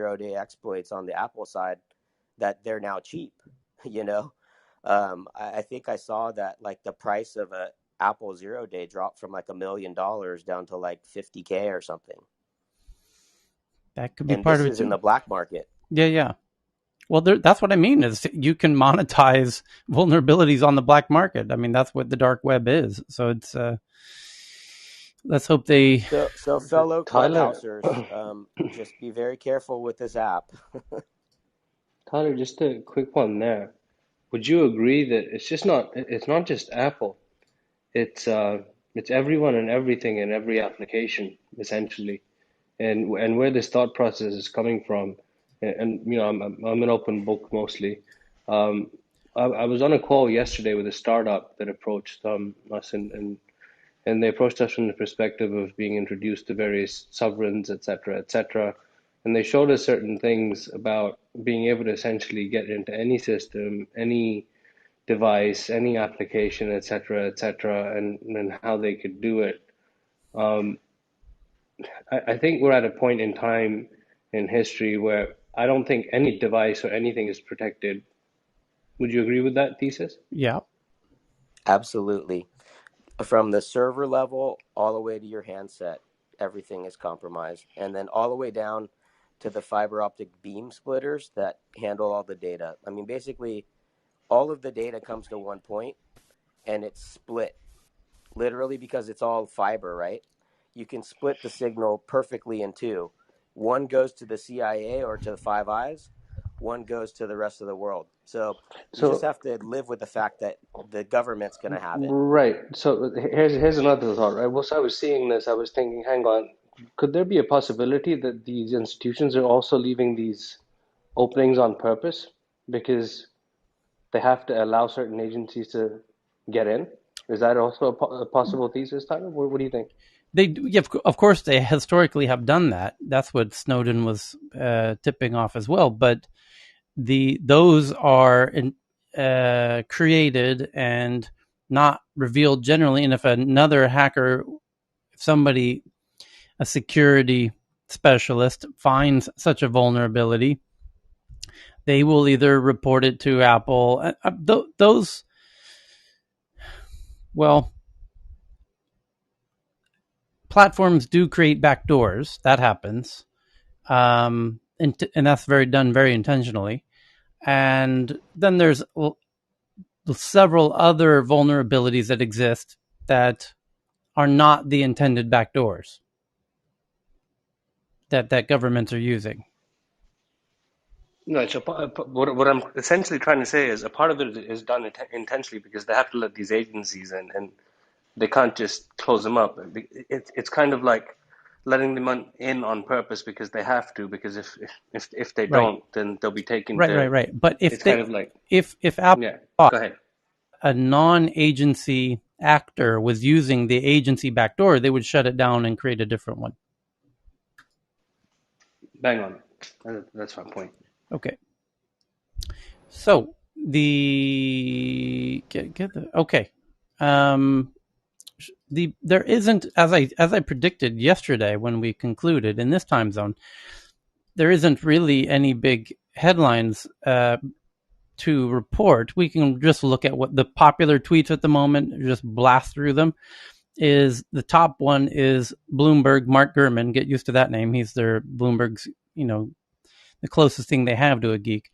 zero-day exploits on the Apple side that they're now cheap. You know, I think I saw that like the price of a Apple 0-day dropped from like $1 million down to like 50K or something. That could be And part this of it is in too. the black market. Yeah, yeah. Well, that's what I mean is you can monetize vulnerabilities on the black market. I mean, that's what the dark web is. So it's let's hope they. So fellow Tyler, clubhousers, just be very careful with this app. Tyler, just a quick one there. Would you agree that it's not just Apple. It's it's everyone and everything in every application essentially. And where this thought process is coming from, and you know, I'm an open book mostly. Um, I was on a call yesterday with a startup that approached us, and they approached us from the perspective of being introduced to various sovereigns, et cetera, et cetera. And they showed us certain things about being able to essentially get into any system, any device, any application, et cetera, and how they could do it. Um, I think we're at a point in time in history where I don't think any device or anything is protected. Would you agree with that thesis? Yeah. Absolutely. From the server level all the way to your handset, everything is compromised. And then all the way down to the fiber optic beam splitters that handle all the data. I mean, basically, all of the data comes to one point and it's split literally because it's all fiber, right? You can split the signal perfectly in two. One goes to the CIA or to the Five Eyes, one goes to the rest of the world. So you just So have to live with the fact that the government's going to have it. right. So here's another thought, right? Once I was seeing this, I was thinking, hang on, could there be a possibility that these institutions are also leaving these openings on purpose because they have to allow certain agencies to get in? Is that also a possible thesis, Tyler? What do you think? They yeah, of course they historically have done that. That's what Snowden was tipping off as well. But those are created and not revealed generally. And if another hacker, if somebody, a security specialist, finds such a vulnerability, they will either report it to Apple. Those, well, platforms do create backdoors. That happens, and that's done very intentionally. And then there's several other vulnerabilities that exist that are not the intended backdoors that governments are using. No, so what I'm essentially trying to say is a part of it is done intentionally because they have to let these agencies in, and they can't just close them up. It's kind of like letting them in on purpose because they have to, because if they Right, don't, then they'll be taken right, right, to. right. But It's kind of like, if Apple yeah, thought go ahead. a non-agency actor was using the agency backdoor, they would shut it down and create a different one. Bang on. That's my point. Okay. So get the okay. Um, there isn't, as I predicted yesterday when we concluded in this time zone, there isn't really any big headlines to report. We can just look at what the popular tweets at the moment, just blast through them. Is the top one is Bloomberg, Mark Gurman. Get used to that name. He's their Bloomberg's, the closest thing they have to a geek.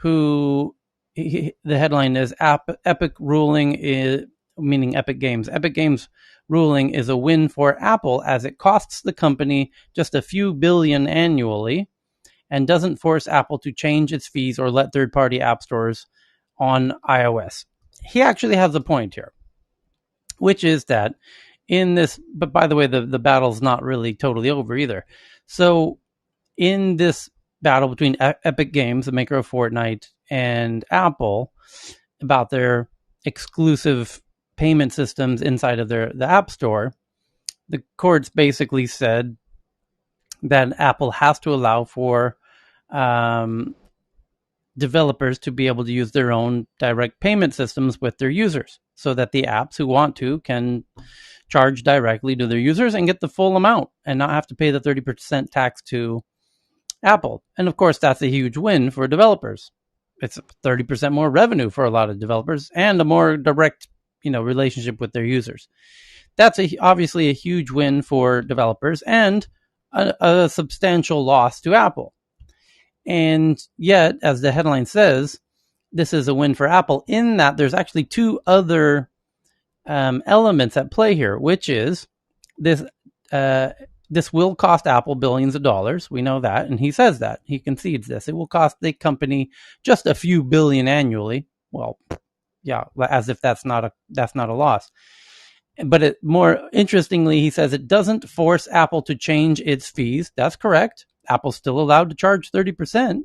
The headline is Epic ruling is, meaning Epic Games. Epic Games ruling is a win for Apple as it costs the company just a few billion annually and doesn't force Apple to change its fees or let third-party app stores on iOS. He actually has a point here, which is that in this, but by the way, the battle's not really totally over either. So in this battle between Epic Games, the maker of Fortnite, and Apple about their exclusive payment systems inside of the App Store, the courts basically said that Apple has to allow for developers to be able to use their own direct payment systems with their users so that the apps who want to can charge directly to their users and get the full amount and not have to pay the 30% tax to Apple. And of course, that's a huge win for developers. It's 30% more revenue for a lot of developers and a more direct, relationship with their users. That's obviously a huge win for developers and a substantial loss to Apple. And yet, as the headline says, this is a win for Apple in that there's actually two other elements at play here, which is this this will cost Apple billions of dollars. We know that, and he says that. He concedes this. It will cost the company just a few billion annually. Well, yeah, as if that's not a loss. But more interestingly, he says it doesn't force Apple to change its fees. That's correct. Apple's still allowed to charge 30%.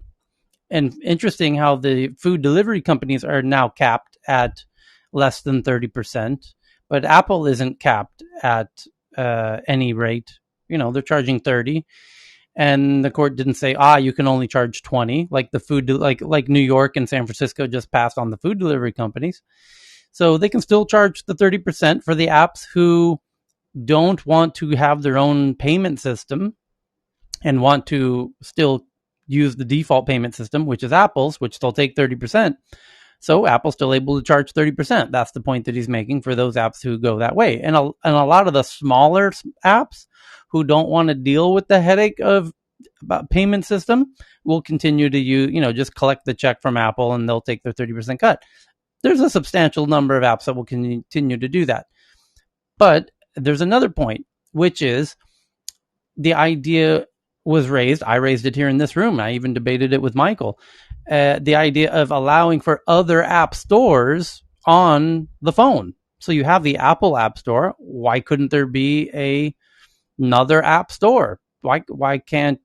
And interesting how the food delivery companies are now capped at less than 30%, but Apple isn't capped at any rate. They're charging 30, and the court didn't say, you can only charge 20, like the food, like New York and San Francisco just passed on the food delivery companies. So they can still charge the 30% for the apps who don't want to have their own payment system and want to still use the default payment system, which is Apple's, which they'll take 30%. So Apple's still able to charge 30%. That's the point that he's making for those apps who go that way. And a lot of the smaller apps who don't want to deal with the headache of payment system will continue to just collect the check from Apple and they'll take their 30% cut. There's a substantial number of apps that will continue to do that. But there's another point, which is the idea was raised. I raised it here in this room. I even debated it with Michael. The idea of allowing for other app stores on the phone. So you have the Apple App Store. Why couldn't there be another app store? Why can't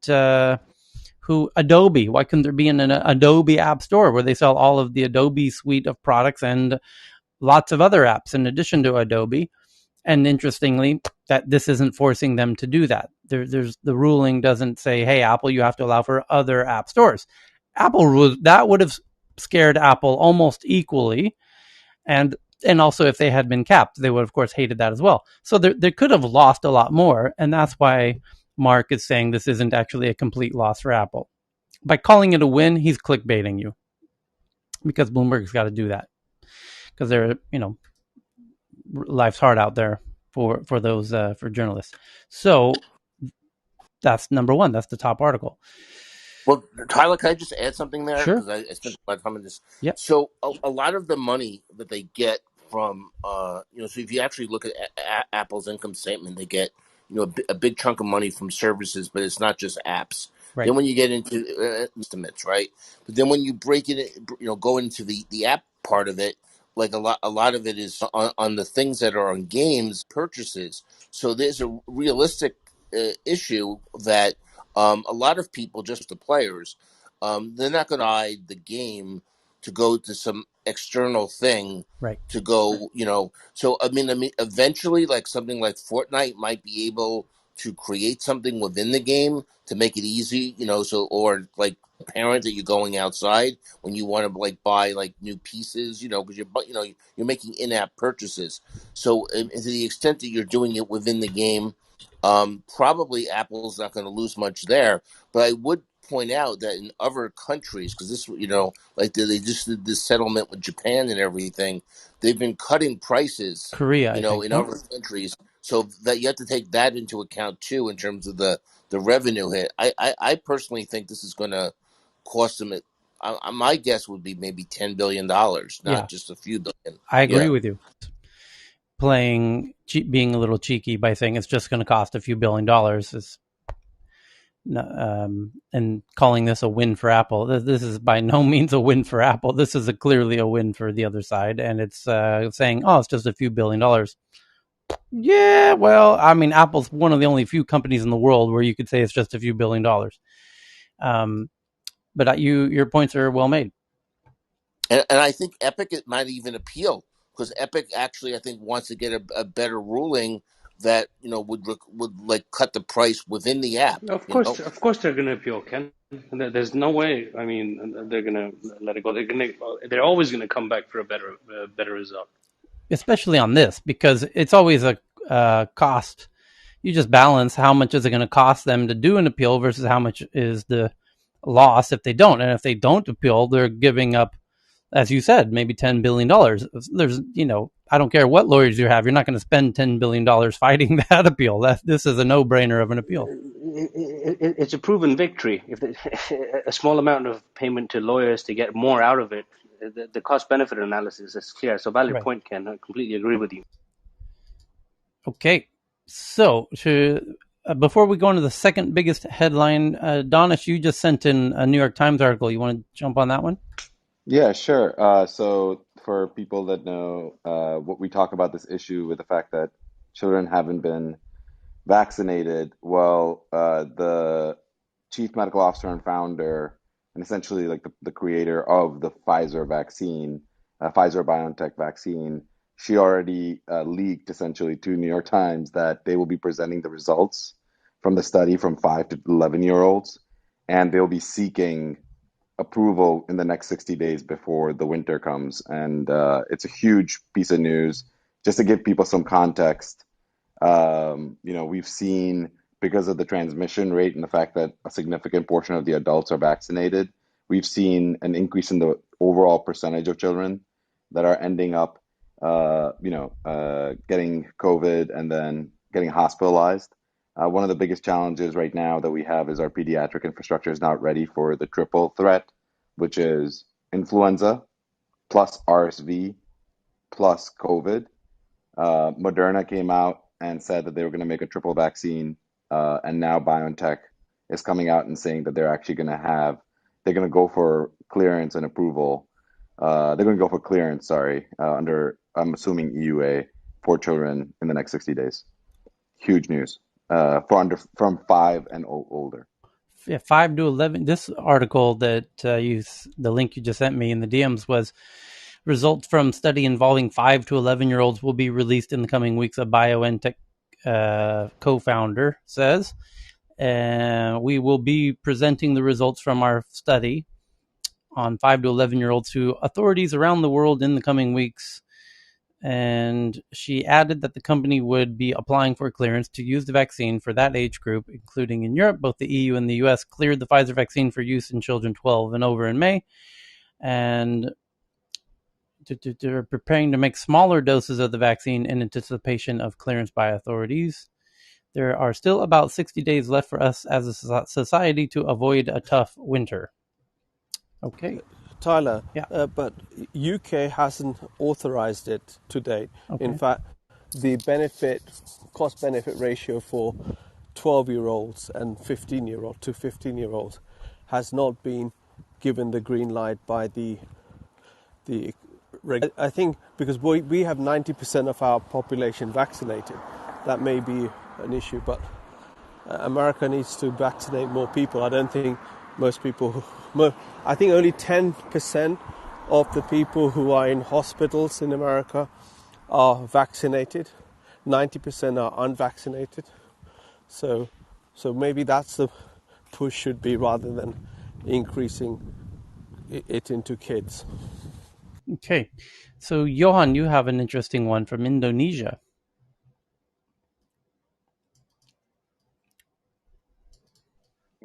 Adobe? Why couldn't there be an Adobe App Store where they sell all of the Adobe suite of products and lots of other apps in addition to Adobe? And interestingly, that this isn't forcing them to do that. There's the ruling doesn't say, "Hey, Apple, you have to allow for other app stores." That would have scared Apple almost equally, and also if they had been capped, they would of course hated that as well. So they could have lost a lot more, and that's why Mark is saying this isn't actually a complete loss for Apple. By calling it a win, he's clickbaiting you because Bloomberg's got to do that because they're life's hard out there for those for journalists. So that's number one. That's the top article. Well, Tyler, can I just add something there? Sure. Because I spent a lot of time on this. Yep. So a lot of the money that they get from, so if you actually look at Apple's income statement, they get, a big chunk of money from services, but it's not just apps. Right. Then when you get into estimates, right? But then when you break it, go into the app part of it, like a lot of it is on the things that are on games purchases. So there's a realistic issue that a lot of people, just the players, they're not going to buy the game to go to some external thing. Right. To go, So I mean, eventually, like something like Fortnite might be able to create something within the game to make it easy, So or like parent that you're going outside when you want to like buy like new pieces, because you're making in-app purchases. So to the extent that you're doing it within the game. Probably Apple's not going to lose much there, but I would point out that in other countries, because this, like they just did this settlement with Japan and everything, they've been cutting prices, Korea, I think. in other countries, so that you have to take that into account too in terms of the revenue hit. I personally think this is going to cost them. My guess would be maybe $10 billion, not just a few billion. I agree with you. Being a little cheeky by saying it's just going to cost a few $1 billion is, and calling this a win for Apple. This is by no means a win for Apple. This is clearly a win for the other side, and it's saying, it's just a few $1 billion. Yeah, well, I mean, Apple's one of the only few companies in the world where you could say it's just a few $1 billion. But your points are well made. And I think Epic it might even appeal. Because Epic actually, I think, wants to get a better ruling that would like cut the price within the app. Of course, they're going to appeal, Ken. There's no way. I mean, they're going to let it go. They're always going to come back for a better result. Especially on this, because it's always a cost. You just balance how much is it going to cost them to do an appeal versus how much is the loss if they don't. And if they don't appeal, they're giving up, as you said, maybe $10 billion. There's, I don't care what lawyers you have, you're not going to spend $10 billion fighting that appeal. This is a no-brainer of an appeal. It's a proven victory. If a small amount of payment to lawyers to get more out of it, the cost benefit analysis is clear. So valid Right. point, Ken. I completely agree with you. Okay, so before we go into the second biggest headline, Donish, you just sent in a New York Times article. You want to jump on that one? Yeah, sure. So for people that know what we talk about this issue with the fact that children haven't been vaccinated, well, the chief medical officer and founder, and essentially like the creator of the Pfizer vaccine, Pfizer BioNTech vaccine, she already leaked essentially to New York Times that they will be presenting the results from the study from 5 to 11-year-olds, and they'll be seeking approval in the next 60 days before the winter comes. And it's a huge piece of news. Just to give people some context, we've seen, because of the transmission rate and the fact that a significant portion of the adults are vaccinated, we've seen an increase in the overall percentage of children that are ending up, getting COVID and then getting hospitalized. One of the biggest challenges right now that we have is our pediatric infrastructure is not ready for the triple threat, which is influenza plus RSV plus COVID. Moderna came out and said that they were going to make a triple vaccine, and now BioNTech is coming out and saying that they're going to go for clearance and approval. They're going to go for clearance, sorry, under, I'm assuming, EUA for children in the next 60 days. Huge news from 5 and older. Yeah, 5 to 11. This article that the link you just sent me in the DMs was results from study involving 5 to 11-year-olds will be released in the coming weeks, a BioNTech co-founder says. We will be presenting the results from our study on 5 to 11-year-olds to authorities around the world in the coming weeks. And she added that the company would be applying for clearance to use the vaccine for that age group, including in Europe. Both the EU and the US cleared the Pfizer vaccine for use in children 12 and over in May. And they're preparing to make smaller doses of the vaccine in anticipation of clearance by authorities. There are still about 60 days left for us as a society to avoid a tough winter. Okay. Tyler, Yeah. but UK hasn't authorized it to date. Okay. In fact, the cost benefit ratio for 12-year-olds and 15-year-olds has not been given the green light by the I think because we have 90% of our population vaccinated, that may be an issue, but America needs to vaccinate more people. I don't think most people, I think only 10% of the people who are in hospitals in America are vaccinated. 90% are unvaccinated. So maybe that's the push should be, rather than increasing it into kids. Okay. So, Johan, you have an interesting one from Indonesia.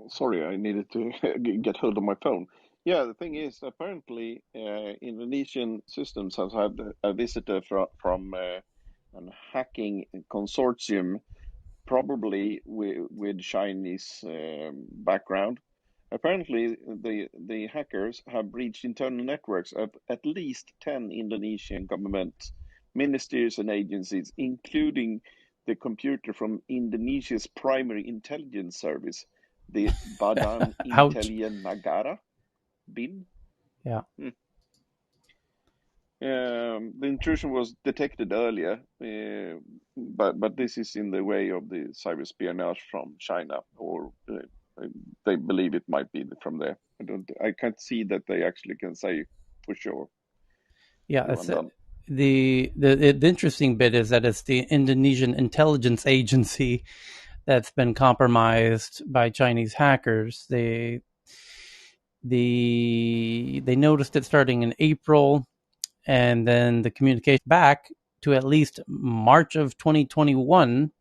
Sorry, I needed to get hold of my phone. Yeah, the thing is, apparently, Indonesian systems has had a visitor from an hacking consortium, probably with Chinese background. Apparently, the hackers have breached internal networks of at least 10 Indonesian government ministries and agencies, including the computer from Indonesia's primary intelligence service, the Badan Ouch. Intelijen Negara, BIN. Yeah. The intrusion was detected earlier, but this is in the way of the cyber espionage from China, or they believe it might be from there. I can't see that they actually can say for sure. Yeah, the interesting bit is that it's the Indonesian intelligence agency that's been compromised by Chinese hackers. They noticed it starting in April, and then the communication back to at least March of 2021.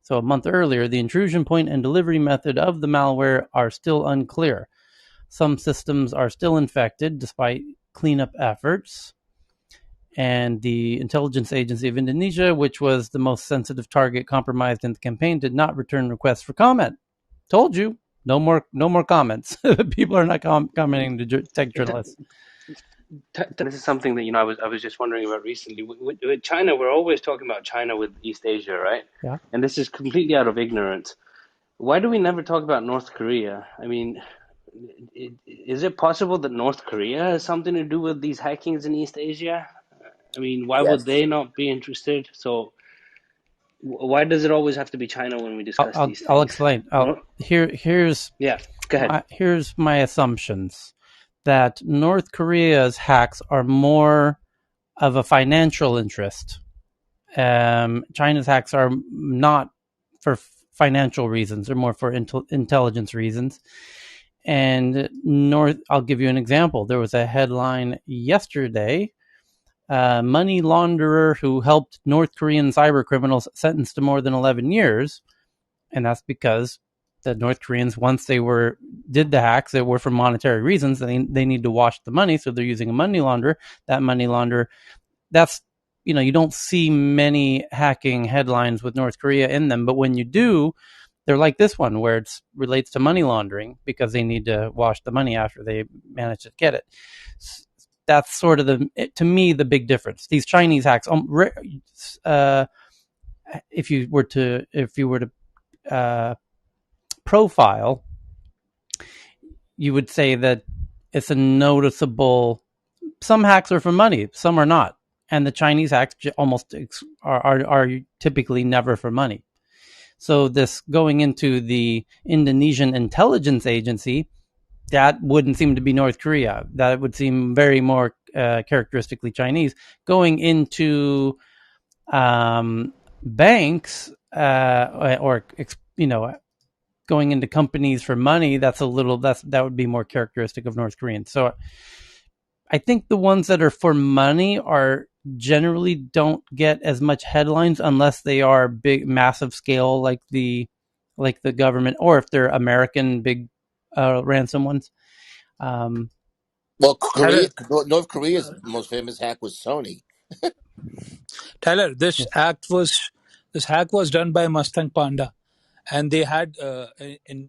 So a month earlier, the intrusion point and delivery method of the malware are still unclear. Some systems are still infected despite cleanup efforts. And the intelligence agency of Indonesia, which was the most sensitive target compromised in the campaign, did not return requests for comment. Told you, no more comments. People are not commenting to tech journalists. This is something that I was just wondering about recently. With China, we're always talking about China with East Asia, right? Yeah. And this is completely out of ignorance. Why do we never talk about North Korea? I mean, is it possible that North Korea has something to do with these hackings in East Asia? I mean, why would Yes. they not be interested? So why does it always have to be China when we discuss these I'll things? explain. Yeah, go ahead. Here's my assumptions that North Korea's hacks are more of a financial interest. China's hacks are not for financial reasons; they're more for intelligence reasons. And I'll give you an example. There was a headline yesterday: money launderer who helped North Korean cyber criminals sentenced to more than 11 years. And that's because the North Koreans, once they did the hacks, that were for monetary reasons. They need to wash the money, so they're using a money launderer. That money launderer, that's you don't see many hacking headlines with North Korea in them, but when you do, they're like this one where it relates to money laundering because they need to wash the money after they manage to get it. That's sort of to me the big difference. These Chinese hacks, if you were to profile, you would say that it's a noticeable. Some hacks are for money, some are not, and the Chinese hacks almost are typically never for money. So this going into the Indonesian intelligence agency, that wouldn't seem to be North Korea. That would seem very more characteristically Chinese. Going into banks or going into companies for money, that would be more characteristic of North Koreans. So I think the ones that are for money are generally don't get as much headlines unless they are big, massive scale, like the government, or if they're American big ransom ones. Well, Tyler, North Korea's most famous hack was Sony. Tyler, Yes. this hack was done by Mustang Panda, and they had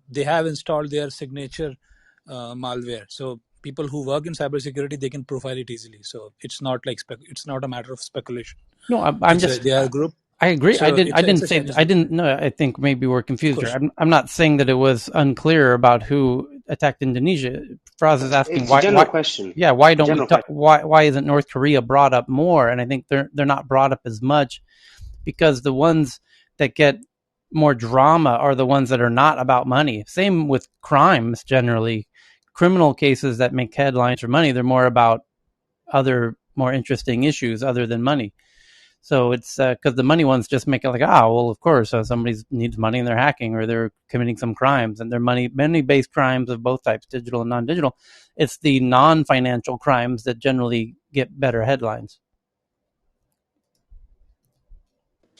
they have installed their signature malware. So people who work in cybersecurity, they can profile it easily. So it's not like it's not a matter of speculation. No, I'm just. They are a group. I agree. So I it's didn't a say. Chinese I group, didn't. No, I think maybe we're of confused here. course. I'm not saying that it was unclear about who attacked Indonesia. Fraz is asking It's a why. general question. Yeah, why A don't we? general question. Why isn't North Korea brought up more? And I think they're not brought up as much because the ones that get more drama are the ones that are not about money. Same with crimes generally. Criminal cases that make headlines for money, they're more about other more interesting issues other than money. So it's because the money ones just make it like, well, of course, somebody needs money and they're hacking or they're committing some crimes, and they're money-based crimes of both types, digital and non-digital. It's the non-financial crimes that generally get better headlines.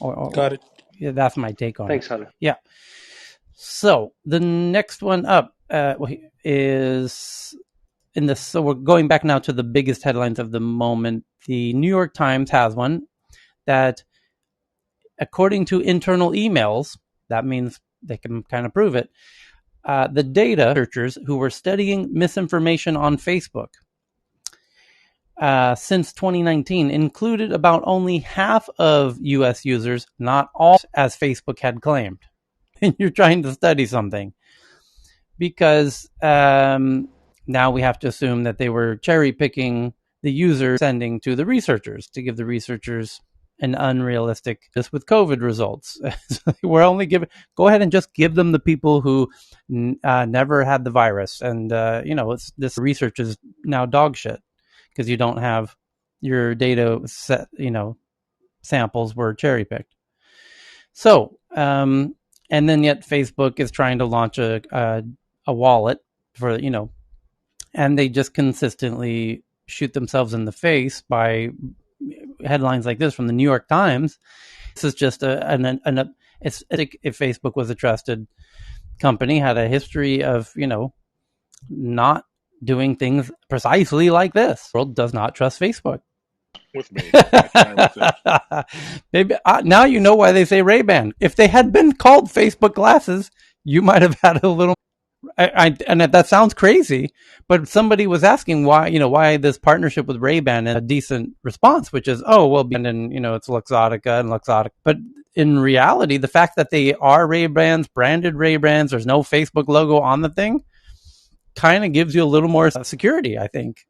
Got it. Yeah, that's my take on it. Thanks, Tyler. Yeah. So the next one up is in this. So we're going back now to the biggest headlines of the moment. The New York Times has one that, according to internal emails, that means they can kind of prove it. The data researchers who were studying misinformation on Facebook since 2019 included about only half of US users, not all, as Facebook had claimed. And you're trying to study something because now we have to assume that they were cherry picking the users, sending to the researchers to give the researchers an unrealistic this with COVID results. We're only giving, go ahead and just give them the people who never had the virus. And, it's this research is now dog shit because you don't have your data set, samples were cherry picked. So, and then yet Facebook is trying to launch a wallet for, and they just consistently shoot themselves in the face by headlines like this from the New York Times. This is just if Facebook was a trusted company, had a history of, not doing things precisely like this. The world does not trust Facebook. With me, I can with it. Maybe now you know why they say Ray-Ban. If they had been called Facebook glasses, you might have had a little. And that sounds crazy, but somebody was asking why this partnership with Ray-Ban, and a decent response, which is, oh well, and it's Luxottica and Luxottica. But in reality, the fact that they are Ray-Bans, branded Ray-Bans, there's no Facebook logo on the thing, kind of gives you a little more security, I think.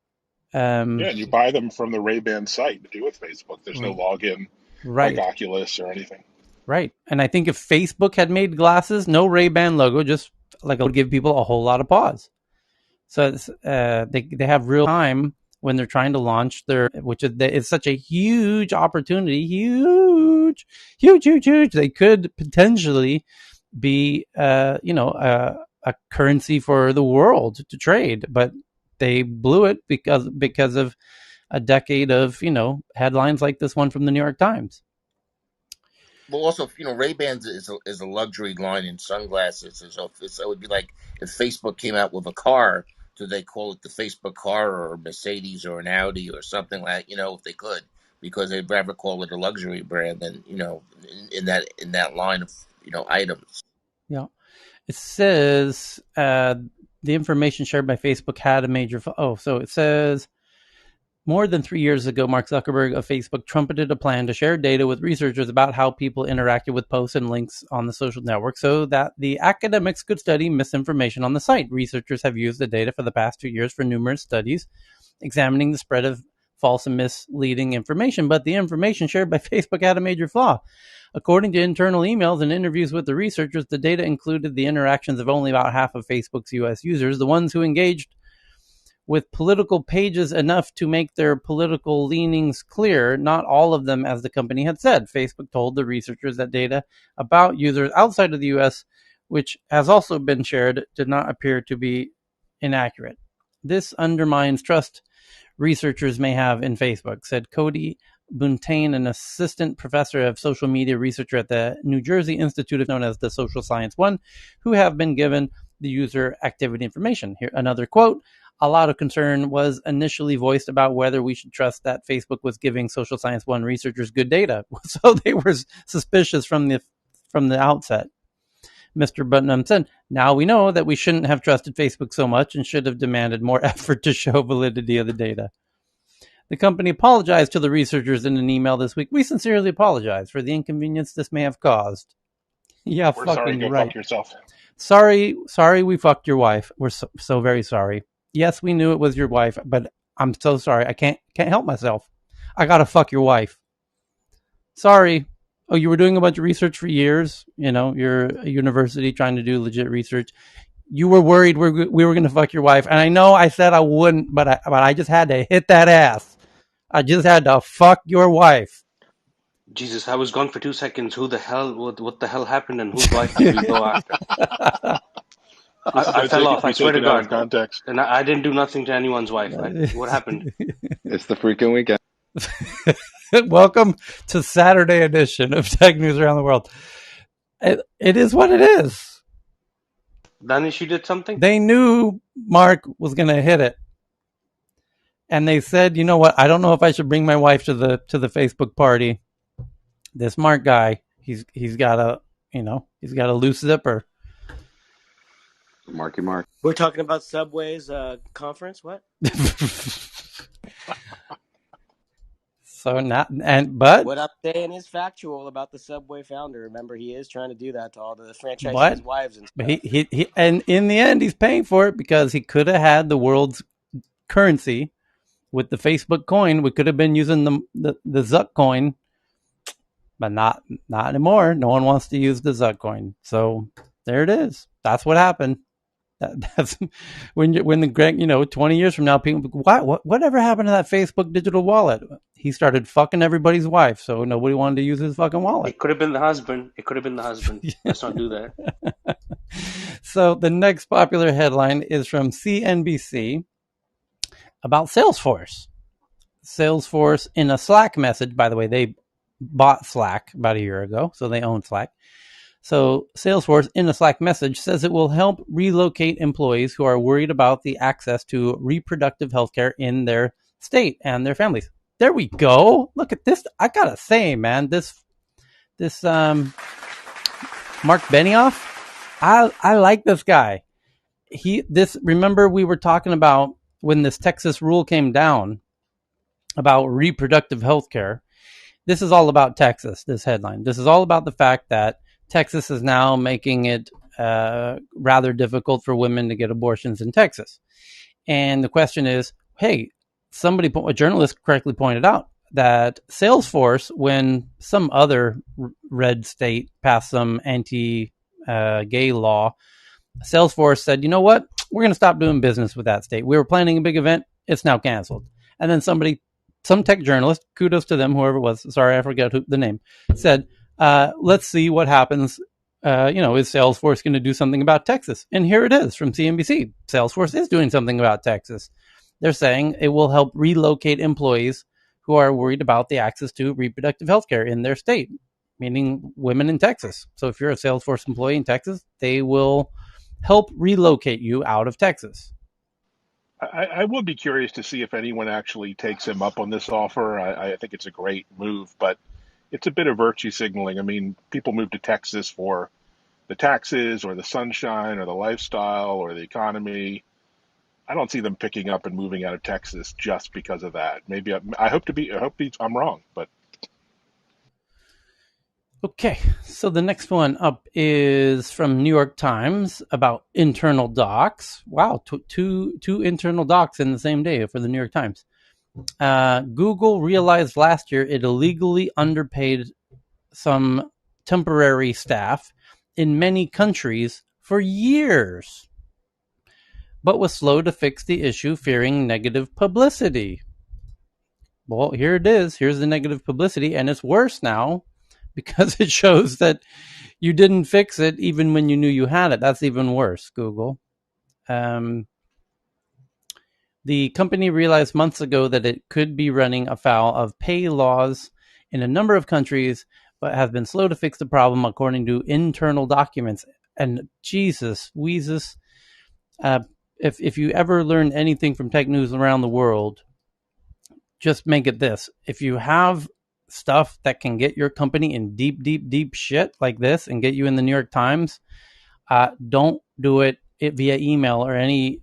Yeah, and you buy them from the Ray-Ban site to do with Facebook. There's no login like Oculus or anything. Right. And I think if Facebook had made glasses, no Ray-Ban logo, just like, it would give people a whole lot of pause. So they have real time when they're trying to launch which is such a huge opportunity, huge. They could potentially be, a currency for the world to trade, but they blew it because of a decade of, headlines like this one from the New York Times. Well, also, Ray-Bans is a luxury line in sunglasses. So it would be like if Facebook came out with a car, do they call it the Facebook car or a Mercedes or an Audi or something like, if they could, because they'd rather call it a luxury brand than, in that line of, items. Yeah. It says the information shared by Facebook had a major. So it says, more than 3 years ago, Mark Zuckerberg of Facebook trumpeted a plan to share data with researchers about how people interacted with posts and links on the social network so that the academics could study misinformation on the site. Researchers have used the data for the past 2 years for numerous studies examining the spread of false and misleading information, but the information shared by Facebook had a major flaw. According to internal emails and interviews with the researchers, the data included the interactions of only about half of Facebook's US users, the ones who engaged with political pages enough to make their political leanings clear, not all of them, as the company had said. Facebook told the researchers that data about users outside of the US, which has also been shared, did not appear to be inaccurate. This undermines trust researchers may have in Facebook, said Cody Buntain, an assistant professor of social media researcher at the New Jersey Institute, known as the Social Science One, who have been given the user activity information. Here, another quote. A lot of concern was initially voiced about whether we should trust that Facebook was giving Social Science One researchers good data. So they were suspicious from the outset. Mr. Putnam said, now we know that we shouldn't have trusted Facebook so much and should have demanded more effort to show validity of the data. The company apologized to the researchers in an email this week. We sincerely apologize for the inconvenience this may have caused. Yeah, We're fucking sorry, go right. fuck yourself. Sorry, we fucked your wife. We're so very sorry. Yes, we knew it was your wife, but I'm so sorry. I can't help myself. I gotta fuck your wife. Sorry. Oh, you were doing a bunch of research for years. You're a university trying to do legit research. You were worried we were going to fuck your wife. And I know I said I wouldn't, but I just had to hit that ass. I just had to fuck your wife. Jesus, I was gone for 2 seconds. Who the hell, what the hell happened, and whose wife did we go after? I fell off, I swear to out of God. context. And I didn't do nothing to anyone's wife. What happened? It's the freaking weekend. Welcome to Saturday edition of Tech News Around the World. It is what it is. Danish, you did something? They knew Mark was going to hit it. And they said, you know what? I don't know if I should bring my wife to the Facebook party. This Mark guy, he's got a loose zipper. Marky Mark. We're talking about Subway's conference. What? So but what I'm saying is factual about the Subway founder. Remember, he is trying to do that to all the franchisees' wives and stuff. He and in the end, he's paying for it because he could have had the world's currency with the Facebook coin. We could have been using the Zuck coin, but not anymore. No one wants to use the Zuck coin. So there it is. That's what happened. That's when the 20 years from now, people, whatever happened to that Facebook digital wallet? He started fucking everybody's wife, so nobody wanted to use his fucking wallet. It could have been the husband. Let's not do that. So the next popular headline is from CNBC about Salesforce. Salesforce, in a Slack message, by the way, they bought Slack about a year ago, so they own Slack. So Salesforce, in a Slack message, says it will help relocate employees who are worried about the access to reproductive health care in their state and their families. There we go. Look at this. I gotta say, man, this Mark Benioff, I like this guy. Remember we were talking about when this Texas rule came down about reproductive health care. This is all about Texas, this headline. This is all about the fact that Texas is now making it rather difficult for women to get abortions in Texas. And the question is, hey, a journalist correctly pointed out that Salesforce, when some other red state passed some anti-gay law, Salesforce said, you know what? We're going to stop doing business with that state. We were planning a big event. It's now canceled. And then some tech journalist, kudos to them, whoever it was, sorry, I forgot the name, said, let's see what happens. Is Salesforce going to do something about Texas? And here it is from CNBC. Salesforce is doing something about Texas. They're saying it will help relocate employees who are worried about the access to reproductive health care in their state, meaning women in Texas. So if you're a Salesforce employee in Texas, they will help relocate you out of Texas. I would be curious to see if anyone actually takes him up on this offer. I think it's a great move, but it's a bit of virtue signaling. I mean, people move to Texas for the taxes or the sunshine or the lifestyle or the economy. I don't see them picking up and moving out of Texas just because of that. Maybe I'm wrong, but okay. So the next one up is from New York Times about internal docs. Wow, two internal docs in the same day for the New York Times. Google realized last year it illegally underpaid some temporary staff in many countries for years, but was slow to fix the issue, fearing negative publicity. Well, here it is. Here's the negative publicity, and it's worse now because it shows that you didn't fix it even when you knew you had it. That's even worse, Google. The company realized months ago that it could be running afoul of pay laws in a number of countries, but have been slow to fix the problem, according to internal documents. And Jesus, Weezus, if you ever learn anything from tech news around the world, just make it this. If you have stuff that can get your company in deep shit like this and get you in the New York Times, don't do it via email or any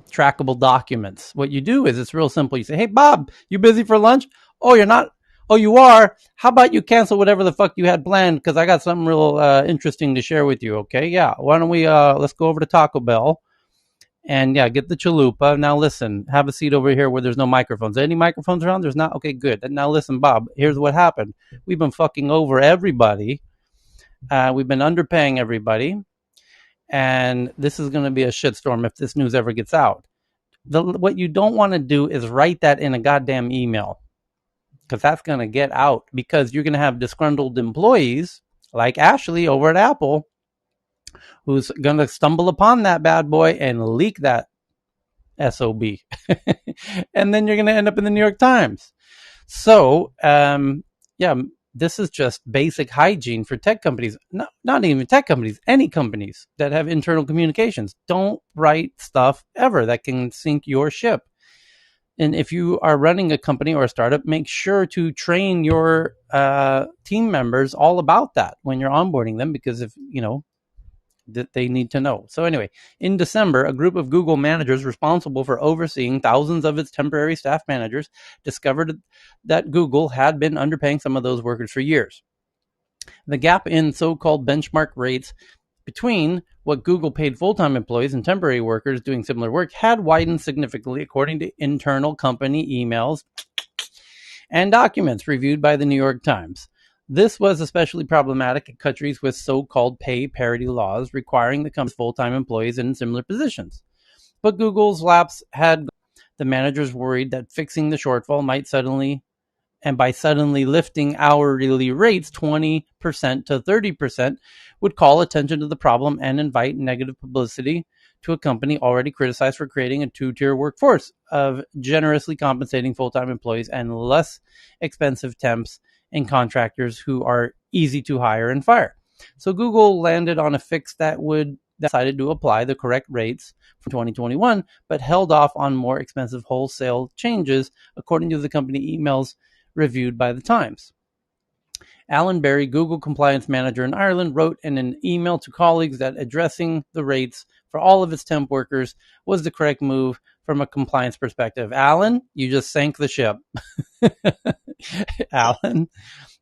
trackable documents. What you do is it's real simple. You say, hey, Bob, you busy for lunch? Oh, you're not? Oh, you are? How about you cancel whatever the fuck you had planned? Because I got something real interesting to share with you. Okay, yeah. Why don't we let's go over to Taco Bell and yeah, get the chalupa. Now listen, have a seat over here where there's no microphones. Any microphones around? There's not? Okay, good. And now listen, Bob, here's what happened. We've been fucking over everybody. We've been underpaying everybody. And this is going to be a shitstorm if this news ever gets out. What you don't want to do is write that in a goddamn email, because that's going to get out, because you're going to have disgruntled employees like Ashley over at Apple who's going to stumble upon that bad boy and leak that SOB. And then you're going to end up in the New York Times. So, yeah, this is just basic hygiene for tech companies. Not even tech companies, any companies that have internal communications. Don't write stuff ever that can sink your ship. And if you are running a company or a startup, make sure to train your team members all about that when you're onboarding them, because if that they need to know. So anyway, in December, a group of Google managers responsible for overseeing thousands of its temporary staff managers discovered that Google had been underpaying some of those workers for years. The gap in so-called benchmark rates between what Google paid full-time employees and temporary workers doing similar work had widened significantly, according to internal company emails and documents reviewed by the New York Times. This was especially problematic in countries with so-called pay parity laws requiring the company's full-time employees in similar positions. But Google's lapse had the managers worried that fixing the shortfall might suddenly lifting hourly rates 20% to 30% would call attention to the problem and invite negative publicity to a company already criticized for creating a two-tier workforce of generously compensating full-time employees and less expensive temps and contractors who are easy to hire and fire. So Google landed on a fix that decided to apply the correct rates for 2021, but held off on more expensive wholesale changes, according to the company emails reviewed by the Times. Alan Berry, Google Compliance Manager in Ireland, wrote in an email to colleagues that addressing the rates for all of its temp workers was the correct move from a compliance perspective. Alan, you just sank the ship. Alan,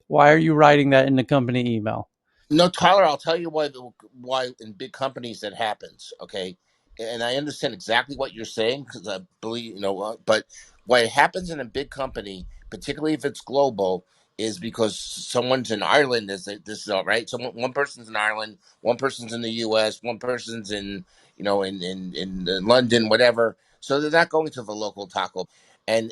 why are you writing that in the company email? No, Tyler, I'll tell you why in big companies that happens. Okay, and I understand exactly what you're saying because I believe but what happens in a big company, particularly if it's global, is because someone's in Ireland. This is all right. So one person's in Ireland, one person's in the U.S., one person's in in London, whatever. So they're not going to the local taco. And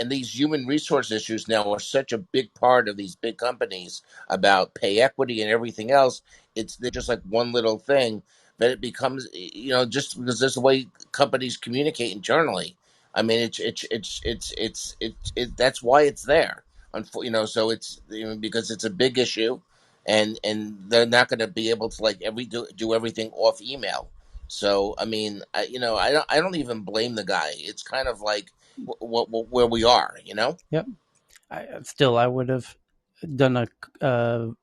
these human resource issues now are such a big part of these big companies about pay equity and everything else. They're just like one little thing that it becomes, just because that's the way companies communicate internally. I mean, that's why it's there. So it's because it's a big issue, and they're not going to be able to like do everything off email. So I mean, I don't even blame the guy. It's kind of like where we are. Yep. I would have done found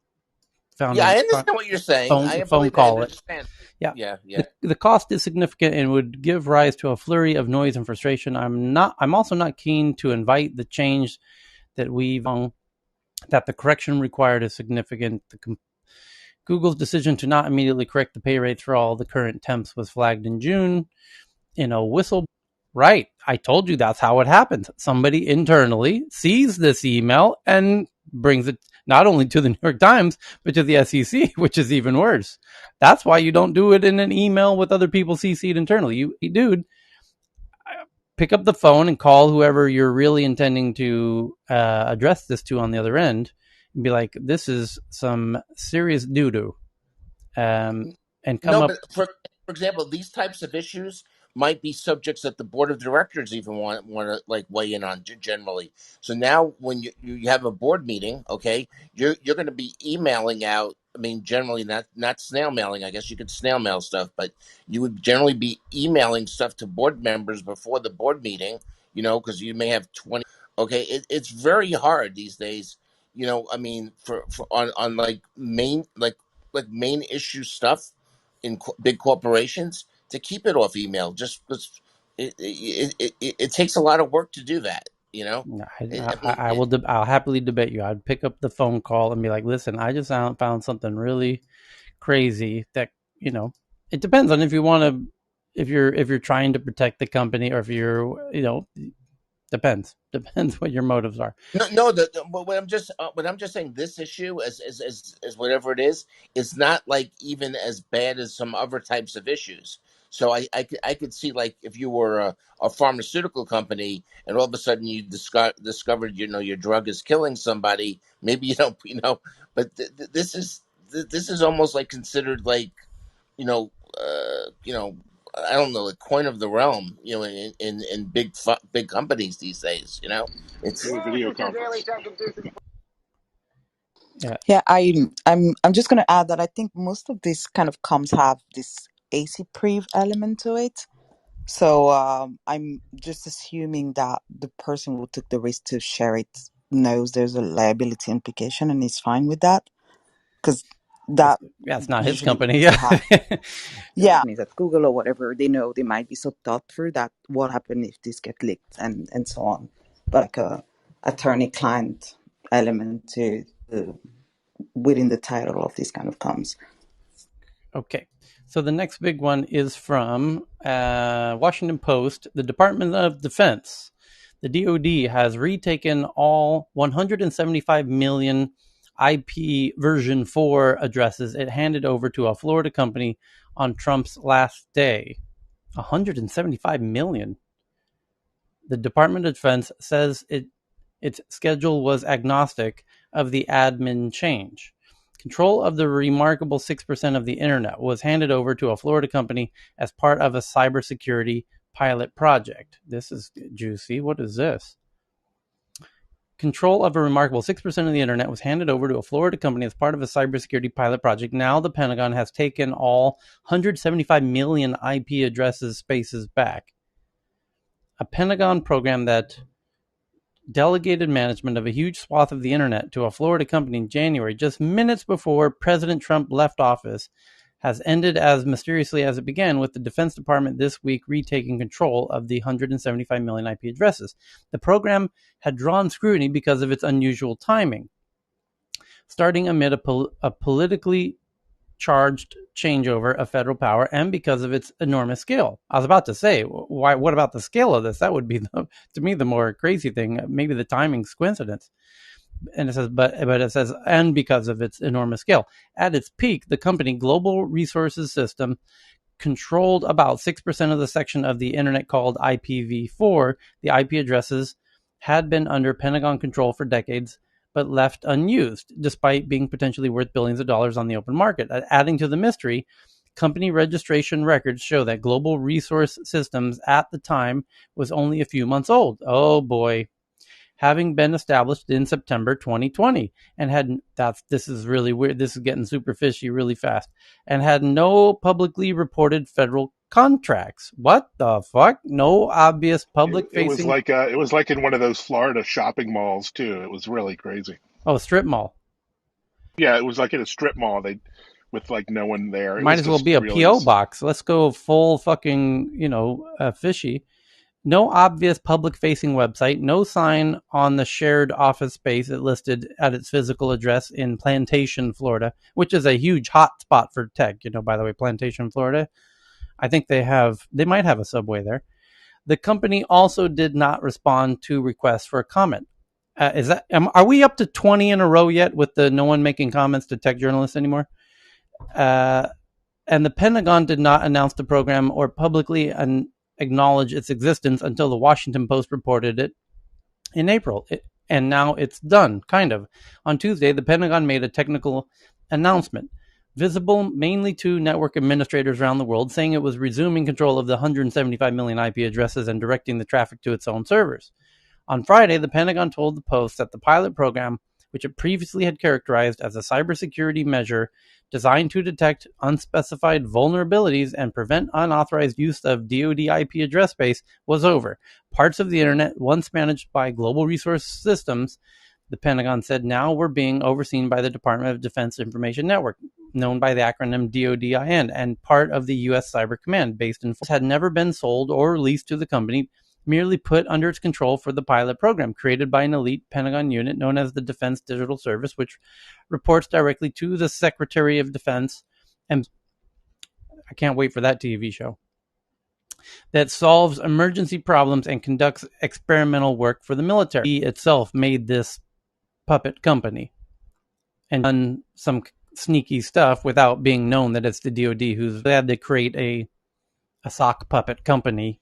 Yeah, a I understand what you're saying. phone I call it. understand. Yeah. Yeah. The cost is significant and would give rise to a flurry of noise and frustration. I'm also not keen to invite the change that that the correction required is significant. Google's decision to not immediately correct the pay rates for all the current temps was flagged in June in a whistle. Right. I told you that's how it happens. Somebody internally sees this email and brings it not only to the New York Times, but to the SEC, which is even worse. That's why you don't do it in an email with other people CC'd internally. Dude, pick up the phone and call whoever you're really intending to address this to on the other end and be like, this is some serious doo-doo. And come No, up. but for example, these types of issues might be subjects that the board of directors even want to like weigh in on generally. So now when you have a board meeting, okay, you're going to be emailing out. I mean, generally not snail mailing. I guess you could snail mail stuff, but you would generally be emailing stuff to board members before the board meeting. Because you may have 20. Okay, it's very hard these days. I mean, for on like main issue stuff in big corporations to keep it off email just because it takes a lot of work to do that. I mean, I'll happily debate you. I'd pick up the phone call and be like, listen, I just found something really crazy that, it depends on if you want to, if you're trying to protect the company or if you're, depends what your motives are. no. But what I'm just saying, this issue as whatever it is not like even as bad as some other types of issues. So I could see like if you were a pharmaceutical company and all of a sudden you discovered your drug is killing somebody, maybe you don't but this is almost like considered like you know, I don't know, the coin of the realm, in big companies these days. It's Doing video conference. Yeah. Yeah, I'm just gonna add that I think most of these kind of comms have this AC Priv element to it. So I'm just assuming that the person who took the risk to share it knows there's a liability implication and is fine with that, because that It's not his usually company. needs Yeah. to happen. Yeah, companies at Google or whatever, they know they might be so thought through that what happened if this get leaked and so on. But like a attorney client element to within the title of these kind of comms. Okay. So the next big one is from Washington Post. The Department of Defense, the DoD, has retaken all 175 million IP version 4 addresses it handed over to a Florida company on Trump's last day. 175 million. The Department of Defense says its schedule was agnostic of the admin change. Control of the remarkable 6% of the internet was handed over to a Florida company as part of a cybersecurity pilot project. This is juicy. What is this? Control of a remarkable 6% of the internet was handed over to a Florida company as part of a cybersecurity pilot project. Now the Pentagon has taken all 175 million IP addresses spaces back. A Pentagon program that delegated management of a huge swath of the internet to a Florida company in January, just minutes before President Trump left office, has ended as mysteriously as it began, with the Defense Department this week retaking control of the 175 million IP addresses. The program had drawn scrutiny because of its unusual timing, starting amid a politically charged changeover of federal power, and because of its enormous scale. I was about to say, why? What about the scale of this? That would be, to me, the more crazy thing. Maybe the timing's coincidence. And it says, but it says, and because of its enormous scale. At its peak, the company Global Resources System controlled about 6% of the section of the internet called IPv4. The IP addresses had been under Pentagon control for decades, but left unused, despite being potentially worth billions of dollars on the open market. Adding to the mystery, company registration records show that Global Resource Systems at the time was only a few months old. Oh boy. Having been established in September 2020, and this is really weird. This is getting super fishy really fast, and had no publicly reported federal contracts. What the fuck? No obvious public It was facing. like it was like in one of those Florida shopping malls too. It was really crazy. Oh, strip mall. Yeah, it was like in a strip mall. They with like no one there. It Might was as well just be a really PO box. Let's go full fucking fishy. No obvious public facing website, no sign on the shared office space it listed at its physical address in Plantation, Florida, which is a huge hot spot for tech. By the way, Plantation, Florida. I think they might have a subway there. The company also did not respond to requests for a comment. Are we up to 20 in a row yet with the no one making comments to tech journalists anymore? And the Pentagon did not announce the program or publicly acknowledge its existence until the Washington Post reported it in April. And now it's done, kind of. On Tuesday, the Pentagon made a technical announcement, visible mainly to network administrators around the world, saying it was resuming control of the 175 million IP addresses and directing the traffic to its own servers. On Friday, the Pentagon told the Post that the pilot program, which it previously had characterized as a cybersecurity measure designed to detect unspecified vulnerabilities and prevent unauthorized use of DoD IP address space, was over. Parts of the internet, once managed by Global Resource Systems, the Pentagon said, now were being overseen by the Department of Defense Information Network, known by the acronym DoDIN, and part of the U.S. Cyber Command, based in Florida, had never been sold or released to the company, merely put under its control for the pilot program, created by an elite Pentagon unit known as the Defense Digital Service, which reports directly to the Secretary of Defense. And I can't wait for that TV show. That solves emergency problems and conducts experimental work for the military. It itself made this puppet company and done some sneaky stuff without being known that it's the DoD who's had to create a sock puppet company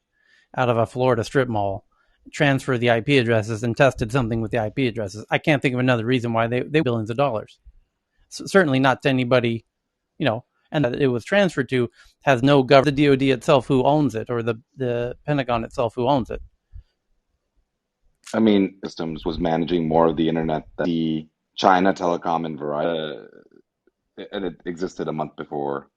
out of a Florida strip mall, transfer the IP addresses, and tested something with the IP addresses. I can't think of another reason why they billions of dollars. Certainly not to anybody, and that it was transferred to has no government. The DoD itself who owns it, or the Pentagon itself who owns it. I mean, Systems was managing more of the internet than the China Telecom and Verizon, and it existed a month before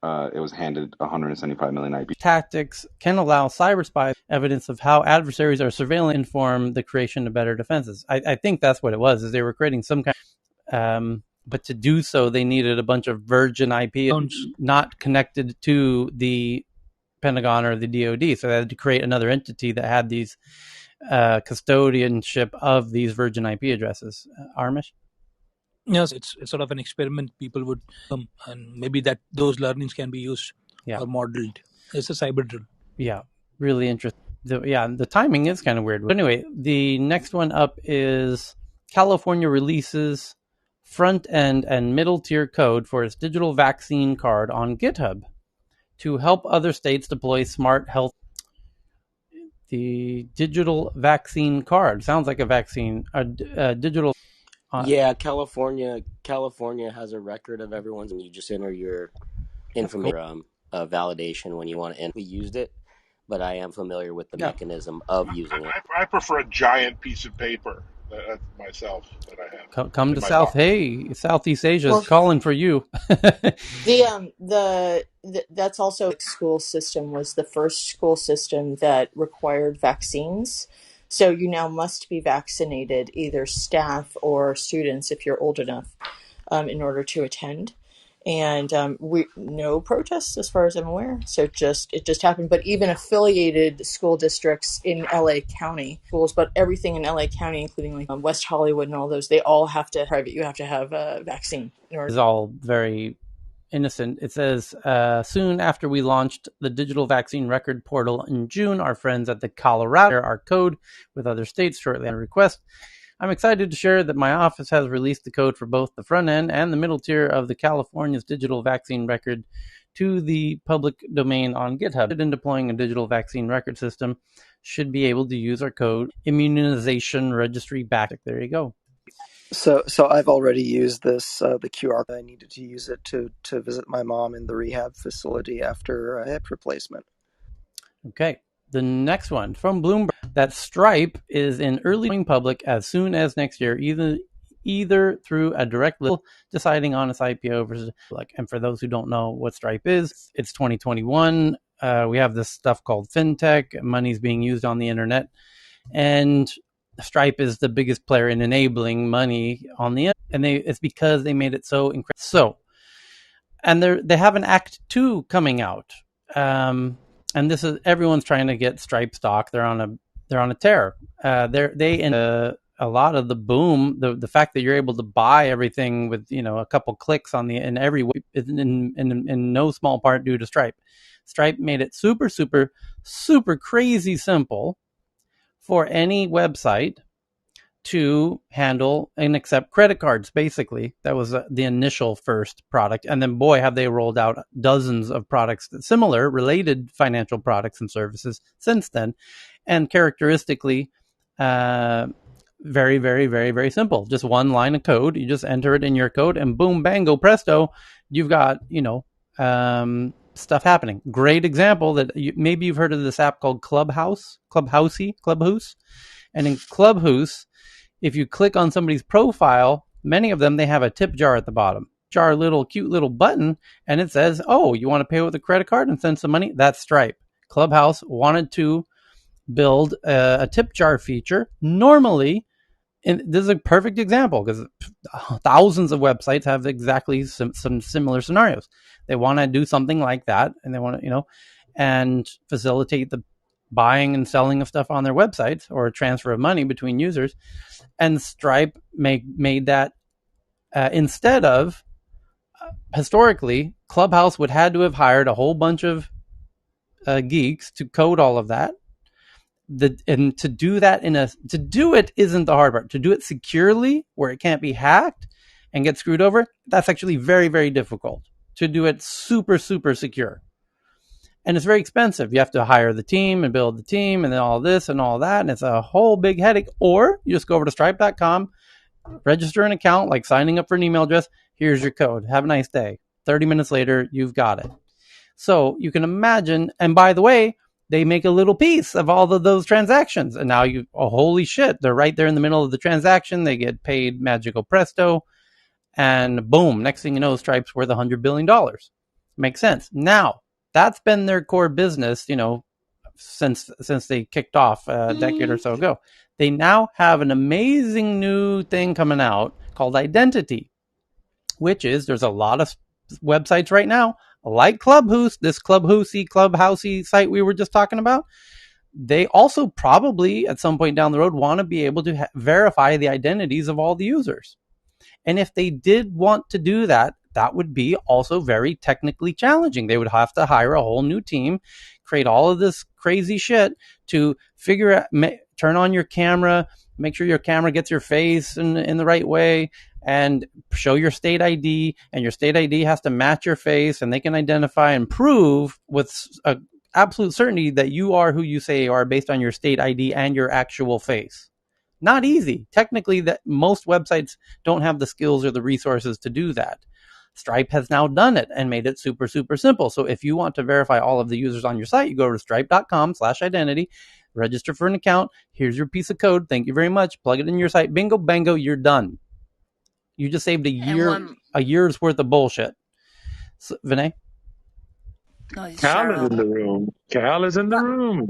it was handed 175 million IP. Tactics can allow cyber spies evidence of how adversaries are surveilling, inform the creation of better defenses. I think that's what it was, is they were creating some kind but to do so, they needed a bunch of virgin IP not connected to the Pentagon or the DoD. So they had to create another entity that had these custodianship of these virgin IP addresses. Armish? Yes, it's sort of an experiment. People would and maybe that those learnings can be used or modeled. It's a cyber drill. Yeah, really interesting. The timing is kind of weird. But anyway, the next one up is California releases front end and middle tier code for its digital vaccine card on GitHub to help other states deploy smart health. The digital vaccine card sounds like a vaccine, a digital. Yeah, California has a record of everyone's, and you just enter your information validation when you want to. We used it, but I am familiar with the mechanism of using it. I prefer a giant piece of paper. That's myself that I have Come in to my box. Southeast Asia is calling for you. Is all very innocent. It says, soon after we launched the digital vaccine record portal in June, our friends at the Colorado share our code with other states shortly after request. I'm excited to share that my office has released the code for both the front end and the middle tier of the California's digital vaccine record to the public domain on GitHub. In deploying a digital vaccine record system, should be able to use our code immunization registry back. There you go. So I've already used this, the QR. I needed to use it to visit my mom in the rehab facility after a hip replacement. Okay. The next one from Bloomberg, that Stripe is in early going public as soon as next year, either through a direct list deciding on its IPO versus like. And for those who don't know what Stripe is, it's 2021. We have this stuff called fintech. Money's being used on the internet, and Stripe is the biggest player in enabling money on the internet. And it's because they made it so incredible. So, and they have an Act 2 coming out. And this is everyone's trying to get Stripe stock. They're on a tear. They a lot of the boom, the fact that you're able to buy everything with a couple clicks in every way, in no small part due to Stripe. Stripe made it super super super crazy simple for any website to handle and accept credit cards. Basically, that was the initial first product, and then boy, have they rolled out dozens of products, similar related financial products and services since then. And characteristically, very very very very simple. Just one line of code. You just enter it in your code, and boom, bango, presto, you've got stuff happening. Great example that maybe you've heard of this app called Clubhouse. And in Clubhouse, if you click on somebody's profile, many of them, they have a tip jar at the bottom. Cute little button, and it says, oh, you want to pay with a credit card and send some money? That's Stripe. Clubhouse wanted to build a tip jar feature. Normally, and this is a perfect example because thousands of websites have exactly some similar scenarios. They want to do something like that, and they want to, and facilitate the buying and selling of stuff on their websites or a transfer of money between users. And Stripe made that instead of historically, Clubhouse would had to have hired a whole bunch of geeks to code all of that. And to do that to do it isn't the hard part. To do it securely, where it can't be hacked and get screwed over, that's actually very very difficult. To do it super super secure. And it's very expensive. You have to hire the team and build the team and then all this and all that. And it's a whole big headache. Or you just go over to stripe.com, register an account, like signing up for an email address. Here's your code. Have a nice day. 30 minutes later, you've got it. So you can imagine. And by the way, they make a little piece of all of those transactions. And now holy shit, they're right there in the middle of the transaction. They get paid magical presto. And boom, next thing you know, Stripe's worth $100 billion. Makes sense. Now, that's been their core business, since they kicked off a decade or so ago. They now have an amazing new thing coming out called Identity, which is there's a lot of websites right now like Clubhouse, this Clubhousey site we were just talking about. They also probably at some point down the road want to be able to verify the identities of all the users. And if they did want to do that, that would be also very technically challenging. They would have to hire a whole new team, create all of this crazy shit to figure out, turn on your camera, make sure your camera gets your face in the right way, and show your state ID. And your state ID has to match your face, and they can identify and prove with absolute certainty that you are who you say you are based on your state ID and your actual face. Not easy. Technically, that most websites don't have the skills or the resources to do that. Stripe has now done it and made it super, super simple. So if you want to verify all of the users on your site, you go to stripe.com/identity. register for an account. Here's your piece of code. Thank you very much. Plug it in your site. Bingo, bango, you're done. You just saved a year's worth of bullshit. So, Vinay? No, it's Cal is Cheryl. in the room. Cal is in the room.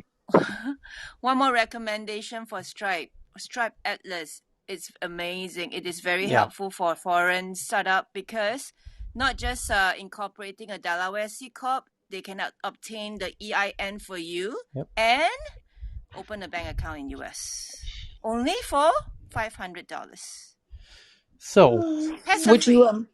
One more recommendation for Stripe. Stripe Atlas. It's amazing. It is very helpful for foreign startup because not just incorporating a Delaware C Corp, they can obtain the EIN for you and open a bank account in US. Only for $500. So, Would you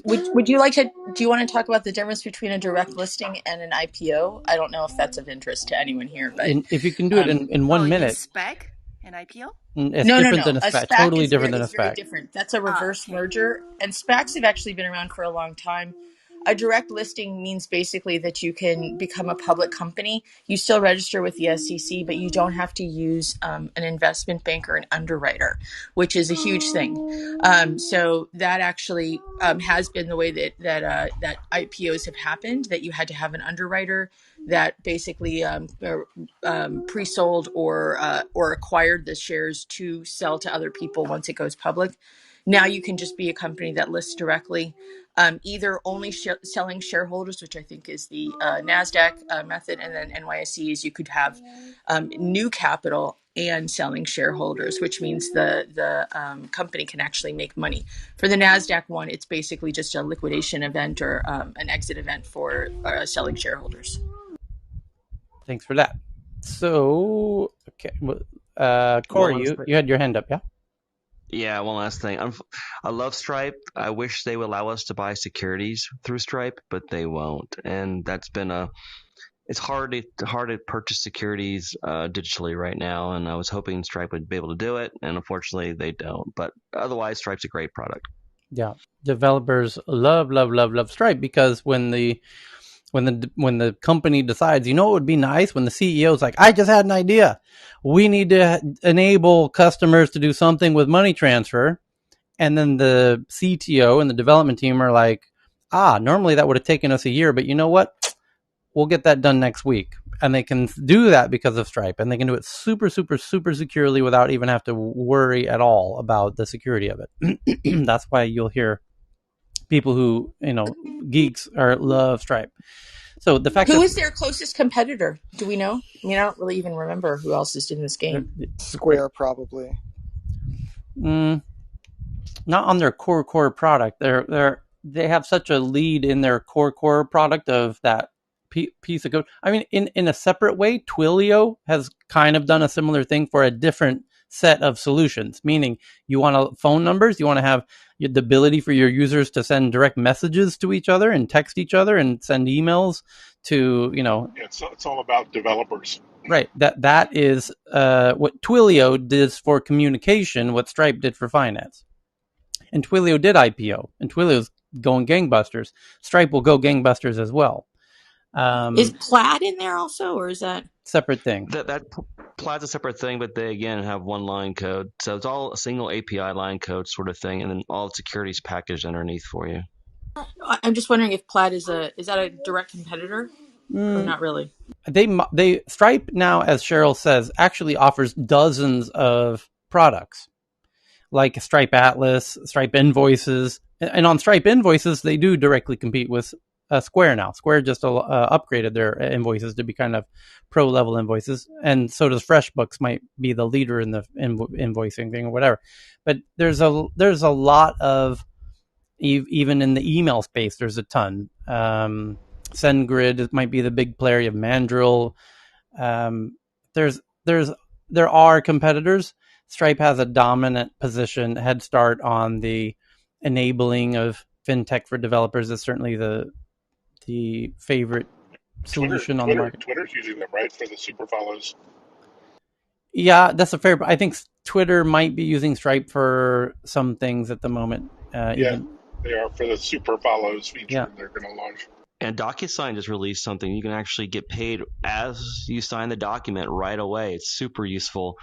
would you like to, do you want to talk about the difference between a direct listing and an IPO? I don't know if that's of interest to anyone here, but if you can do it in 1 minute. SPAC and IPO? It's different than a SPAC. Totally is different than a very SPAC. different. That's a reverse merger, and SPACs have actually been around for a long time. A direct listing means basically that you can become a public company. You still register with the SEC, but you don't have to use an investment bank or an underwriter, which is a huge thing. So that actually has been the way that IPOs have happened. That you had to have an underwriter that basically pre-sold or acquired the shares to sell to other people once it goes public. Now you can just be a company that lists directly, either only selling shareholders, which I think is the NASDAQ method, and then NYSE is you could have new capital and selling shareholders, which means the company can actually make money. For the NASDAQ one, it's basically just a liquidation event or an exit event for selling shareholders. Thanks for that. So, okay, Corey, you had your hand up, yeah? Yeah, one last thing. I love Stripe. I wish they would allow us to buy securities through Stripe, but they won't. And that's been it's hard to purchase securities digitally right now. And I was hoping Stripe would be able to do it, and unfortunately they don't. But otherwise, Stripe's a great product. Yeah, developers love Stripe because when the company decides, you know, it would be nice when the CEO is like, I just had an idea. We need to enable customers to do something with money transfer. And then the CTO and the development team are like, normally that would have taken us a year, but you know what? We'll get that done next week. And they can do that because of Stripe. And they can do it super, super, super securely without even have to worry at all about the security of it. That's why you'll hear people who, geeks love Stripe. So the fact who is their closest competitor? Do we know? I mean, I don't really even remember who else is in this game. Square, probably. Not on their core product. They have such a lead in their core product of that piece of code. I mean, in a separate way, Twilio has kind of done a similar thing for a different set of solutions, meaning you want phone numbers, you want to have the ability for your users to send direct messages to each other and text each other and send emails to, it's all about developers. Right. That is what Twilio did for communication, what Stripe did for finance. And Twilio did IPO, and Twilio's going gangbusters. Stripe will go gangbusters as well. Is Plaid in there also, or is that separate thing? That Plaid's a separate thing, but they again have one line code, so it's all a single API line code sort of thing, and then all the security's packaged underneath for you. I'm just wondering if Plaid is that a direct competitor or not really? They Stripe now, as Cheryl says, actually offers dozens of products like Stripe Atlas, Stripe Invoices, and on Stripe Invoices they do directly compete with Square now. Square just upgraded their invoices to be kind of pro level invoices, and so does FreshBooks. Might be the leader in the invoicing thing or whatever. But there's a lot of, even in the email space, there's a ton. SendGrid might be the big player. You have Mandrill. There are competitors. Stripe has a dominant position, head start on the enabling of fintech for developers. Is certainly the favorite solution on the market. Twitter's using them, right, for the super follows. Yeah, that's a fair. I think Twitter might be using Stripe for some things at the moment. They are for the super follows feature they're going to launch. And DocuSign just released something. You can actually get paid as you sign the document right away. It's super useful.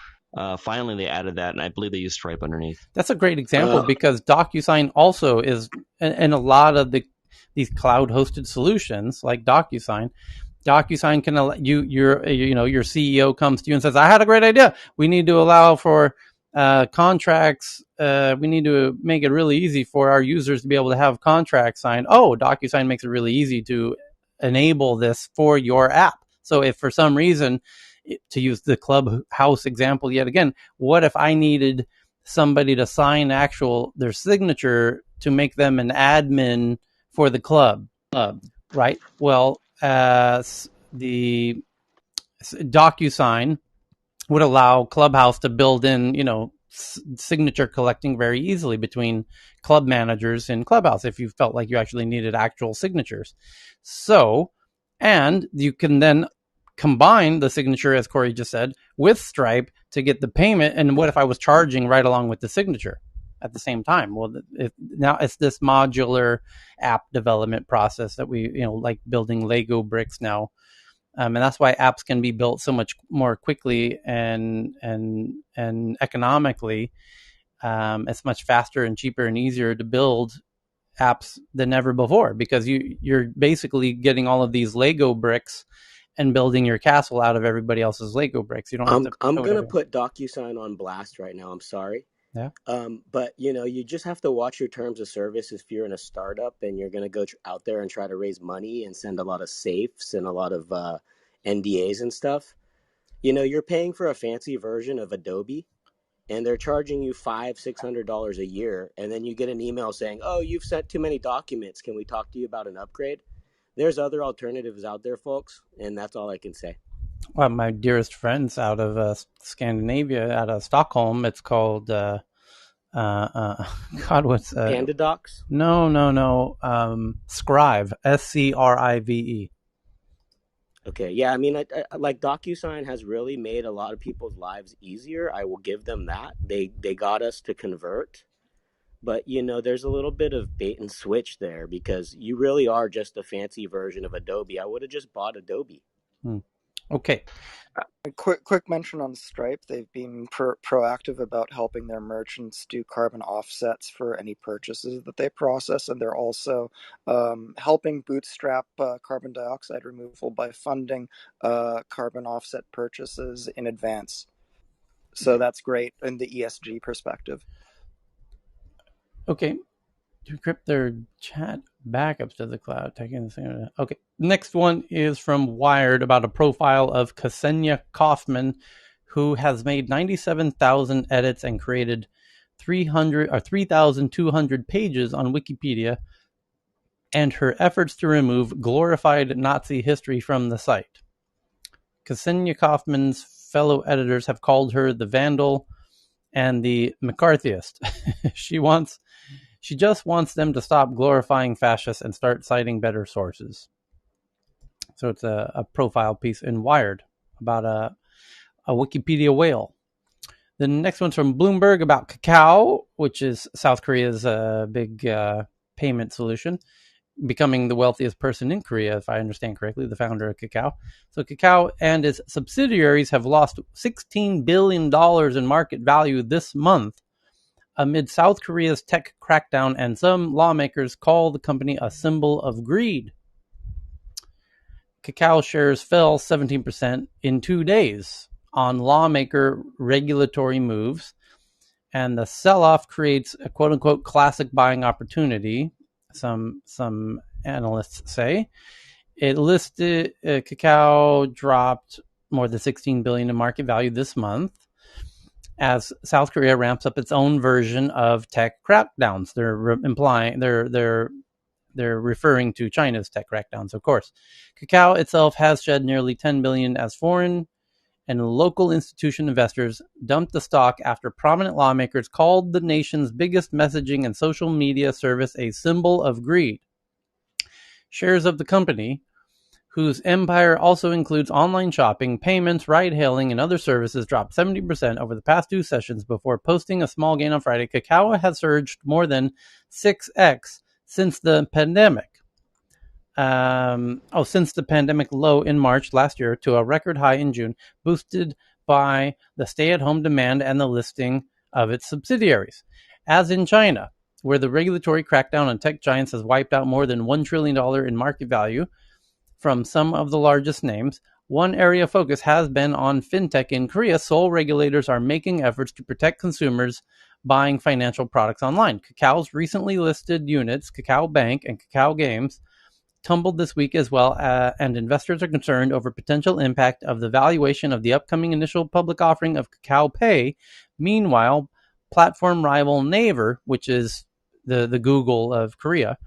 Finally, they added that, and I believe they use Stripe underneath. That's a great example because DocuSign also is, and a lot of these cloud-hosted solutions like DocuSign, DocuSign can allow your CEO comes to you and says, "I had a great idea. We need to allow for contracts. We need to make it really easy for our users to be able to have contracts signed." Oh, DocuSign makes it really easy to enable this for your app. So if for some reason, to use the Clubhouse example yet again, what if I needed somebody to sign their signature to make them an admin for the club, right? Well, the DocuSign would allow Clubhouse to build in, signature collecting very easily between club managers in Clubhouse if you felt like you actually needed actual signatures. So, and you can then combine the signature, as Corey just said, with Stripe to get the payment. And what if I was charging right along with the signature at the same time? Well, now it's this modular app development process that we, like building Lego bricks now. And that's why apps can be built so much more quickly and economically. It's much faster and cheaper and easier to build apps than ever before, because you're basically getting all of these Lego bricks and building your castle out of everybody else's Lego bricks. You don't have to I'm code gonna everything. put DocuSign on blast right now. I'm sorry. Yeah. But you just have to watch your terms of service if you're in a startup and you're gonna go out there and try to raise money and send a lot of safes and a lot of NDAs and stuff. You're paying for a fancy version of Adobe, and they're charging you $500-$600 a year, and then you get an email saying, "Oh, you've sent too many documents. Can we talk to you about an upgrade?" There's other alternatives out there, folks, and that's all I can say. Well, my dearest friends out of Scandinavia, out of Stockholm, it's called God, what's Panda Docs. no, Scrive, Scrive. Okay, yeah, I mean, like DocuSign has really made a lot of people's lives easier. I will give them that. They got us to convert, but there's a little bit of bait and switch there because you really are just a fancy version of Adobe. I would have just bought Adobe. Okay. A quick mention on Stripe. They've been proactive about helping their merchants do carbon offsets for any purchases that they process, and they're also helping bootstrap carbon dioxide removal by funding carbon offset purchases in advance. So that's great in the ESG perspective. Okay. To encrypt their chat backups to the cloud. Okay. Next one is from Wired about a profile of Ksenia Kaufman, who has made 97,000 edits and created 3,200 pages on Wikipedia, and her efforts to remove glorified Nazi history from the site. Ksenia Kaufman's fellow editors have called her the Vandal and the McCarthyist. She just wants them to stop glorifying fascists and start citing better sources. So it's a profile piece in Wired about a Wikipedia whale. The next one's from Bloomberg about Kakao, which is South Korea's big payment solution, becoming the wealthiest person in Korea, if I understand correctly, the founder of Kakao. So Kakao and its subsidiaries have lost $16 billion in market value this month amid South Korea's tech crackdown, and some lawmakers call the company a symbol of greed. Kakao shares fell 17% in 2 days on lawmaker regulatory moves, and the sell-off creates a quote-unquote classic buying opportunity, some analysts say. It listed Kakao dropped more than $16 billion in market value this month as South Korea ramps up its own version of tech crackdowns. They're referring to China's tech crackdowns, of course. Kakao itself has shed nearly $10 billion as foreign and local institution investors dumped the stock after prominent lawmakers called the nation's biggest messaging and social media service a symbol of greed. Shares of the company, whose empire also includes online shopping, payments, ride-hailing, and other services, dropped 70% over the past 2 sessions before posting a small gain on Friday. Kakao has surged more than 6x since the pandemic. Since the pandemic low in March last year to a record high in June, boosted by the stay-at-home demand and the listing of its subsidiaries. As in China, where the regulatory crackdown on tech giants has wiped out more than $1 trillion in market value, from some of the largest names. One area of focus has been on fintech in Korea. Seoul regulators are making efforts to protect consumers buying financial products online. Kakao's recently listed units, Kakao Bank and Kakao Games, tumbled this week as well, and investors are concerned over potential impact of the valuation of the upcoming initial public offering of Kakao Pay. Meanwhile, platform rival Naver, which is the Google of Korea,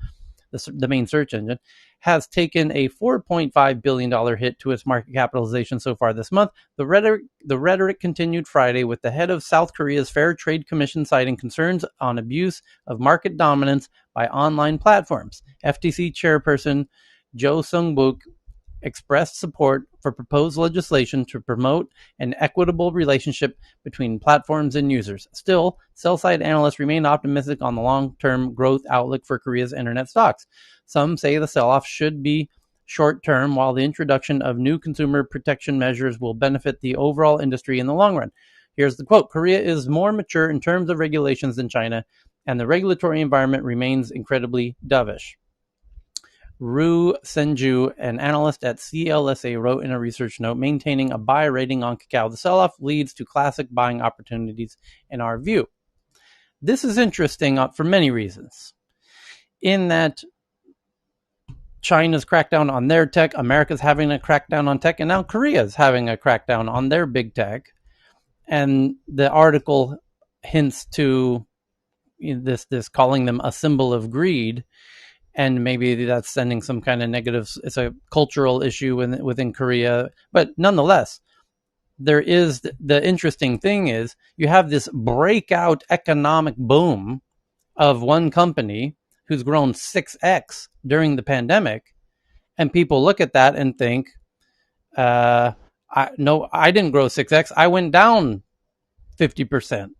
the main search engine, has taken a $4.5 billion hit to its market capitalization so far this month. The rhetoric continued Friday with the head of South Korea's Fair Trade Commission citing concerns on abuse of market dominance by online platforms. FTC chairperson Jo Sung-buk expressed support for proposed legislation to promote an equitable relationship between platforms and users. Still, sell-side analysts remain optimistic on the long-term growth outlook for Korea's internet stocks. Some say the sell-off should be short-term, while the introduction of new consumer protection measures will benefit the overall industry in the long run. Here's the quote: Korea is more mature in terms of regulations than China, and the regulatory environment remains incredibly dovish. Ru Senju, an analyst at CLSA, wrote in a research note, maintaining a buy rating on Kakao. The sell-off leads to classic buying opportunities in our view. This is interesting for many reasons. In that China's crackdown on their tech, America's having a crackdown on tech, and now Korea's having a crackdown on their big tech. And the article hints to this calling them a symbol of greed. And maybe that's sending some kind of negative. It's a cultural issue within Korea, but nonetheless, there is the interesting thing is you have this breakout economic boom of one company who's grown 6x during the pandemic, and people look at that and think, I didn't grow 6x. I went down 50%.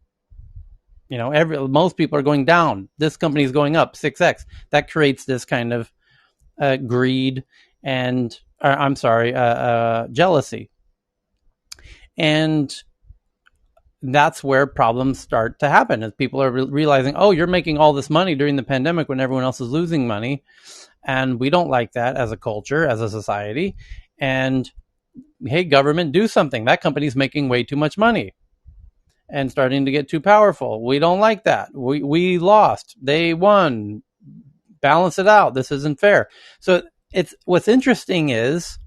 Most people are going down. This company is going up 6x. That creates this kind of greed and jealousy, and that's where problems start to happen. As people are realizing, oh, you're making all this money during the pandemic when everyone else is losing money, and we don't like that as a culture, as a society. And hey, government, do something. That company's making way too much money and starting to get too powerful. We don't like that. We lost. They won. Balance it out. This isn't fair. So what's interesting is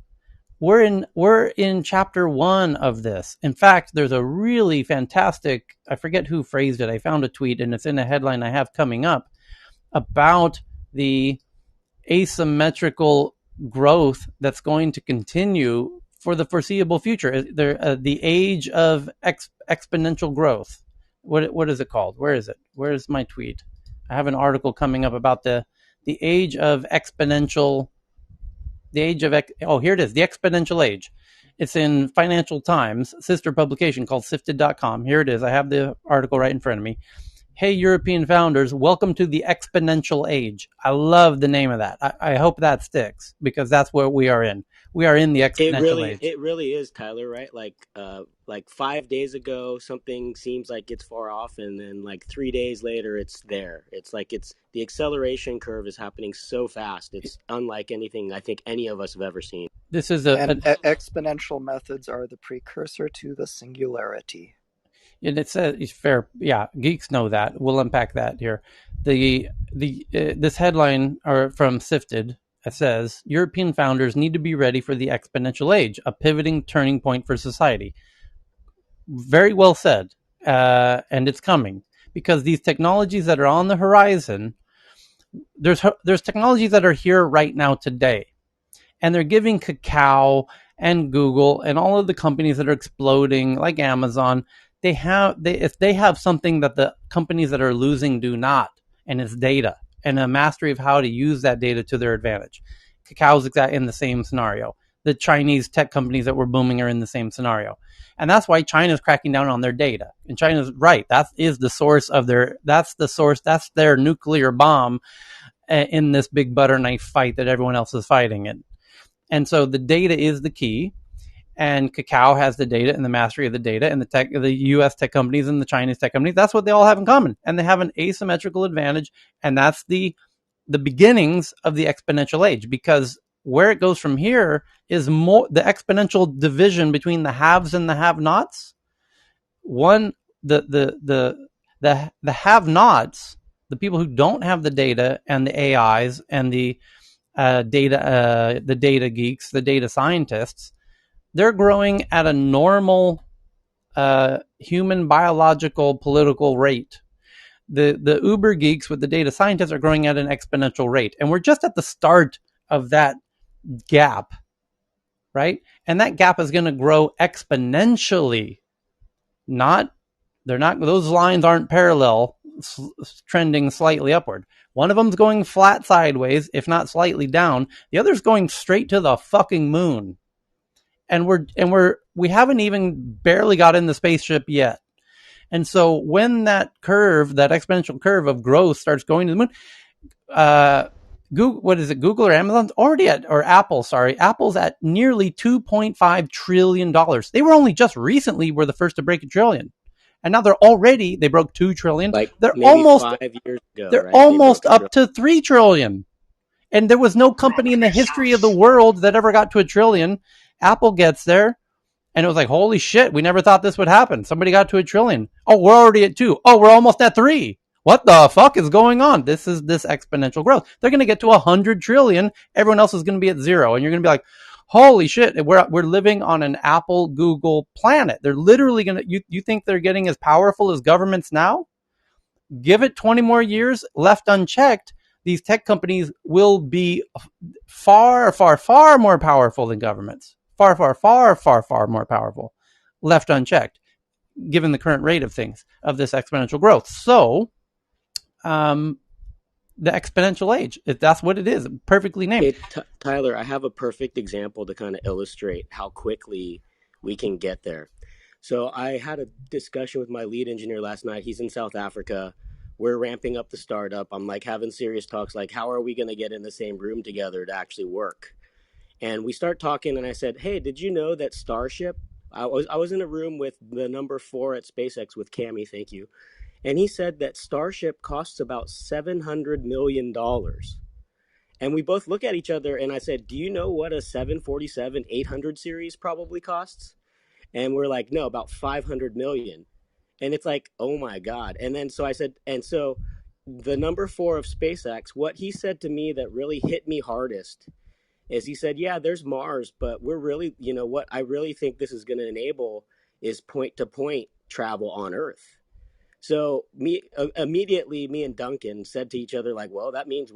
we're in chapter 1 of this. In fact, there's a really fantastic, I forget who phrased it. I found a tweet and it's in a headline I have coming up about the asymmetrical growth that's going to continue for the foreseeable future. The age of exponential growth. What is it called? Where is it? Where is my tweet? I have an article coming up about the age of exponential. Here it is, the exponential age. It's in Financial Times, sister publication called Sifted.com. Here it is. I have the article right in front of me. Hey, European founders, welcome to the exponential age. I love the name of that. I hope that sticks because that's what we are in. We are in the exponential age. It really is, Tyler, right? Like 5 days ago, something seems like it's far off, and then like 3 days later, it's there. It's like the acceleration curve is happening so fast. It's unlike anything I think any of us have ever seen. This is exponential methods are the precursor to the singularity. And it says it's fair. Yeah, geeks know that. We'll unpack that here. This headline from Sifted. It says European founders need to be ready for the exponential age, a pivoting turning point for society. Very well said, and it's coming because these technologies that are on the horizon, there's technologies that are here right now today, and they're giving Kakao and Google and all of the companies that are exploding like Amazon. They have something that the companies that are losing do not, and it's data and a mastery of how to use that data to their advantage. Kakao's in the same scenario. The Chinese tech companies that were booming are in the same scenario. And that's why China's cracking down on their data. And China's right. That is the source of that's their nuclear bomb in this big butter knife fight that everyone else is fighting in. And so the data is the key. And Kakao has the data and the mastery of the data, and the U.S. tech companies and the Chinese tech companies. That's what they all have in common, and they have an asymmetrical advantage, and that's the beginnings of the exponential age. Because Where it goes from here is more the exponential division between the haves and the have-nots. One, the have-nots, the people who don't have the data and the AIs and the data geeks, the data scientists, they're growing at a normal human biological political rate. The uber geeks with the data scientists are growing at an exponential rate, and we're just at the start of that gap, right? And that gap is going to grow exponentially. Not they're not those lines aren't parallel, trending slightly upward. One of them's going flat sideways, if not slightly down. The other's going straight to the fucking moon. And we haven't even barely got in the spaceship yet. And so when that curve, that exponential curve of growth starts going to the moon, Google, what is it? Google or Amazon's already at, or Apple, sorry, Apple's at nearly $2.5 trillion. They were only just recently were the first to break $1 trillion. And now they broke 2 trillion. Like They're maybe almost, 5 years ago, they're right? They almost broke a up trillion. to 3 trillion. And there was no company in the history of the world that ever got to $1 trillion. Apple gets there. And it was like, holy shit, we never thought this would happen. Somebody got to $1 trillion. Oh, we're already at 2. Oh, we're almost at 3. What the fuck is going on? This is this exponential growth. They're going to get to 100 trillion. Everyone else is going to be at 0. And you're going to be like, holy shit, we're living on an Apple Google planet. They're literally going to, you think they're getting as powerful as governments now? Give it 20 more years left unchecked. These tech companies will be far, far, far more powerful than governments. Far, far, far, far, far more powerful, left unchecked, given the current rate of things, of this exponential growth. So, the exponential age, if that's what it is, perfectly named. Hey, Tyler, I have a perfect example to kind of illustrate how quickly we can get there. So I had a discussion with my lead engineer last night. He's in South Africa. We're ramping up the startup. I'm like having serious talks like, how are we going to get in the same room together to actually work? And we start talking, and I said, hey, did you know that Starship? I was in a room with the number 4 at SpaceX with Cami, thank you. And he said that Starship costs about $700 million. And we both look at each other, and I said, do you know what a 747 800 series probably costs? And we're like, no, about 500 million. And it's like, oh my God. And then so I said, and so the number 4 of SpaceX, what he said to me that really hit me hardest is he said, yeah, there's Mars, but we're really, what I really think this is going to enable is point to point travel on Earth. So immediately, me and Duncan said to each other, like, well, that means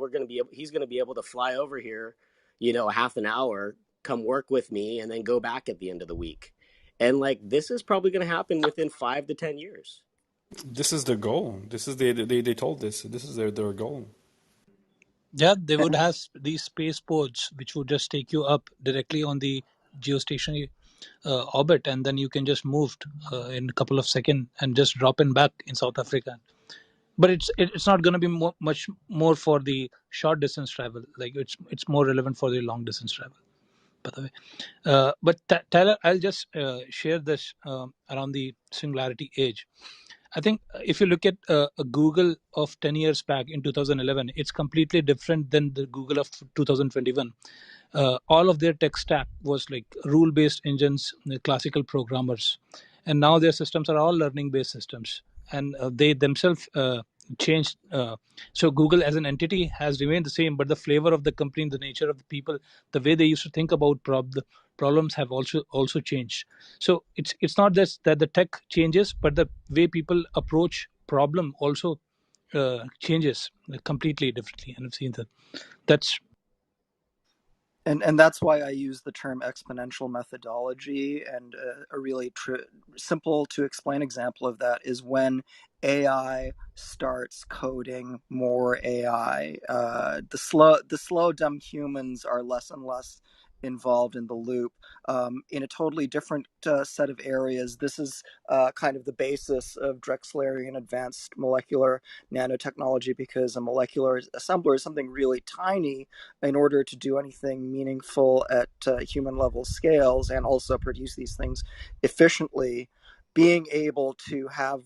he's going to be able to fly over here, a half an hour, come work with me, and then go back at the end of the week. And like, this is probably going to happen within 5 to 10 years. This is their goal. This is they told this. This is their goal. Yeah, they would have these spaceports which would just take you up directly on the geostationary orbit, and then you can just move in a couple of seconds and just drop in back in South Africa. But it's not going to be much more for the short distance travel. Like it's more relevant for the long distance travel, by the way. But Tyler, I'll just share this around the singularity age. I think if you look at a Google of 10 years back in 2011, it's completely different than the Google of 2021. All of their tech stack was like rule-based engines, classical programmers, and now their systems are all learning-based systems, and they themselves changed. So Google as an entity has remained the same, but the flavor of the company, the nature of the people, the way they used to think about the problems have also changed. So it's not just that the tech changes, but the way people approach problem also changes completely differently. And I've seen that. That's And that's why I use the term exponential methodology. And a really simple to explain example of that is when AI starts coding more AI. The slow dumb humans are less and less involved in the loop. In a totally different set of areas, this is kind of the basis of Drexlerian advanced molecular nanotechnology, because a molecular assembler is something really tiny in order to do anything meaningful at human level scales and also produce these things efficiently. being able to have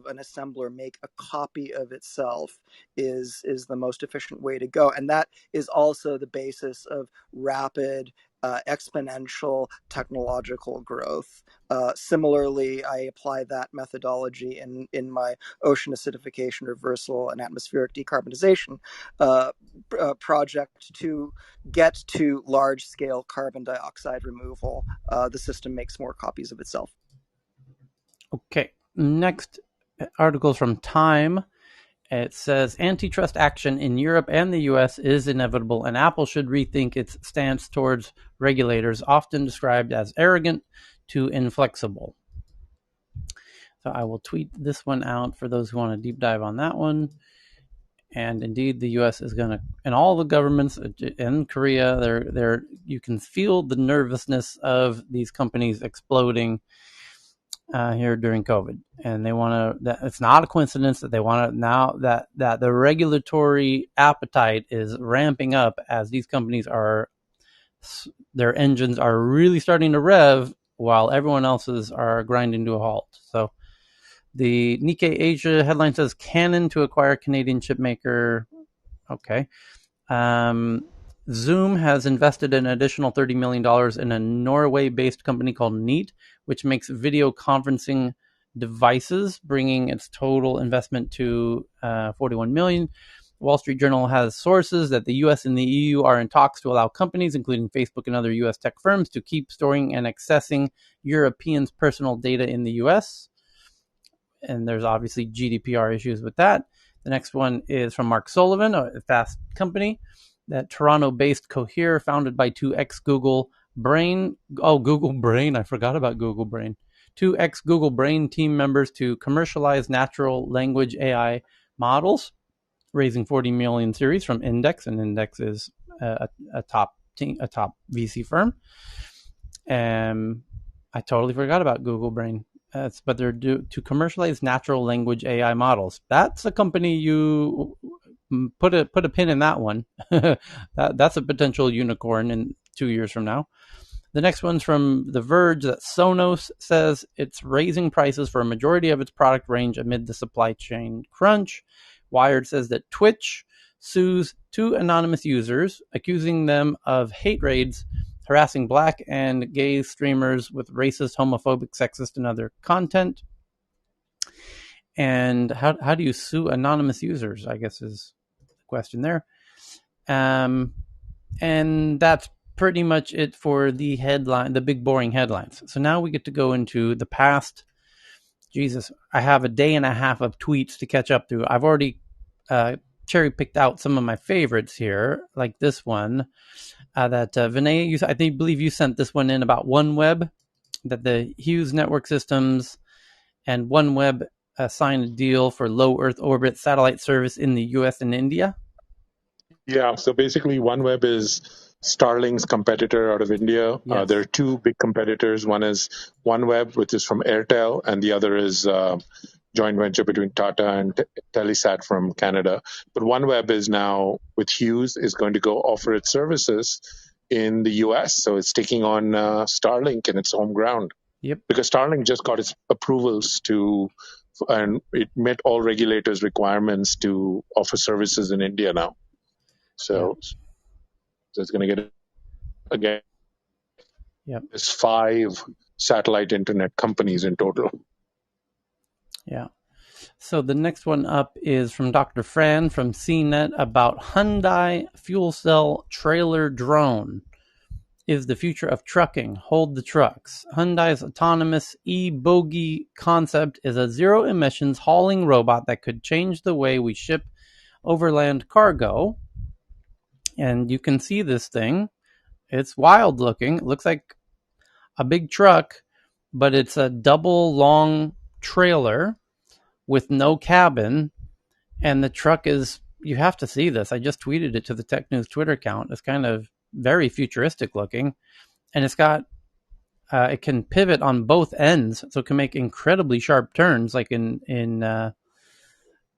an assembler make a copy of itself is the most efficient way to go, and that is also the basis of rapid exponential technological growth. Similarly, I apply that methodology in my ocean acidification reversal and atmospheric decarbonization project to get to large scale carbon dioxide removal. The system makes more copies of itself. Okay, next articles from Time. It says antitrust action in Europe and the US is inevitable, and Apple should rethink its stance towards regulators, often described as arrogant to inflexible. So I will tweet this one out for those who want to deep dive on that one. And indeed, the U.S. is going to, and all the governments in Korea, they're you can feel the nervousness of these companies exploding here during COVID, and they want to. It's not a coincidence that they want to now that the regulatory appetite is ramping up as these companies are, their engines are really starting to rev while everyone else's are grinding to a halt. So the Nikkei Asia headline says Canon to acquire Canadian chipmaker. Okay. Zoom has invested an additional $30 million in a Norway-based company called Neat, which makes video conferencing devices, bringing its total investment to $41 million. Wall Street Journal has sources that the U.S. and the EU are in talks to allow companies, including Facebook and other U.S. tech firms, to keep storing and accessing Europeans' personal data in the U.S., and there's obviously GDPR issues with that. The next one is from Mark Sullivan, a Fast Company, that Toronto-based Cohere, founded by two ex-Google Brain. Oh, Google Brain. I forgot about Google Brain. Two ex-Google Brain team members to commercialize natural language AI models, raising $40 million series from Index, and Index is a top VC firm. I totally forgot about Google Brain. But they're due to commercialize natural language AI models. That's a company you put a pin in that one. That's a potential unicorn in 2 years from now. The next one's from The Verge that Sonos says it's raising prices for a majority of its product range amid the supply chain crunch. Wired says that Twitch sues two anonymous users, accusing them of hate raids, harassing black and gay streamers with racist, homophobic, sexist, and other content. And how do you sue anonymous users, I guess is the question there. And that's pretty much it for the headline, the big boring headlines. So now we get to go into the past. Jesus, I have a day and a half of tweets to catch up to. I've already cherry picked out some of my favorites here, like this one. That Vinay, I believe you sent this one in about OneWeb, that the Hughes Network Systems and OneWeb signed a deal for low Earth orbit satellite service in the U.S. and India. Yeah, so basically OneWeb is Starlink's competitor out of India. Yes. There are two big competitors. One is OneWeb, which is from Airtel, and the other is joint venture between Tata and Telesat from Canada. But OneWeb is now, with Hughes, is going to go offer its services in the US. So it's taking on Starlink in its home ground. Yep. Because Starlink just got its approvals and it met all regulators' requirements to offer services in India now. So it's going to get, again, there's 5 satellite internet companies in total. Yeah. So the next one up is from Dr. Fran from CNET about Hyundai fuel cell trailer drone. Is the future of trucking. Hold the trucks. Hyundai's autonomous e-bogie concept is a zero-emissions hauling robot that could change the way we ship overland cargo. And you can see this thing. It's wild looking. It looks like a big truck, but it's a double long trailer with no cabin. And the truck is, you have to see this. I just tweeted it to the Tech News Twitter account. It's kind of very futuristic looking. And it's got, it can pivot on both ends, so it can make incredibly sharp turns, like in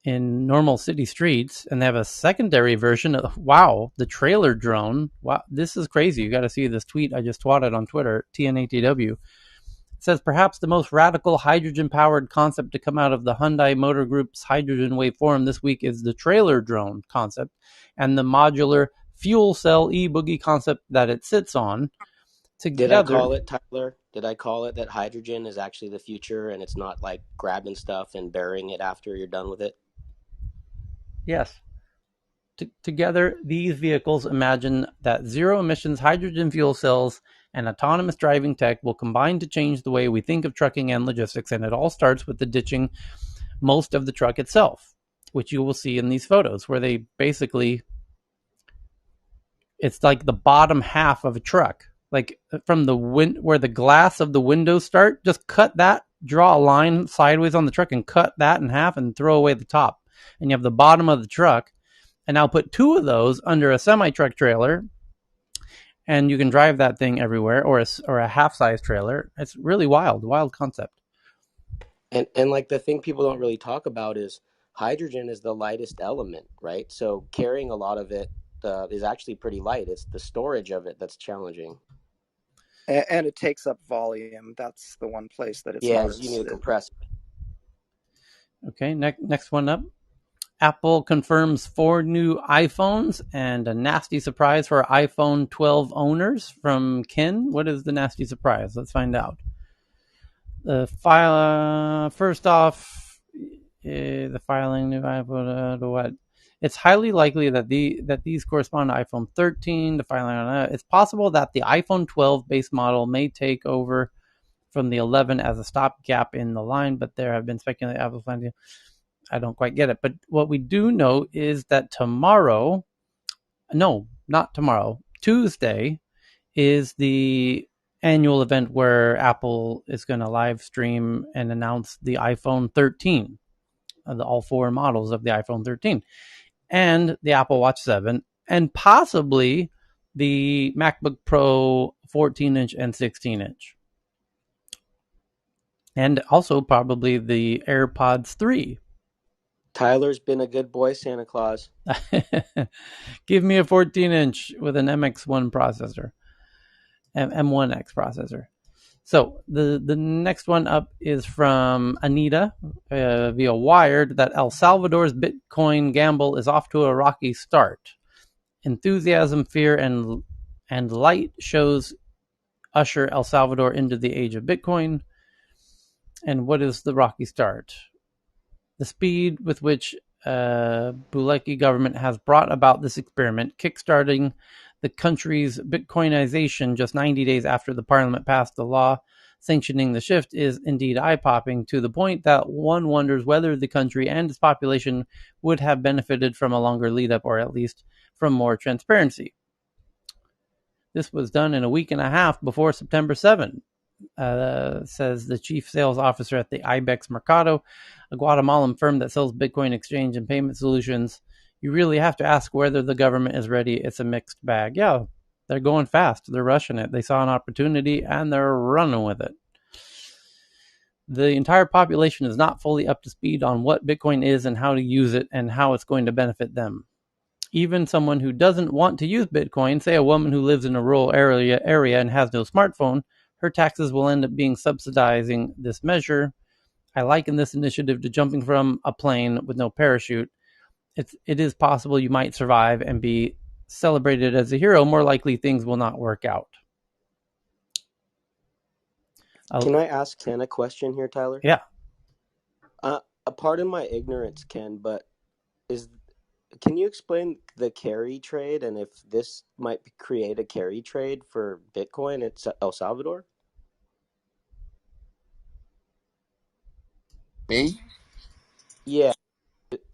normal city streets. And they have a secondary version of, wow, the trailer drone. Wow, this is crazy. You got to see this tweet I just twatted on Twitter, TNATW. It says perhaps the most radical hydrogen-powered concept to come out of the Hyundai Motor Group's Hydrogen Wave Forum this week is the trailer drone concept and the modular fuel cell e-boogie concept that it sits on. Did I Together, call it, Tyler? Did I call it that hydrogen is actually the future and it's not like grabbing stuff and burying it after you're done with it? yes. Together, these vehicles imagine that zero-emissions hydrogen fuel cells and autonomous driving tech will combine to change the way we think of trucking and logistics, and it all starts with the ditching most of the truck itself, which you will see in these photos, where they basically, it's like the bottom half of a truck, like from the where the glass of the windows start, just cut that, draw a line sideways on the truck and cut that in half and throw away the top. And you have the bottom of the truck, and now put two of those under a semi-truck trailer, and you can drive that thing everywhere, or a half-size trailer. It's really wild concept. And like the thing people don't really talk about is hydrogen is the lightest element, right? So carrying a lot of it is actually pretty light. It's the storage of it that's challenging. And it takes up volume. That's the one place that it's Yeah, not you need as to compress. Okay, next one up. Apple confirms 4 new iPhones and a nasty surprise for iPhone 12 owners from Ken. What is the nasty surprise? Let's find out. The file, first off, the filing new iPhone, what? It's highly likely that these correspond to iPhone 13. The filing on it's possible that the iPhone 12 base model may take over from the 11 as a stopgap in the line, but there have been speculated Apple's planning. I don't quite get it. But what we do know is that tomorrow, no, not tomorrow, Tuesday is the annual event where Apple is going to live stream and announce the iPhone 13, all 4 models of the iPhone 13, and the Apple Watch 7, and possibly the MacBook Pro 14-inch and 16-inch. And also probably the AirPods 3. Tyler's been a good boy, Santa Claus. Give me a 14-inch with an MX1 processor, M1X processor. So the next one up is from Anita via Wired that El Salvador's Bitcoin gamble is off to a rocky start. Enthusiasm, fear, and light shows usher El Salvador into the age of Bitcoin. And what is the rocky start? The speed with which Boulecki government has brought about this experiment, kickstarting the country's Bitcoinization just 90 days after the parliament passed the law sanctioning the shift, is indeed eye-popping, to the point that one wonders whether the country and its population would have benefited from a longer lead-up, or at least from more transparency. This was done in a week and a half before September 7th. Says the chief sales officer at the Ibex Mercado, a Guatemalan firm that sells Bitcoin exchange and payment solutions. You really have to ask whether the government is ready. It's a mixed bag. Yeah, they're going fast. They're rushing it. They saw an opportunity and they're running with it. The entire population is not fully up to speed on what Bitcoin is and how to use it and how it's going to benefit them. Even someone who doesn't want to use Bitcoin, say a woman who lives in a rural area and has no smartphone, her taxes will end up being subsidizing this measure. I liken this initiative to jumping from a plane with no parachute. It is possible you might survive and be celebrated as a hero. More likely, things will not work out. Can I ask Ken a question here, Tyler? Yeah. Pardon my ignorance, Ken, but can you explain the carry trade and if this might create a carry trade for Bitcoin at El Salvador? Me? Yeah.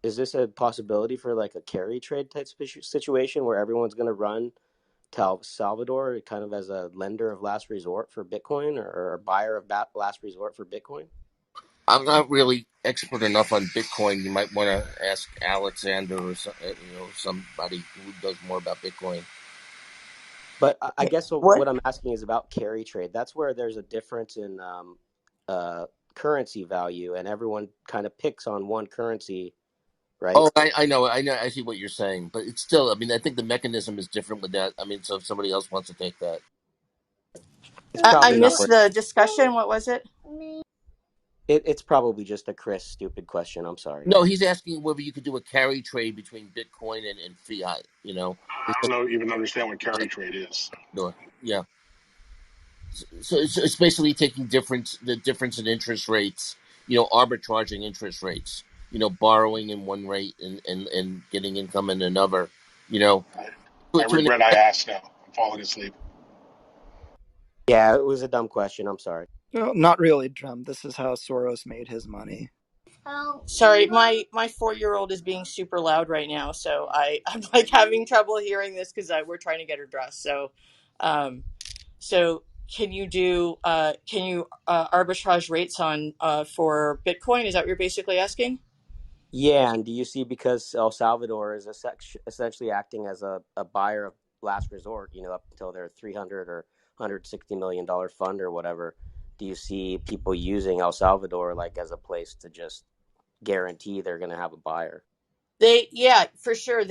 Is this a possibility for like a carry trade type situation where everyone's going to run to El Salvador kind of as a lender of last resort for Bitcoin, or a buyer of last resort for Bitcoin? I'm not really expert enough on Bitcoin. You might want to ask Alexander or somebody who does more about Bitcoin. But I guess What? what I'm asking is about carry trade. That's where there's a difference in currency value, and everyone kind of picks on one currency, right? Oh, I know, I see what you're saying, but it's still. I mean, I think the mechanism is different with that. I mean, so if somebody else wants to take that, It's I probably not missed worth. the discussion. What was it? It's probably just a Chris stupid question. I'm sorry. No, he's asking whether you could do a carry trade between Bitcoin and fiat. It's I just don't know, even understand what carry trade is. no, yeah. So it's basically taking the difference in interest rates, arbitraging interest rates, borrowing in one rate and getting income in another, you know, I to an regret I asked now. I'm falling asleep. Yeah, it was a dumb question. I'm sorry. Well, not really, Drum. This is how Soros made his money. Sorry, my 4-year-old is being super loud right now, so I'm like having trouble hearing this because we're trying to get her dressed. Um, so can you arbitrage rates on for Bitcoin? Is that what you're basically asking? Yeah, and do you see because El Salvador is essentially acting as a buyer of last resort, up until their 300 or $160 million fund or whatever, do you see people using El Salvador like as a place to just guarantee they're going to have a buyer? Yeah, for sure.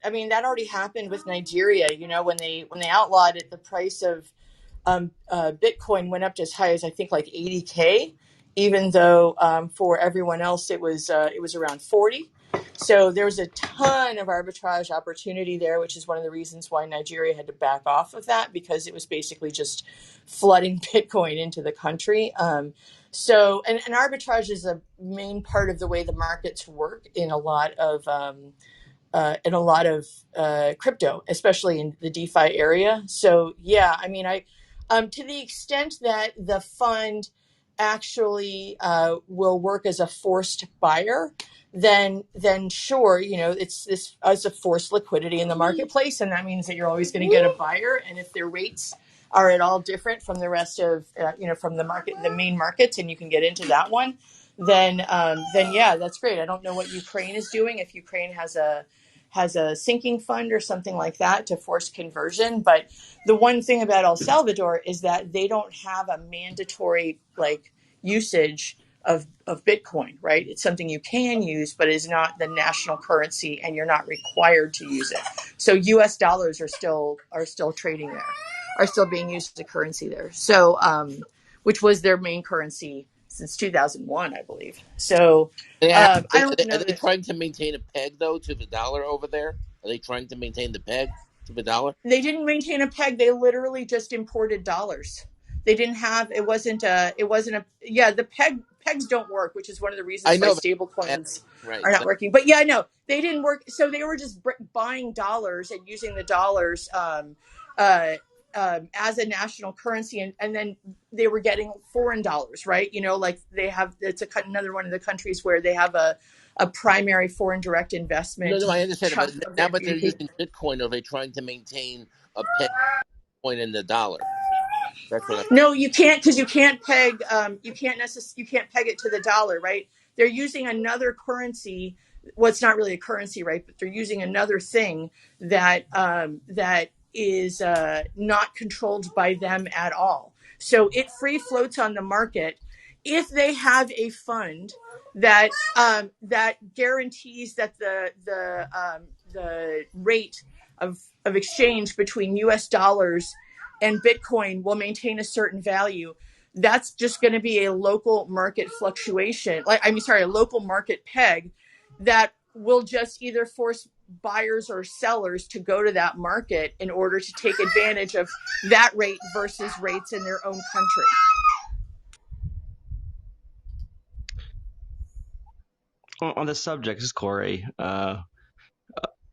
I mean, that already happened with Nigeria. When they outlawed it, the price of Bitcoin went up to as high as I think like 80K, even though for everyone else it was around 40. So there was a ton of arbitrage opportunity there, which is one of the reasons why Nigeria had to back off of that because it was basically just flooding Bitcoin into the country. And arbitrage is a main part of the way the markets work in a lot of crypto, especially in the DeFi area. So yeah, I mean, to the extent that the fund actually will work as a forced buyer, then sure, it's this as a forced liquidity in the marketplace, and that means that you're always going to get a buyer. And if their rates are at all different from the rest of from the main markets, and you can get into that one, then yeah, that's great. I don't know what Ukraine is doing. If Ukraine has a sinking fund or something like that to force conversion. But the one thing about El Salvador is that they don't have a mandatory usage of Bitcoin, right? It's something you can use, but is not the national currency, and you're not required to use it. So U.S. dollars are still trading there, are still being used as a currency there. So, which was their main currency since 2001, I believe. So, they have, I don't are know they that. trying to maintain a peg though to the dollar over there? Are they trying to maintain the peg to the dollar? They didn't maintain a peg. They literally just imported dollars. They didn't have. It wasn't a. Yeah, the pegs don't work, which is one of the I reasons why know that. stable coins Right. are not working. But yeah, no, they didn't work. So they were just buying dollars and using the dollars uh, as a national currency, and then they were getting foreign dollars, right? Like they have. It's another one of the countries where they have a primary foreign direct No, investment no, I understand it, but chunk of now their that they're GDP. using Bitcoin, are they trying to maintain a peg point in the dollar? That's what I'm. No, you can't because you can't peg it to the dollar, right? They're using another currency. Well, it's not really a currency, right? But they're using another thing that is not controlled by them at all. So it free floats on the market if they have a fund that guarantees that the rate of exchange between U.S. dollars and Bitcoin will maintain a certain value. That's just going to be a local market fluctuation. A local market peg that will just either force buyers or sellers to go to that market in order to take advantage of that rate versus rates in their own country. On this subject, this is Corey.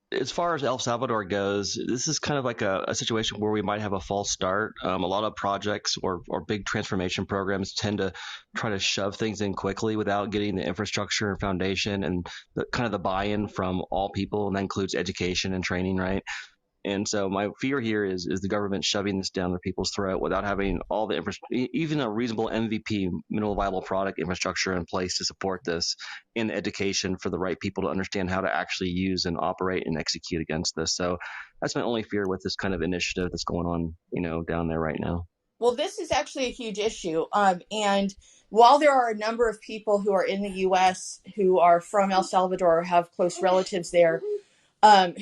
As far as El Salvador goes, this is kind of like a situation where we might have a false start. A lot of projects or big transformation programs tend to try to shove things in quickly without getting the infrastructure and foundation and kind of the buy-in from all people, and that includes education and training, right? And so my fear here is the government shoving this down their people's throat without having all the even a reasonable MVP, minimal viable product infrastructure in place to support this, in education for the right people to understand how to actually use and operate and execute against this. So that's my only fear with this kind of initiative that's going on, down there right now. Well, this is actually a huge issue. And while there are a number of people who are in the U.S. who are from El Salvador or have close relatives there,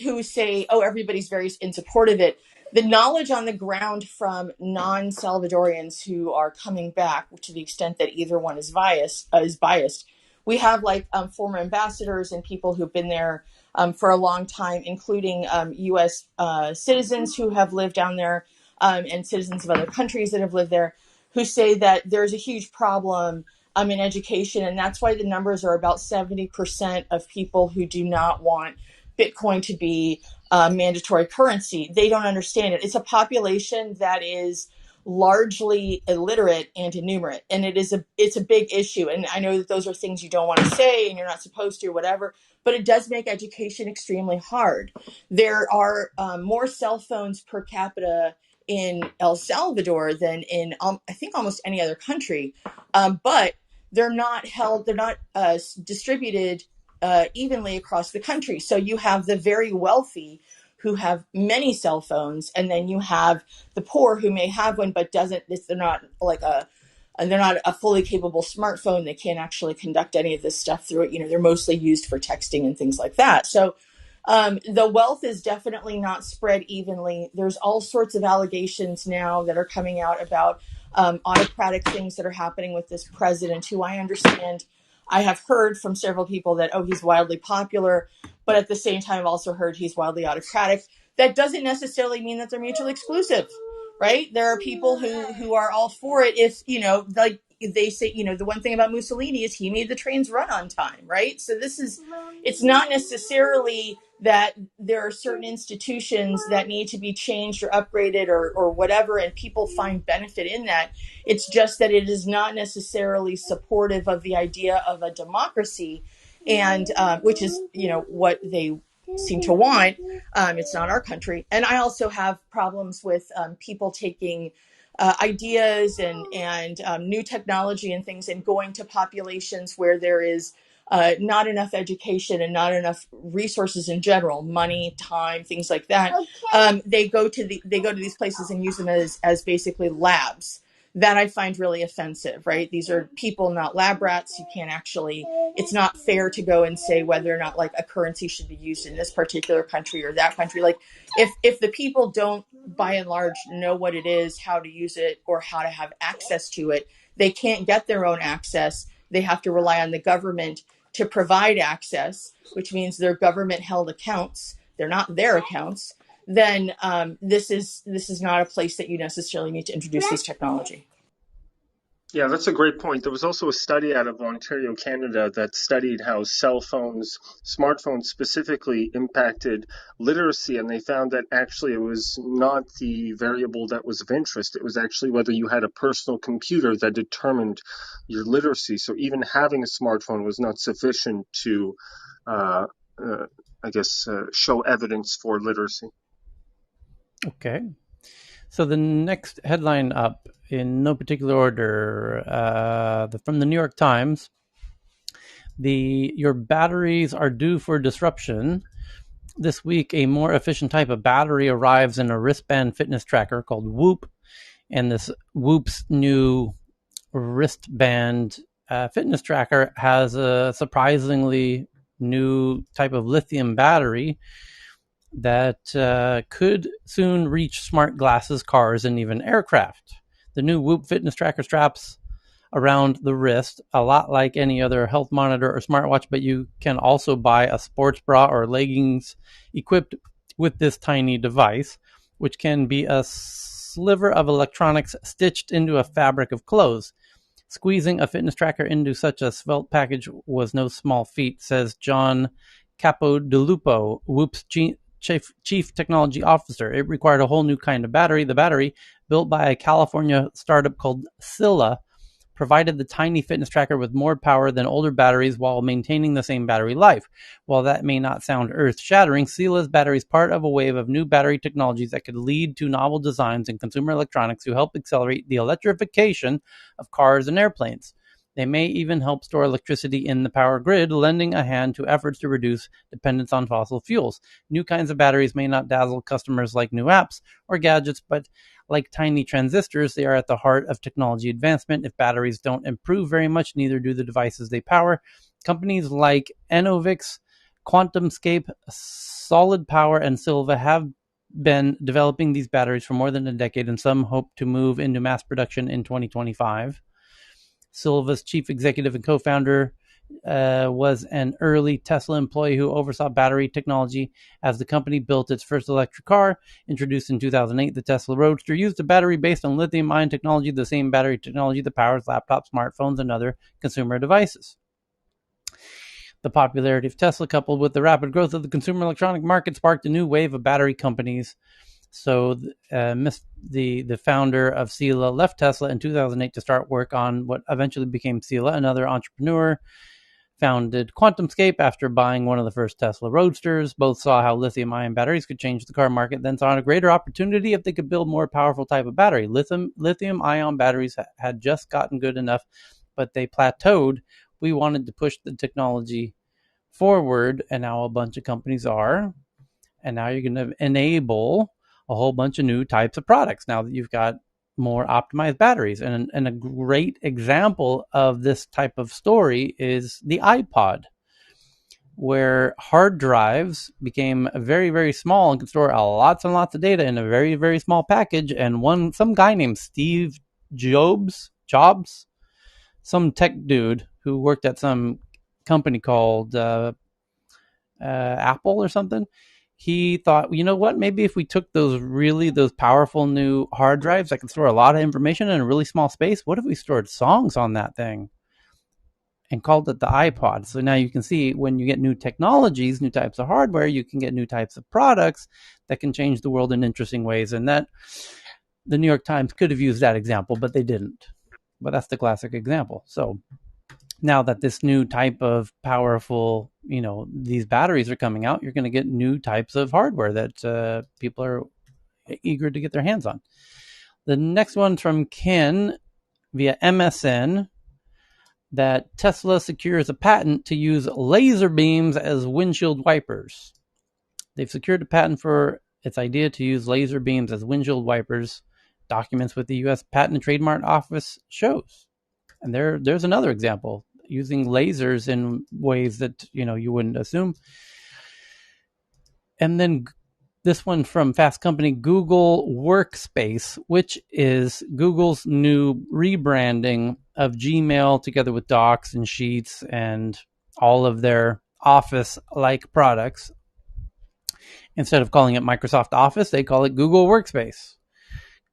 who say, "Oh, everybody's very in support of it." the knowledge on the ground from non-Salvadorians who are coming back, to the extent that either one is biased. We have like former ambassadors and people who've been there for a long time, including U.S. Citizens who have lived down there and citizens of other countries that have lived there, who say that there's a huge problem in education, and that's why the numbers are about 70% of people who do not want Bitcoin to be mandatory currency. They don't understand it. It's a population that is largely illiterate and innumerate, and it's a big issue. And I know that those are things you don't want to say and you're not supposed to or whatever, but it does make education extremely hard. There are more cell phones per capita in El Salvador than in I think almost any other country, but they're not distributed evenly across the country. So you have the very wealthy who have many cell phones, and then you have the poor who may have one but doesn't. They're not like they're not a fully capable smartphone. They can't actually conduct any of this stuff through it. You know, they're mostly used for texting and things like that. So the wealth is definitely not spread evenly. There's all sorts of allegations now that are coming out about autocratic things that are happening with this president, who I understand, I have heard from several people that, oh, he's wildly popular, but at the same time, I've also heard he's wildly autocratic. That doesn't necessarily mean that they're mutually exclusive, right? There are people who are all for it if, you know, like they say, you know, the one thing about Mussolini is he made the trains run on time, right? So it's not necessarily that there are certain institutions that need to be changed or upgraded or whatever, and people find benefit in that. It's just that it is not necessarily supportive of the idea of a democracy, and which is, you know, what they seem to want. It's not our country. And I also have problems with people taking ideas and new technology and things and going to populations where there is not enough education and not enough resources in general, money, time, things like that. They go to these places and use them as basically labs. That I find really offensive, right? These are people, not lab rats. You can't actually, it's not fair to go and say whether or not like a currency should be used in this particular country or that country. Like if the people don't by and large know what it is, how to use it, or how to have access to it, they can't get their own access. They have to rely on the government to provide access, which means they're government held accounts. They're not their accounts. Then this is not a place that you necessarily need to introduce this technology. Yeah, that's a great point. There was also a study out of Ontario, Canada, that studied how smartphones specifically impacted literacy, and they found that actually it was not the variable that was of interest. It was actually whether you had a personal computer that determined your literacy. So even having a smartphone was not sufficient to, show evidence for literacy. Okay. So the next headline up, in no particular order, from the New York Times, your batteries are due for disruption. This week, a more efficient type of battery arrives in a wristband fitness tracker called Whoop, and this Whoop's new wristband fitness tracker has a surprisingly new type of lithium battery that could soon reach smart glasses, cars, and even aircraft. The new Whoop fitness tracker straps around the wrist, a lot like any other health monitor or smartwatch, but you can also buy a sports bra or leggings equipped with this tiny device, which can be a sliver of electronics stitched into a fabric of clothes. Squeezing a fitness tracker into such a svelte package was no small feat, says John Capodilupo, Whoop's chief technology officer. It required a whole new kind of battery. The battery, built by a California startup called Scylla, provided the tiny fitness tracker with more power than older batteries while maintaining the same battery life. While that may not sound earth-shattering, Scylla's battery is part of a wave of new battery technologies that could lead to novel designs in consumer electronics to help accelerate the electrification of cars and airplanes. They may even help store electricity in the power grid, lending a hand to efforts to reduce dependence on fossil fuels. New kinds of batteries may not dazzle customers like new apps or gadgets, but like tiny transistors, they are at the heart of technology advancement. If batteries don't improve very much, neither do the devices they power. Companies like Enovix, QuantumScape, Solid Power, and Silva have been developing these batteries for more than a decade, and some hope to move into mass production in 2025. Silva's chief executive and co-founder was an early Tesla employee who oversaw battery technology as the company built its first electric car. Introduced in 2008, the Tesla Roadster used a battery based on lithium-ion technology, the same battery technology that powers laptops, smartphones, and other consumer devices. The popularity of Tesla, coupled with the rapid growth of the consumer electronic market, sparked a new wave of battery companies. So the founder of Sila left Tesla in 2008 to start work on what eventually became Sila. Another entrepreneur founded QuantumScape after buying one of the first Tesla Roadsters. Both saw how lithium-ion batteries could change the car market, then saw a greater opportunity if they could build more powerful type of battery. Lithium-ion batteries had just gotten good enough, but they plateaued. We wanted to push the technology forward, and now a bunch of companies are. And now you're going to enable a whole bunch of new types of products now that you've got more optimized batteries. And a great example of this type of story is the iPod, where hard drives became very, very small and could store lots and lots of data in a very, very small package. And some guy named Steve Jobs, some tech dude who worked at some company called Apple or something, he thought, you know what, maybe if we took those powerful new hard drives that can store a lot of information in a really small space, what if we stored songs on that thing and called it the iPod? So now you can see, when you get new technologies, new types of hardware, you can get new types of products that can change the world in interesting ways. And that the New York Times could have used that example, but they didn't. But that's the classic example. So now that this new type of powerful, these batteries are coming out, you're going to get new types of hardware that people are eager to get their hands on. The next one's from Ken via MSN, that Tesla secures a patent to use laser beams as windshield wipers. They've secured a patent for its idea to use laser beams as windshield wipers. Documents with the U.S. Patent and Trademark Office shows. And there's another example, using lasers in ways that you wouldn't assume. And then this one from Fast Company, Google Workspace, which is Google's new rebranding of Gmail together with Docs and Sheets and all of their Office-like products. Instead of calling it Microsoft Office, they call it Google Workspace,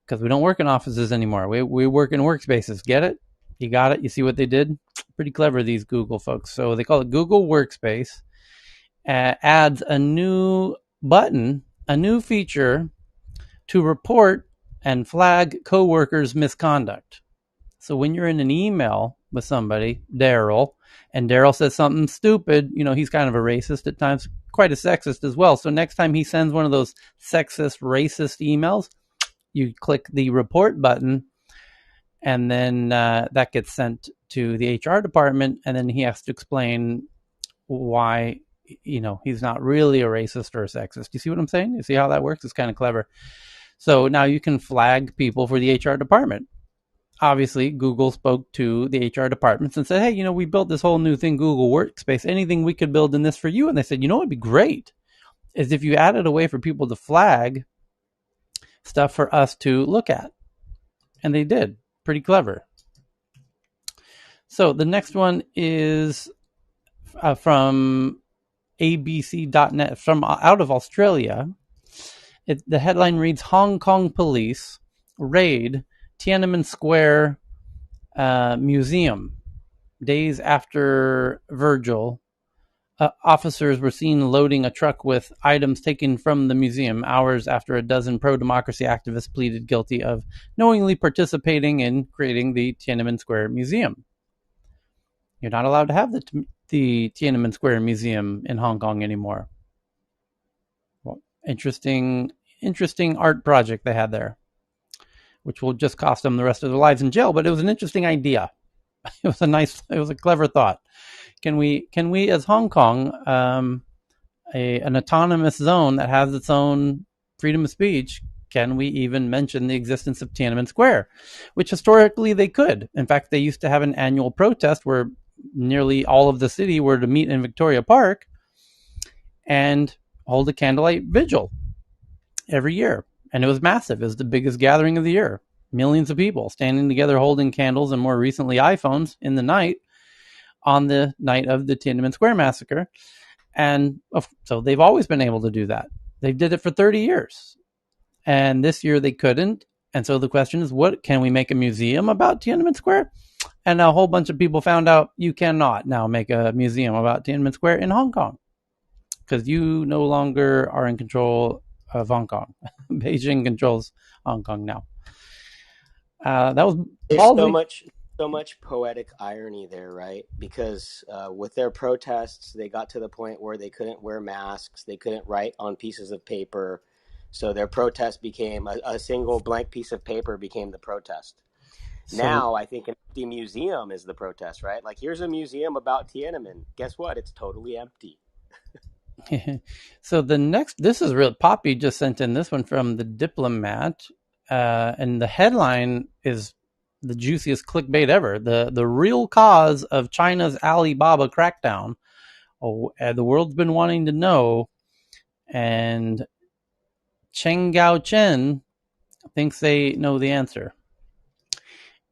because we don't work in offices anymore. We work in workspaces. Get it? You got it? You see what they did? Pretty clever, these Google folks. So they call it Google Workspace. Adds a new button, a new feature to report and flag coworkers' misconduct. So when you're in an email with somebody, Daryl, and Daryl says something stupid, he's kind of a racist at times, quite a sexist as well. So next time he sends one of those sexist, racist emails, you click the report button, and then that gets sent to the HR department, and then he has to explain why he's not really a racist or a sexist. You see what I'm saying? You see how that works? It's kind of clever. So now you can flag people for the HR department. Obviously, Google spoke to the HR departments and said, hey, we built this whole new thing, Google Workspace. Anything we could build in this for you? And they said, it'd be great is if you added a way for people to flag stuff for us to look at. And they did. Pretty clever. So the next one is from abc.net, from out of Australia. The headline reads, Hong Kong police raid Tiananmen Square museum. Days after Virgil, officers were seen loading a truck with items taken from the museum, hours after a dozen pro-democracy activists pleaded guilty of knowingly participating in creating the Tiananmen Square Museum. You're not allowed to have the Tiananmen Square Museum in Hong Kong anymore. Well, interesting art project they had there, which will just cost them the rest of their lives in jail. But it was an interesting idea. It was a clever thought. Can we as Hong Kong, an autonomous zone that has its own freedom of speech, can we even mention the existence of Tiananmen Square, which historically they could? In fact, they used to have an annual protest where nearly all of the city were to meet in Victoria Park and hold a candlelight vigil. every year. And it was massive. It was the biggest gathering of the year. Millions of people standing together holding candles and more recently iPhones in the night on the night of the Tiananmen Square massacre. And so they've always been able to do that. They did it for 30 years. And this year they couldn't. And so the question is, what can we make a museum about Tiananmen Square? And a whole bunch of people found out you cannot now make a museum about Tiananmen Square in Hong Kong because you no longer are in control of Hong Kong. Beijing controls Hong Kong now. That was There's ballsy. so much poetic irony there, right? Because with their protests, they got to the point where they couldn't wear masks, they couldn't write on pieces of paper, so their protest became a single blank piece of paper became the protest. Now, I think an empty museum is the protest, right? Like, here's a museum about Tiananmen. Guess what? It's totally empty. So this is real. Poppy just sent in this one from the Diplomat, and the headline is the juiciest clickbait ever. The real cause of China's Alibaba crackdown. The world's been wanting to know, and Cheng Gao Chen thinks they know the answer.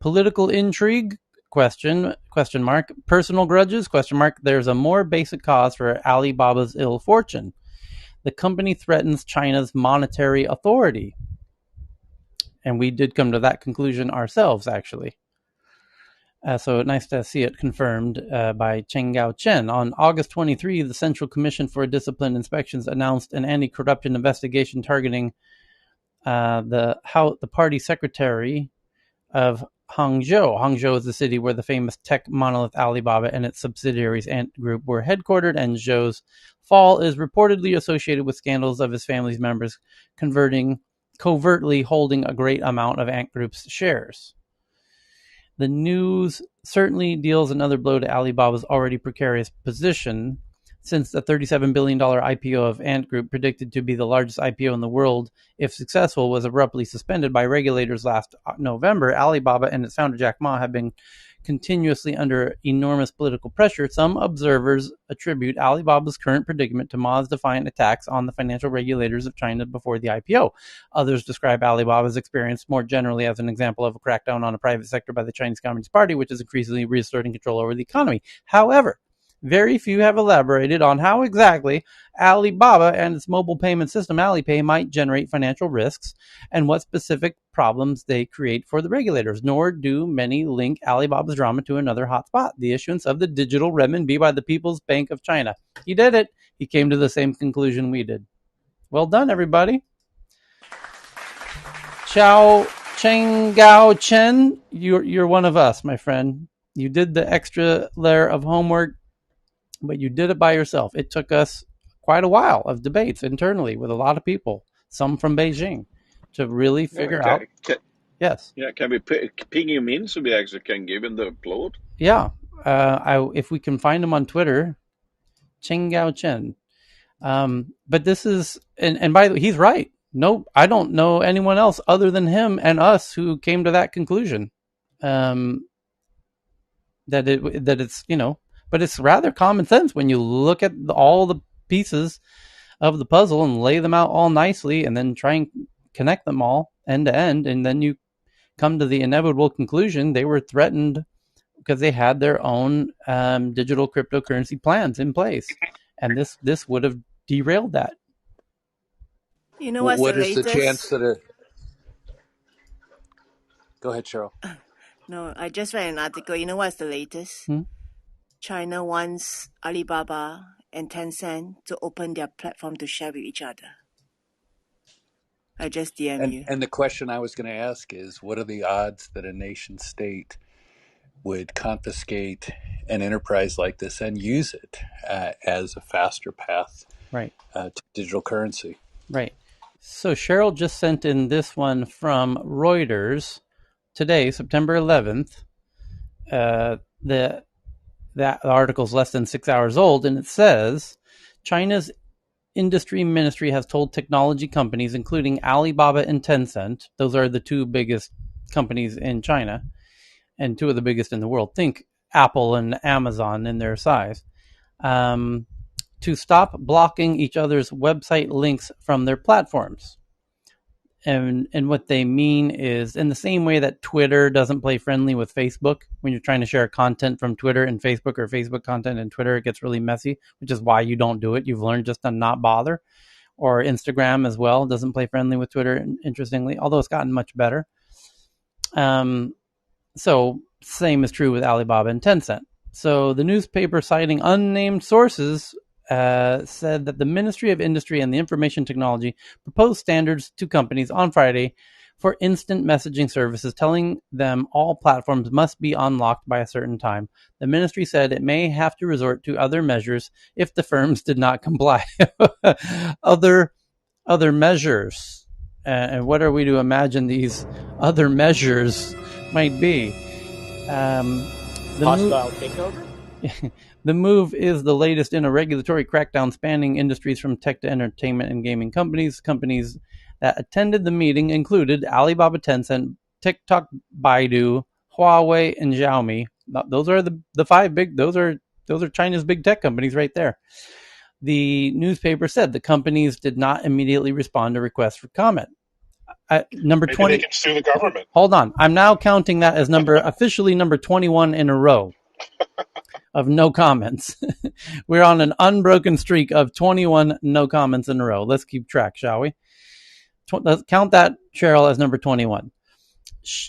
Political intrigue? Question mark. Personal grudges? Question mark. There's a more basic cause for Alibaba's ill fortune. The company threatens China's monetary authority. And we did come to that conclusion ourselves, actually. So nice to see it confirmed by Cheng Gao Chen. On August 23, the Central Commission for Discipline Inspections announced an anti-corruption investigation targeting the party secretary of Hangzhou. Hangzhou is the city where the famous tech monolith Alibaba and its subsidiaries Ant Group were headquartered, and Zhou's fall is reportedly associated with scandals of his family's members covertly holding a great amount of Ant Group's shares. The news certainly deals another blow to Alibaba's already precarious position, since the $37 billion IPO of Ant Group, predicted to be the largest IPO in the world if successful, was abruptly suspended by regulators last November. Alibaba and its founder Jack Ma have been continuously under enormous political pressure. Some observers attribute Alibaba's current predicament to Ma's defiant attacks on the financial regulators of China before the IPO. Others describe Alibaba's experience more generally as an example of a crackdown on the private sector by the Chinese Communist Party, which is increasingly reasserting control over the economy. However, very few have elaborated on how exactly Alibaba and its mobile payment system Alipay might generate financial risks and what specific problems they create for the regulators, nor do many link Alibaba's drama to another hotspot, the issuance of the digital renminbi by the People's Bank of China. He did it. He came to the same conclusion we did. Well done, everybody. Cheng Gao Chen, you're one of us, my friend. You did the extra layer of homework, but you did it by yourself. It took us quite a while of debates internally with a lot of people, some from Beijing, to really figure out. Yes. Yeah, can we ping him in so we actually can give him the applaud? Yeah. If we can find him on Twitter, Cheng Gao Chen. But this is, and by the way, he's right. No, I don't know anyone else other than him and us who came to that conclusion. That it's, but it's rather common sense when you look at all the pieces of the puzzle and lay them out all nicely and then try and connect them all end to end, and then you come to the inevitable conclusion they were threatened because they had their own digital cryptocurrency plans in place, and this would have derailed that. You know what's the What is the chance latest? that it? Go ahead, Cheryl. No, I just read an article. You know what's the latest? China wants Alibaba and Tencent to open their platform to share with each other. I just DM you. And the question I was going to ask is, what are the odds that a nation state would confiscate an enterprise like this and use it as a faster path to digital currency? Right. So Cheryl just sent in this one from Reuters today, September 11th. That article is less than 6 hours old, and it says China's industry ministry has told technology companies, including Alibaba and Tencent, those are the two biggest companies in China and two of the biggest in the world. Think Apple and Amazon in their size. To stop blocking each other's website links from their platforms. And what they mean is, in the same way that Twitter doesn't play friendly with Facebook, when you're trying to share content from Twitter and Facebook, or Facebook content and Twitter, it gets really messy, which is why you don't do it. You've learned just to not bother. Or Instagram as well doesn't play friendly with Twitter, interestingly, although it's gotten much better. So same is true with Alibaba and Tencent. So the newspaper, citing unnamed sources, said that the Ministry of Industry and the Information Technology proposed standards to companies on Friday for instant messaging services, telling them all platforms must be unlocked by a certain time. The ministry said it may have to resort to other measures if the firms did not comply. other measures. And what are we to imagine these other measures might be? Hostile takeover? The move is the latest in a regulatory crackdown spanning industries from tech to entertainment and gaming companies. Companies that attended the meeting included Alibaba, Tencent, TikTok, Baidu, Huawei, and Xiaomi. Those are the five big. Those are China's big tech companies right there. The newspaper said the companies did not immediately respond to requests for comment. Number Maybe 20. they can sue the government. Hold on. I'm now counting that as officially number 21 in a row of no comments. We're on an unbroken streak of 21 no comments in a row. Let's keep track, shall we? Let's count that, Cheryl, as number 21.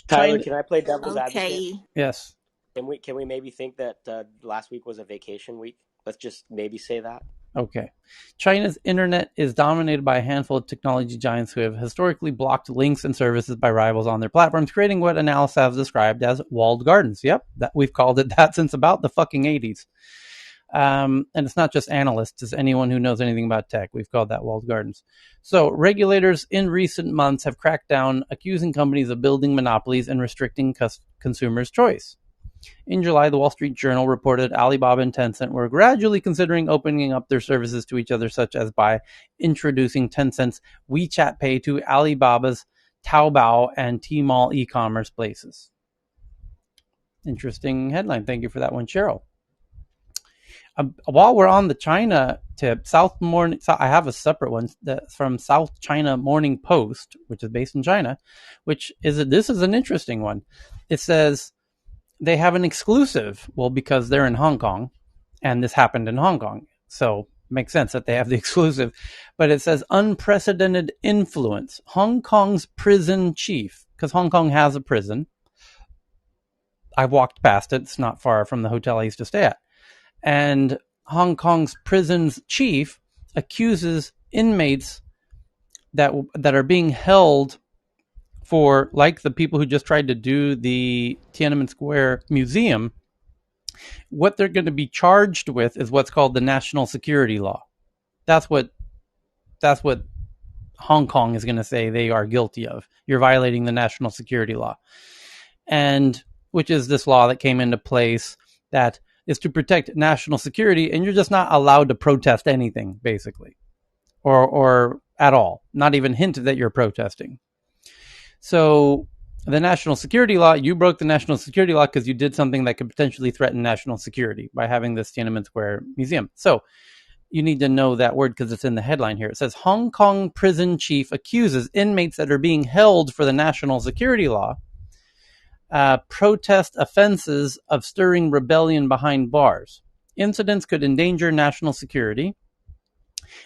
Tyler, can I play devil's advocate? Okay. Yes. Can we maybe think that last week was a vacation week? Let's just maybe say that. Okay. China's internet is dominated by a handful of technology giants who have historically blocked links and services by rivals on their platforms, creating what analysts have described as walled gardens. Yep, we've called it that since about the fucking 80s. And it's not just analysts, it's anyone who knows anything about tech. We've called that walled gardens. So regulators in recent months have cracked down, accusing companies of building monopolies and restricting consumers' choice. In July, the Wall Street Journal reported Alibaba and Tencent were gradually considering opening up their services to each other, such as by introducing Tencent's WeChat Pay to Alibaba's Taobao and Tmall e-commerce places. Interesting headline. Thank you for that one, Cheryl. While we're on the China tip, I have a separate one from South China Morning Post, which is based in China, this is an interesting one. It says they have an exclusive. Well, because they're in Hong Kong, and this happened in Hong Kong, so it makes sense that they have the exclusive. But it says unprecedented influence. Hong Kong's prison chief, because Hong Kong has a prison. I walked past it. It's not far from the hotel I used to stay at. And Hong Kong's prison's chief accuses inmates that are being held for, like the people who just tried to do the Tiananmen Square Museum, what they're going to be charged with is what's called the national security law. That's what Hong Kong is going to say they are guilty of. You're violating the national security law, and which is this law that came into place that is to protect national security, and you're just not allowed to protest anything, basically, or at all, not even hint that you're protesting. So the national security law, you broke the national security law because you did something that could potentially threaten national security by having this Tiananmen Square museum. So you need to know that word because it's in the headline here. It says Hong Kong prison chief accuses inmates that are being held for the national security law protest offenses of stirring rebellion behind bars. Incidents could endanger national security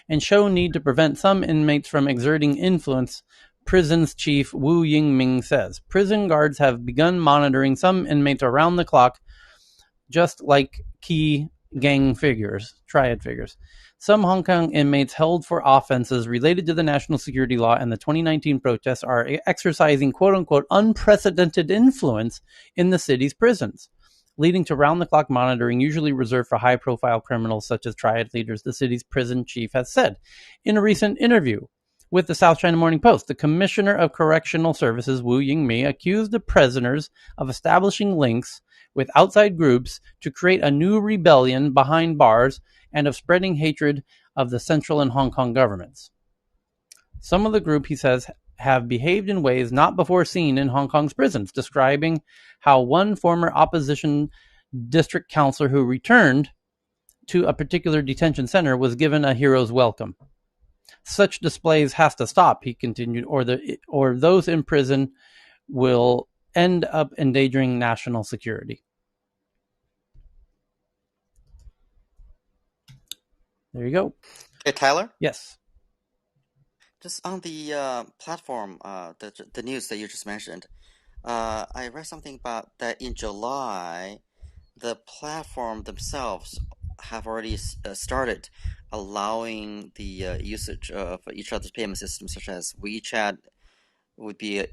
and show need to prevent some inmates from exerting influence, prison's chief Wu Yingming says. Prison guards have begun monitoring some inmates around the clock, just like key gang figures, triad figures. Some Hong Kong inmates held for offenses related to the national security law and the 2019 protests are exercising quote-unquote unprecedented influence in the city's prisons, leading to round-the-clock monitoring usually reserved for high-profile criminals such as triad leaders, the city's prison chief has said. In a recent interview with the South China Morning Post, the Commissioner of Correctional Services, Wu Yingmi, accused the prisoners of establishing links with outside groups to create a new rebellion behind bars and of spreading hatred of the central and Hong Kong governments. Some of the group, he says, have behaved in ways not before seen in Hong Kong's prisons, describing how one former opposition district councillor who returned to a particular detention center was given a hero's welcome. Such displays has to stop, he continued, or those in prison will end up endangering national security. There you go. Hey, Tyler, Yes. just on the platform, the news that you just mentioned, I read something about that in July, the platform themselves have already started allowing the usage of each other's payment systems, such as WeChat would be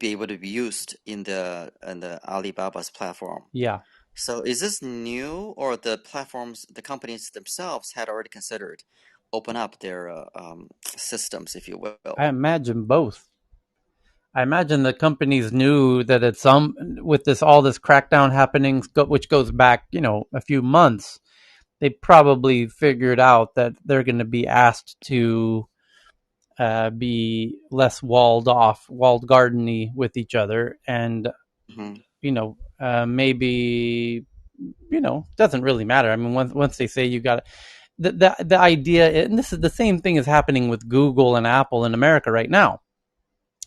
able to be used in the Alibaba's platform. Yeah. So is this new, or the platforms, the companies themselves had already considered open up their systems, if you I will? imagine both. I imagine the companies knew that at some with all this crackdown happening, which goes back, a few months. They probably figured out that they're going to be asked to be less walled gardeny with each other, and Hmm. maybe doesn't really matter. I mean, once they say you got the idea, and this is the same thing is happening with Google and Apple in America right now,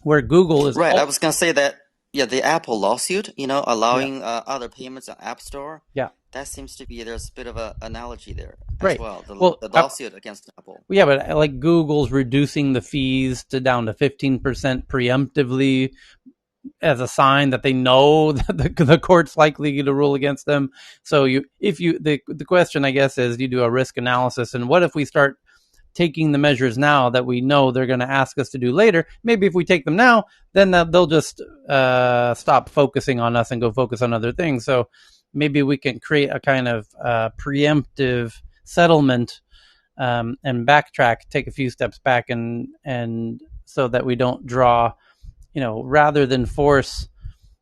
where Google is Right, I was gonna say that, yeah, the Apple lawsuit, yeah, allowing other payments on App Store, yeah, that seems to be, there's a bit of an analogy there as right. well, Well, the lawsuit against Apple. yeah, but like Google's reducing the fees to down to 15% preemptively as a sign that they know that the court's likely to rule against them. So the question, I guess, is you do a risk analysis, and what if we start taking the measures now that we know they're going to ask us to do later? Maybe if we take them now, then they'll just stop focusing on us and go focus on other things. So maybe we can create a kind of preemptive settlement, and backtrack, take a few steps back, and so that we don't draw, rather than force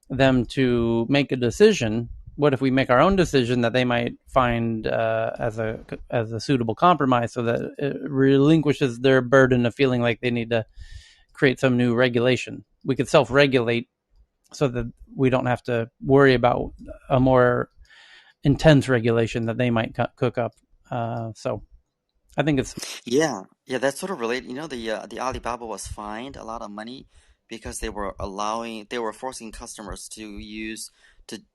them to make a decision. What if we make our own decision that they might find as a suitable compromise, so that it relinquishes their burden of feeling like they need to create some new regulation? We could self-regulate so that we don't have to worry about a more intense regulation that they might cook up. So I think it's Yeah, yeah, that's sort of related. The Alibaba was fined a lot of money because they were forcing customers to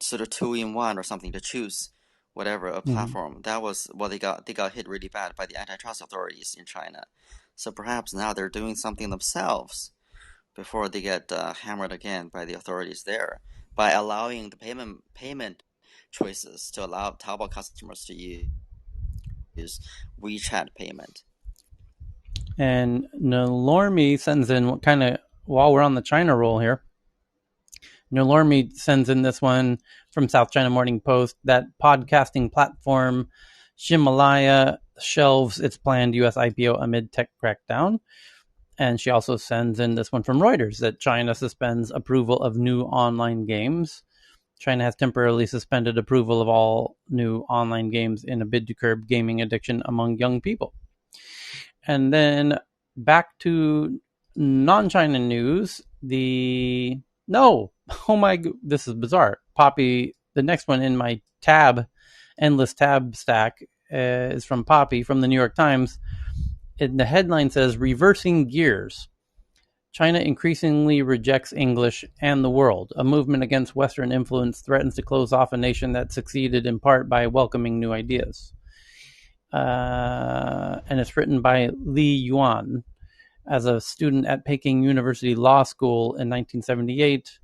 sort of two-in-one or something, to choose whatever a mhm. platform. That was, well, they got hit really bad by the antitrust authorities in China. So perhaps now they're doing something themselves before they get hammered again by the authorities there, by allowing the payment choices to allow Taobao customers to use WeChat payment. And Nalormi sends in what kind of, while we're on the China roll here, Nalormi sends in this one from South China Morning Post, that podcasting platform Himalaya shelves its planned US IPO amid tech crackdown. And she also sends in this one from Reuters, that China suspends approval of new online games. China has temporarily suspended approval of all new online games in a bid to curb gaming addiction among young people. And then back to non-China news. Oh my, this is bizarre. Poppy, the next one in my endless tab stack, is from Poppy from the New York Times. And the headline says, "Reversing Gears. China increasingly rejects English and the world. A movement against Western influence threatens to close off a nation that succeeded in part by welcoming new ideas." And it's written by Li Yuan. As a student at Peking University Law School in 1978,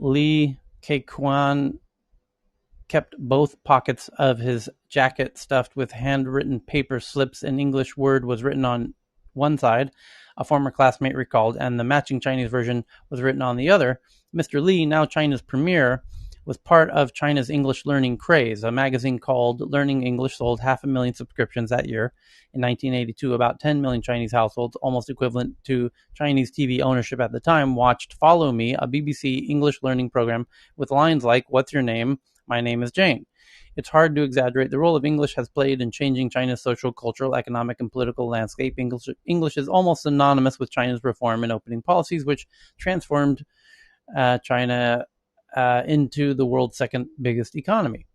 Li Keqiang kept both pockets of his jacket stuffed with handwritten paper slips. An English word was written on one side, a former classmate recalled, and the matching Chinese version was written on the other. Mr. Li, now China's premier, was part of China's English learning craze. A magazine called Learning English sold 500,000 subscriptions that year. In 1982, about 10 million Chinese households, almost equivalent to Chinese TV ownership at the time, watched Follow Me, a BBC English learning program with lines like, "What's your name? My name is Jane." It's hard to exaggerate the role of English has played in changing China's social, cultural, economic, and political landscape. English is almost synonymous with China's reform and opening policies, which transformed China into the world's second biggest economy.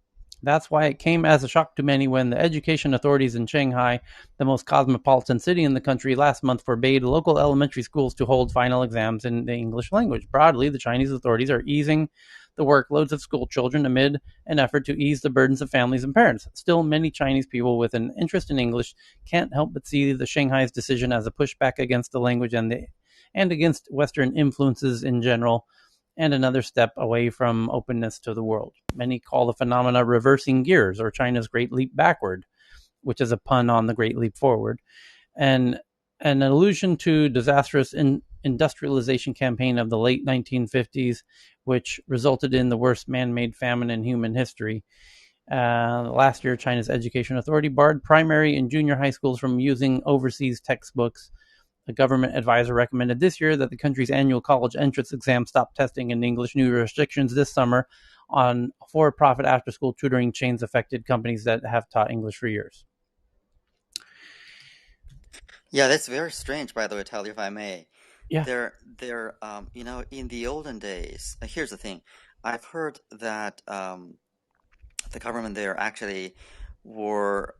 That's why it came as a shock to many when the education authorities in Shanghai, the most cosmopolitan city in the country, last month forbade local elementary schools to hold final exams in the English language. Broadly, the Chinese authorities are easing the workloads of school children amid an effort to ease the burdens of families and parents. Still, many Chinese people with an interest in English can't help but see the Shanghai's decision as a pushback against the language and against Western influences in general, and another step away from openness to the world. Many call the phenomena reversing gears, or China's Great Leap Backward, which is a pun on the Great Leap Forward, and an allusion to disastrous industrialization campaign of the late 1950s, which resulted in the worst man-made famine in human history. Last year, China's Education Authority barred primary and junior high schools from using overseas textbooks. A government advisor recommended this year that the country's annual college entrance exam stop testing in English. New restrictions this summer on for-profit after-school tutoring chains affected companies that have taught English for years. Yeah, that's very strange, by the way, Tyler, if I may. Yeah. In the olden days, here's the thing. I've heard that the government there actually were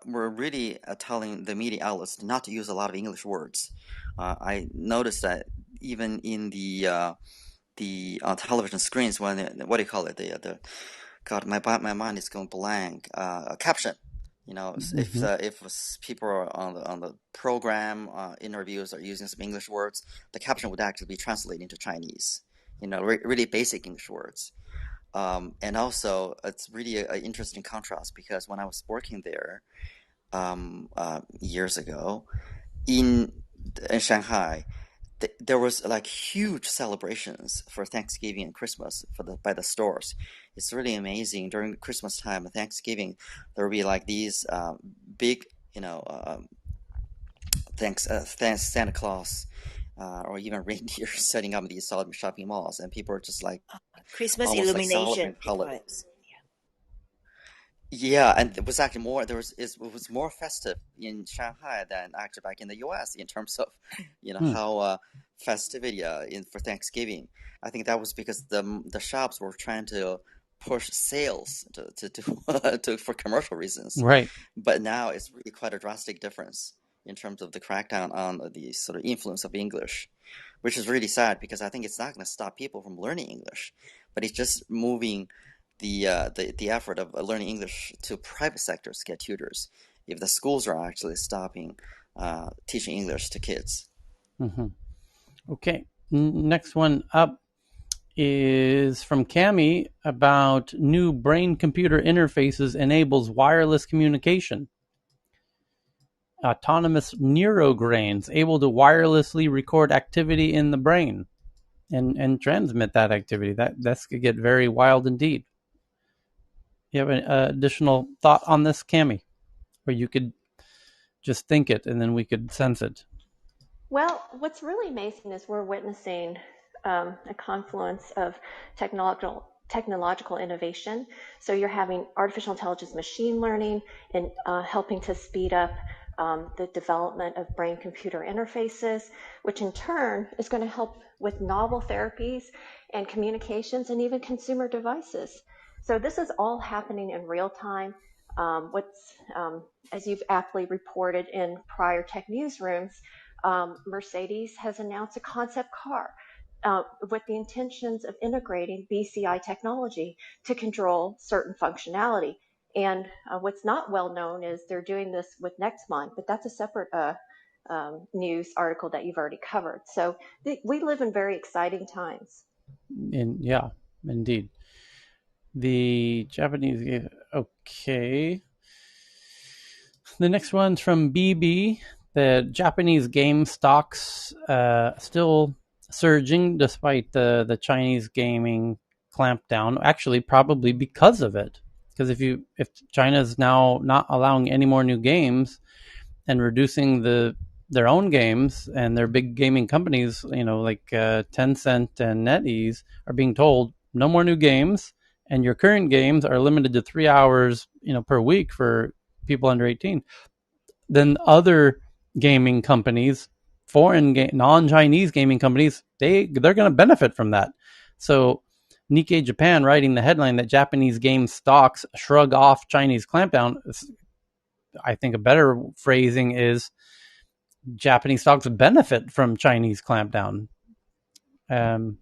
were really telling the media outlets not to use a lot of English words. I noticed that even in the television screens when what do you call it, the God, my mind is going blank. A caption. If people are on the program interviews are using some English words, the caption would actually be translated into Chinese. Really basic English words. And also, it's really an interesting contrast because when I was working there years ago in Shanghai, there was like huge celebrations for Thanksgiving and Christmas by the stores. It's really amazing during Christmas time and Thanksgiving. There will be like these big, thanks Santa Claus or even reindeer setting up these shopping malls, and people are just like Christmas almost like illumination, celebrating we call it. holidays. Yeah, and it was actually it was more festive in Shanghai than actually back in the US in terms of, how festivity for Thanksgiving. I think that was because the shops were trying to push sales for commercial reasons. Right. But now it's really quite a drastic difference in terms of the crackdown on the sort of influence of English, which is really sad because I think it's not going to stop people from learning English, but it's just moving the effort of learning English to private sectors to get tutors if the schools are actually stopping teaching English to kids. Mm-hmm. Okay. Next one up is from Cami about new brain-computer interfaces enables wireless communication. Autonomous neurograins able to wirelessly record activity in the brain and transmit that activity. That's could get very wild indeed. You have an additional thought on this, Cami? Or you could just think it and then we could sense it. Well, what's really amazing is we're witnessing a confluence of technological innovation. So you're having artificial intelligence, machine learning, and helping to speed up the development of brain-computer interfaces, which in turn is going to help with novel therapies and communications and even consumer devices. So this is all happening in real time. As you've aptly reported in prior tech newsrooms, Mercedes has announced a concept car with the intentions of integrating BCI technology to control certain functionality. And what's not well known is they're doing this with Nextmind, but that's a separate news article that you've already covered. So we live in very exciting times. Yeah, indeed. The Japanese, okay. The next one's from BB. The Japanese game stocks still surging despite the Chinese gaming clampdown. Actually, probably because of it. Because if China is now not allowing any more new games and reducing their own games, and their big gaming companies, like Tencent and NetEase, are being told no more new games, and your current games are limited to 3 hours, per week for people under 18. Then other gaming companies, non-Chinese gaming companies, they're going to benefit from that. So Nikkei Japan writing the headline that Japanese game stocks shrug off Chinese clampdown. I think a better phrasing is Japanese stocks benefit from Chinese clampdown. And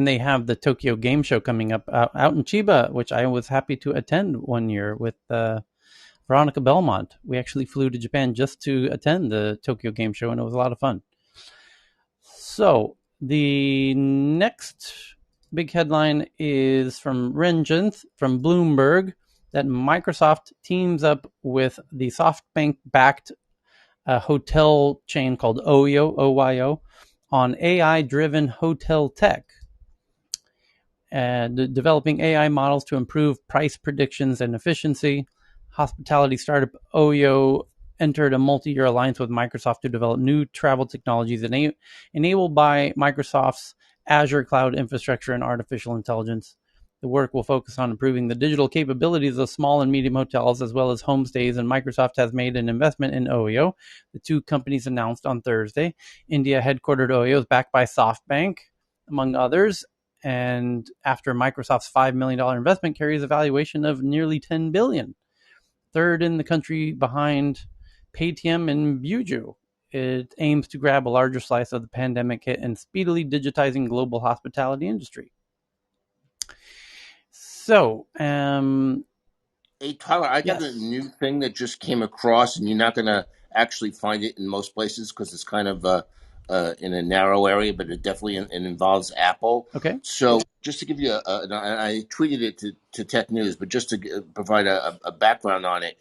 they have the Tokyo Game Show coming up out in Chiba, which I was happy to attend one year with Veronica Belmont. We actually flew to Japan just to attend the Tokyo Game Show, and it was a lot of fun. So the next big headline is from Renjinth from Bloomberg that Microsoft teams up with the SoftBank-backed hotel chain called OYO, on AI-driven hotel tech, and developing AI models to improve price predictions and efficiency. Hospitality startup OYO entered a multi-year alliance with Microsoft to develop new travel technologies enabled by Microsoft's Azure cloud infrastructure and artificial intelligence. The work will focus on improving the digital capabilities of small and medium hotels as well as homestays, and Microsoft has made an investment in OYO. The two companies announced on Thursday. India headquartered OYO is backed by SoftBank, among others, and after Microsoft's $5 million investment carries a valuation of nearly $10 billion. Third in the country behind Paytm and Buju. It aims to grab a larger slice of the pandemic hit and speedily digitizing global hospitality industry. So, Hey, Tyler, I got a yes. new thing that just came across, and you're not going to actually find it in most places because it's kind of in a narrow area, but it definitely it involves Apple. Okay. So, just to give you and I tweeted it to Tech News, but just to provide a background on it.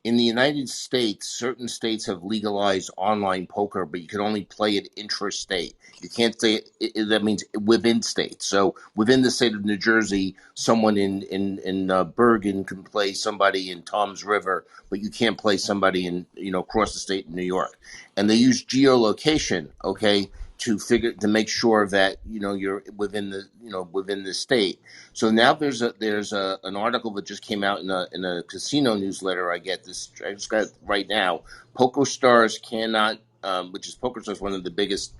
In the United States, certain states have legalized online poker, but you can only play it intrastate. You can't say that means within states. So within the state of New Jersey, someone in Bergen can play somebody in Tom's River, but you can't play somebody in across the state in New York. And they use geolocation, okay, to make sure that you're within the state. So now there's an article that just came out in a casino newsletter. I just got it right now. PokerStars cannot, which is PokerStars, one of the biggest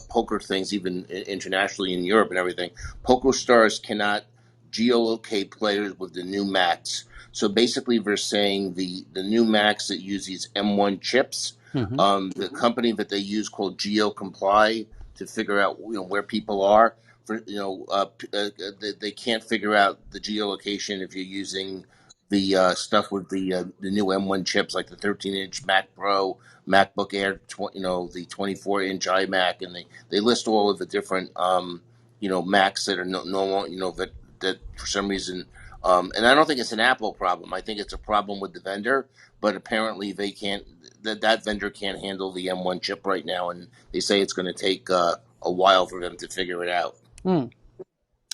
poker things, even internationally in Europe and everything. PokerStars cannot geolocate players with the new Macs. So basically, they're saying the new Macs that use these M1 chips. The company that they use called GeoComply to figure out where people are. They can't figure out the geolocation if you're using the stuff with the new M1 chips, like the 13-inch Mac Pro, MacBook Air, the 24-inch iMac, and they list all of the different Macs that are that for some reason. And I don't think it's an Apple problem. I think it's a problem with the vendor. But apparently they can't. That vendor can't handle the M1 chip right now, and they say it's going to take a while for them to figure it out.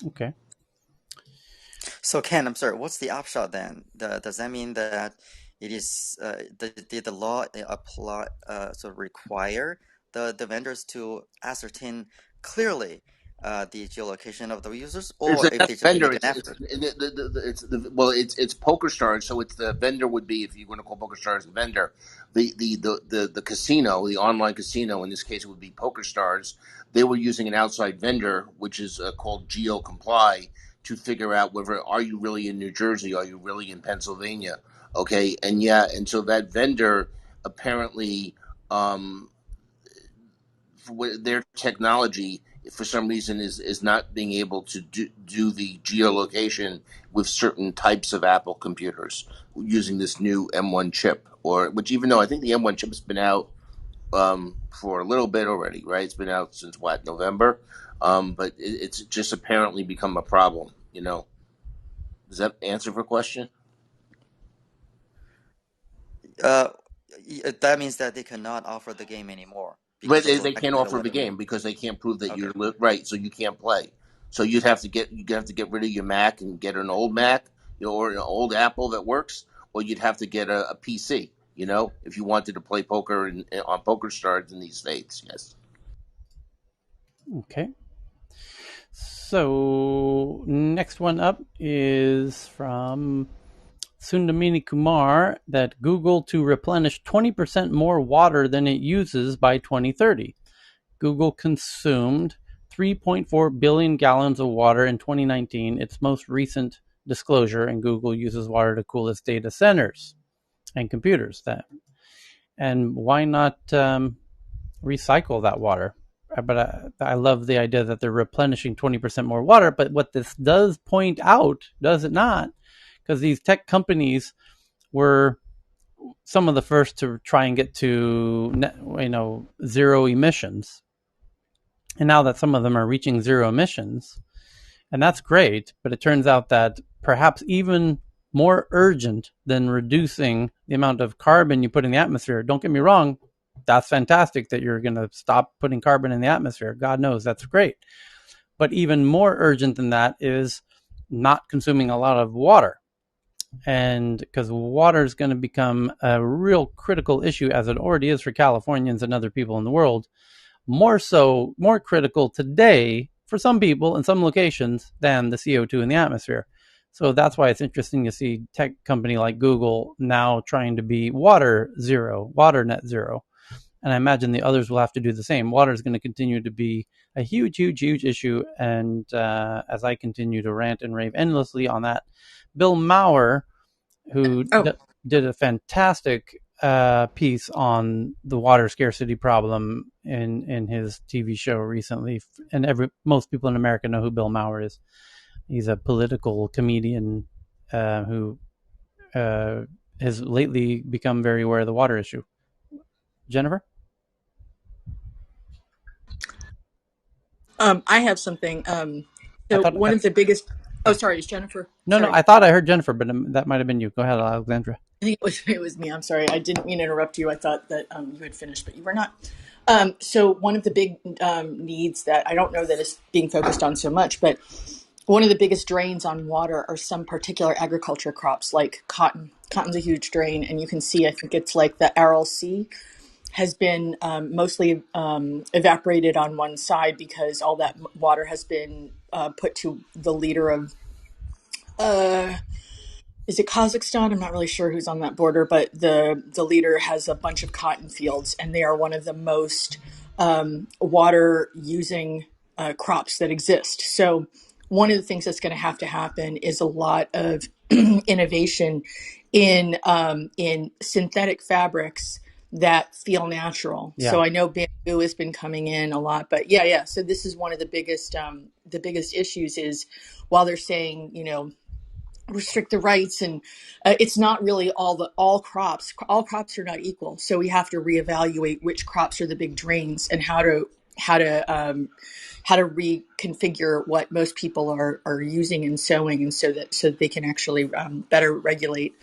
Okay. So Ken, I'm sorry, what's the upshot then? Does that mean that it is the law apply require the vendors to ascertain clearly the geolocation of the users, There's or if another they just vendor. make an effort? It's PokerStars, so it's the vendor would be, if you want to call PokerStars the vendor, the casino, the online casino. In this case, it would be PokerStars. They were using an outside vendor, which is called GeoComply, to figure out whether are you really in New Jersey, are you really in Pennsylvania, okay? And so that vendor apparently. Their technology for some reason is not being able to do the geolocation with certain types of Apple computers using this new M1 chip, or which, even though I think the M1 chip has been out for a little bit already, right? It's been out since what, November, but it's just apparently become a problem. Does that answer the question? That means that they cannot offer the game anymore But because of they can't lacking the offer the revenue. game because they can't prove that Okay. you're right, so you can't play. So you have to get rid of your Mac and get an old Mac, or an old Apple that works, or you'd have to get a PC. If you wanted to play poker on PokerStars in these states. Yes. Okay. So next one up is from Sundamini Kumar that Google to replenish 20% more water than it uses by 2030. Google consumed 3.4 billion gallons of water in 2019, its most recent disclosure, and Google uses water to cool its data centers and computers. And why not recycle that water? But I love the idea that they're replenishing 20% more water. But what this does point out, does it not? Because these tech companies were some of the first to try and get to zero emissions, and now that some of them are reaching zero emissions, and that's great, but it turns out that perhaps even more urgent than reducing the amount of carbon you put in the atmosphere. Don't get me wrong, that's fantastic that you're going to stop putting carbon in the atmosphere. God knows that's great. But even more urgent than that is not consuming a lot of water. And because water is going to become a real critical issue, as it already is for Californians and other people in the world, more critical today for some people in some locations than the CO2 in the atmosphere. So that's why it's interesting to see tech company like Google now trying to be water net zero. And I imagine the others will have to do the same. Water is going to continue to be a huge, huge, huge issue. And as I continue to rant and rave endlessly on that, Bill Maher, who did a fantastic piece on the water scarcity problem in his TV show recently, and most people in America know who Bill Maher is. He's a political comedian who has lately become very aware of the water issue. Jennifer? I have something. So one of the biggest. Oh, sorry, it's Jennifer. No, I thought I heard Jennifer, but that might have been you. Go ahead, Alexandra. I think it was me. I'm sorry. I didn't mean to interrupt you. I thought that you had finished, but you were not. So one of the big needs that I don't know that is being focused on so much, but one of the biggest drains on water are some particular agriculture crops like cotton. Cotton's a huge drain, and you can see, I think it's like the Aral Sea has been mostly evaporated on one side because all that water has been put to the leader of is it Kazakhstan? I'm not really sure who's on that border, but the leader has a bunch of cotton fields, and they are one of the most water using crops that exist. So one of the things that's going to happen is a lot of innovation in synthetic fabrics that feel natural. Yeah. So I know bamboo has been coming in a lot, but yeah. So this is one of the biggest issues is while they're saying, restrict the rights and it's not really all crops are not equal, so we have to reevaluate which crops are the big drains and how to reconfigure what most people are using and sowing, and so that they can actually better regulate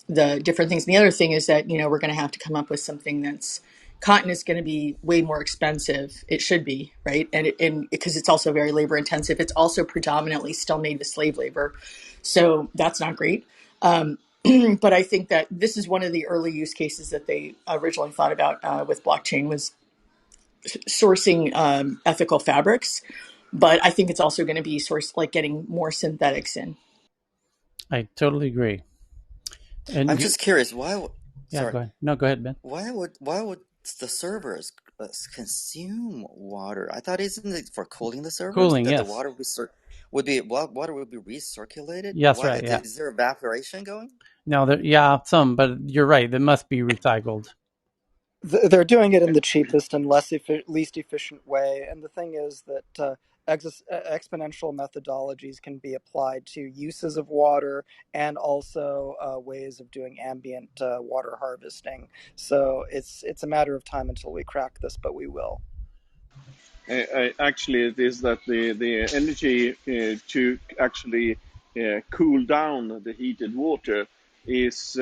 the different things. And the other thing is that, we're going to have to come up with something that's cotton is going to be way more expensive. It should be, right? And because it's also very labor intensive, it's also predominantly still made with slave labor. So that's not great. But I think that this is one of the early use cases that they originally thought about with blockchain was sourcing ethical fabrics. But I think it's also going to be getting more synthetics in. I totally agree. And I'm just curious, why? Yeah, Sorry. go ahead. No, go ahead, Ben. Why would the servers consume water? I thought isn't it for cooling the servers Cooling, that the yes. water water would be recirculated? Yes, Why right. Yeah. is there evaporation going? No, some, but you're right. They must be recycled. They're doing it in the cheapest and least efficient way. And the thing is that exponential methodologies can be applied to uses of water and also ways of doing ambient water harvesting. So it's a matter of time until we crack this, but we will. Actually, it is that the energy to actually cool down the heated water is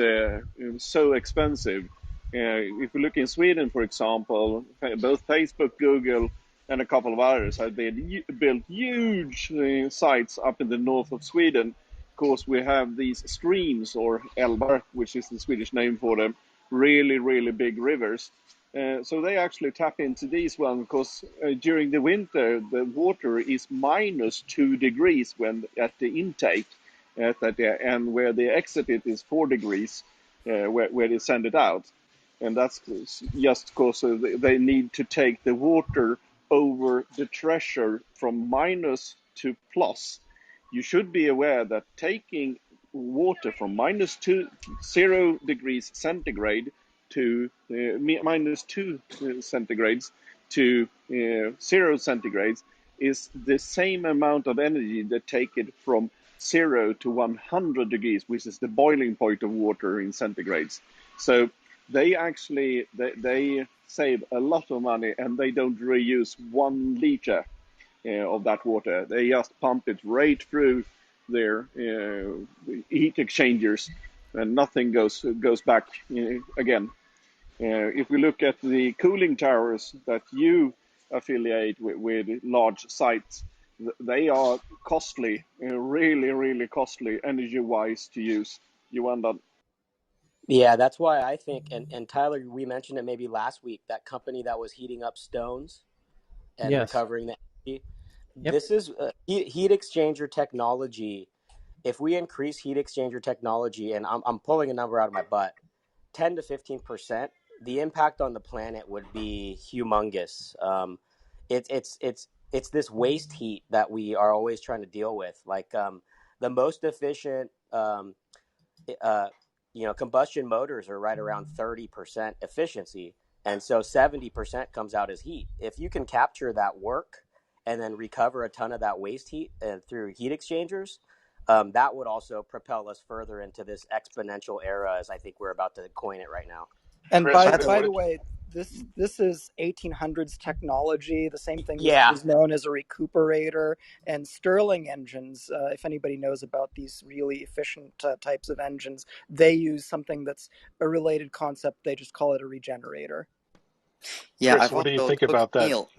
so expensive. If we look in Sweden, for example, both Facebook, Google, and a couple of others have built huge sites up in the north of Sweden. Of course, we have these streams, or älvar, which is the Swedish name for them, really, really big rivers. So they actually tap into these ones because during the winter the water is -2 degrees when at the intake, and where they exit it is 4 degrees, where they send it out, and that's just because they need to take the water over the threshold from minus to plus. You should be aware that taking water from minus 0 degrees centigrade to minus 2 centigrades to 0 centigrades is the same amount of energy that take it from 0 to 100 degrees, which is the boiling point of water in centigrades. So they actually they save a lot of money, and they don't reuse 1 liter of that water. They just pump it right through their heat exchangers, and nothing goes back again. If we look at the cooling towers that you affiliate with large sites, they are costly, really costly energy-wise to use. You end up. Yeah, that's why I think, and Tyler, we mentioned it maybe last week, that company that was heating up stones and Yes. recovering the energy. Yep. This is heat exchanger technology. If we increase heat exchanger technology, and I'm pulling a number out of my butt, 10 to 15%, the impact on the planet would be humongous. It's this waste heat that we are always trying to deal with. Like the most efficient uh, combustion motors are right around 30% efficiency. And so 70% comes out as heat. If you can capture that work and then recover a ton of that waste heat through heat exchangers, that would also propel us further into this exponential era, as I think we're about to coin it right now. And Chris, by That's by the way, this is 1800s technology. The same thing Yeah. is known as a recuperator. And Stirling engines, if anybody knows about these really efficient types of engines, they use something that's a related concept. They just call it a regenerator. yeah. Chris, I've what do you also think cooked about that? meal.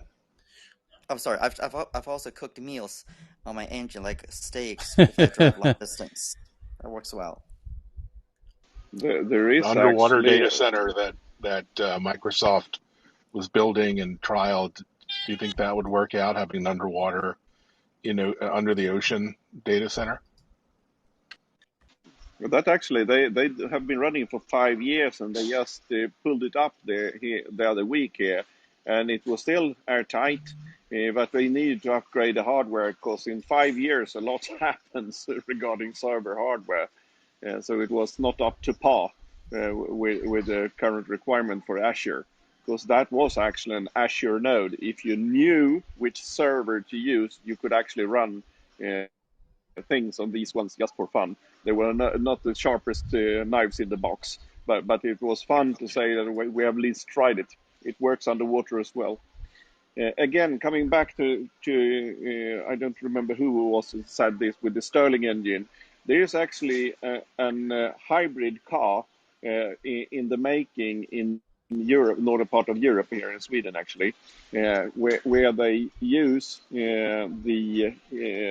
I'm sorry. I've also cooked meals on my engine, like steaks, if I drive long distance. That works well. There The is underwater actually data center that Microsoft was building and trialed. Do you think that would work out, having an underwater, under the ocean data center? that actually they have been running for 5 years, and they just pulled it up the other week here, and it was still airtight, but they needed to upgrade the hardware because in 5 years a lot happens regarding server hardware. So it was not up to par with the current requirement for Azure, because that was actually an Azure node. If you knew which server to use, you could actually run uh, things on these ones just for fun. They were not the sharpest knives in the box, but it was fun to say that we have at least tried it. It works underwater as well. Again, coming back to I don't remember who was said this with the Stirling engine. There is actually an hybrid car in the making in Europe, northern part of Europe, here in Sweden, actually, where they use the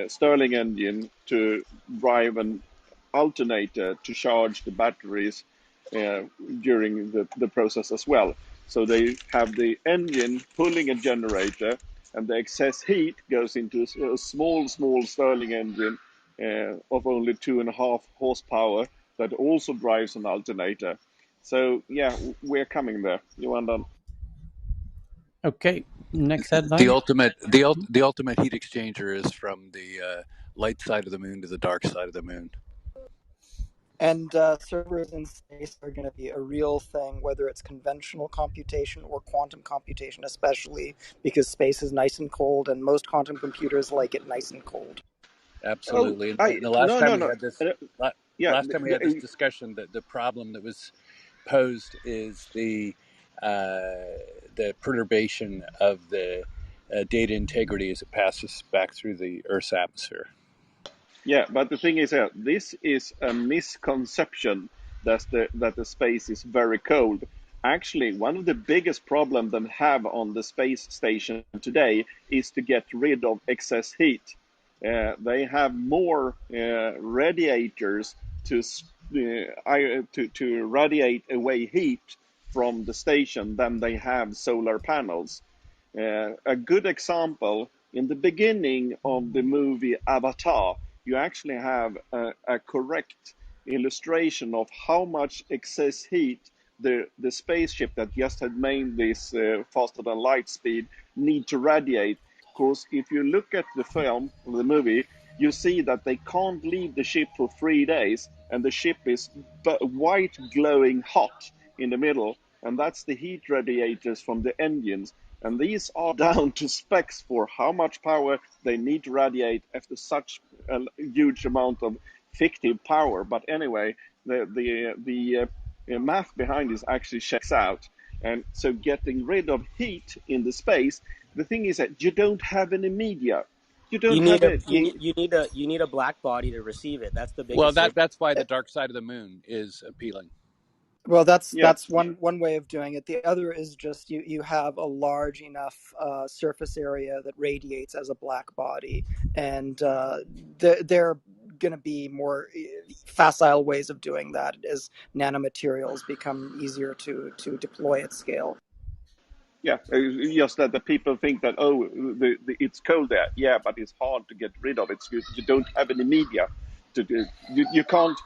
Stirling engine to drive an alternator to charge the batteries uh, during the process as well. So they have the engine pulling a generator, and the excess heat goes into a small Stirling engine of only 2.5 horsepower that also drives an alternator. So yeah, we're coming there. Johan. Okay. Next The headline. ultimate the ultimate heat exchanger is from the light side of the moon to the dark side of the moon. And servers in space are going to be a real thing, whether it's conventional computation or quantum computation, especially because space is nice and cold, and most quantum computers like it nice and cold. Oh, Absolutely. And I the last no time no we no. had this, Uh, yeah, last time we had this discussion, that the problem that was posed is the perturbation of the data integrity as it passes back through the Earth's atmosphere. Yeah, but the thing is, this is a misconception that the space is very cold. Actually, one of the biggest problems they have on the space station today is to get rid of excess heat. They have more radiators to radiate away heat from the station than they have solar panels. A good example, in the beginning of the movie Avatar, you actually have a correct illustration of how much excess heat the spaceship that just had made this faster than light speed need to radiate. Because if you look at the film, the movie, you see that they can't leave the ship for 3 days, and the ship is white glowing hot in the middle, and that's the heat radiators from the engines. And these are down to specs for how much power they need to radiate after such a huge amount of fictive power. But anyway, the math behind this actually checks out. And so getting rid of heat in the space, the thing is that you don't have any media. You don't You need have a it. you need a black body to receive it. That's the Well, biggest difference. that's why the dark side of the moon is appealing. Well, Yeah, that's one way of doing it. The other is just you have a large enough surface area that radiates as a black body, and they're going to be more facile ways of doing that as nanomaterials become easier to deploy at scale. yeah. Just that the people think that it's cold there. Yeah, but it's hard to get rid of it. So you don't have any media to do. You can't.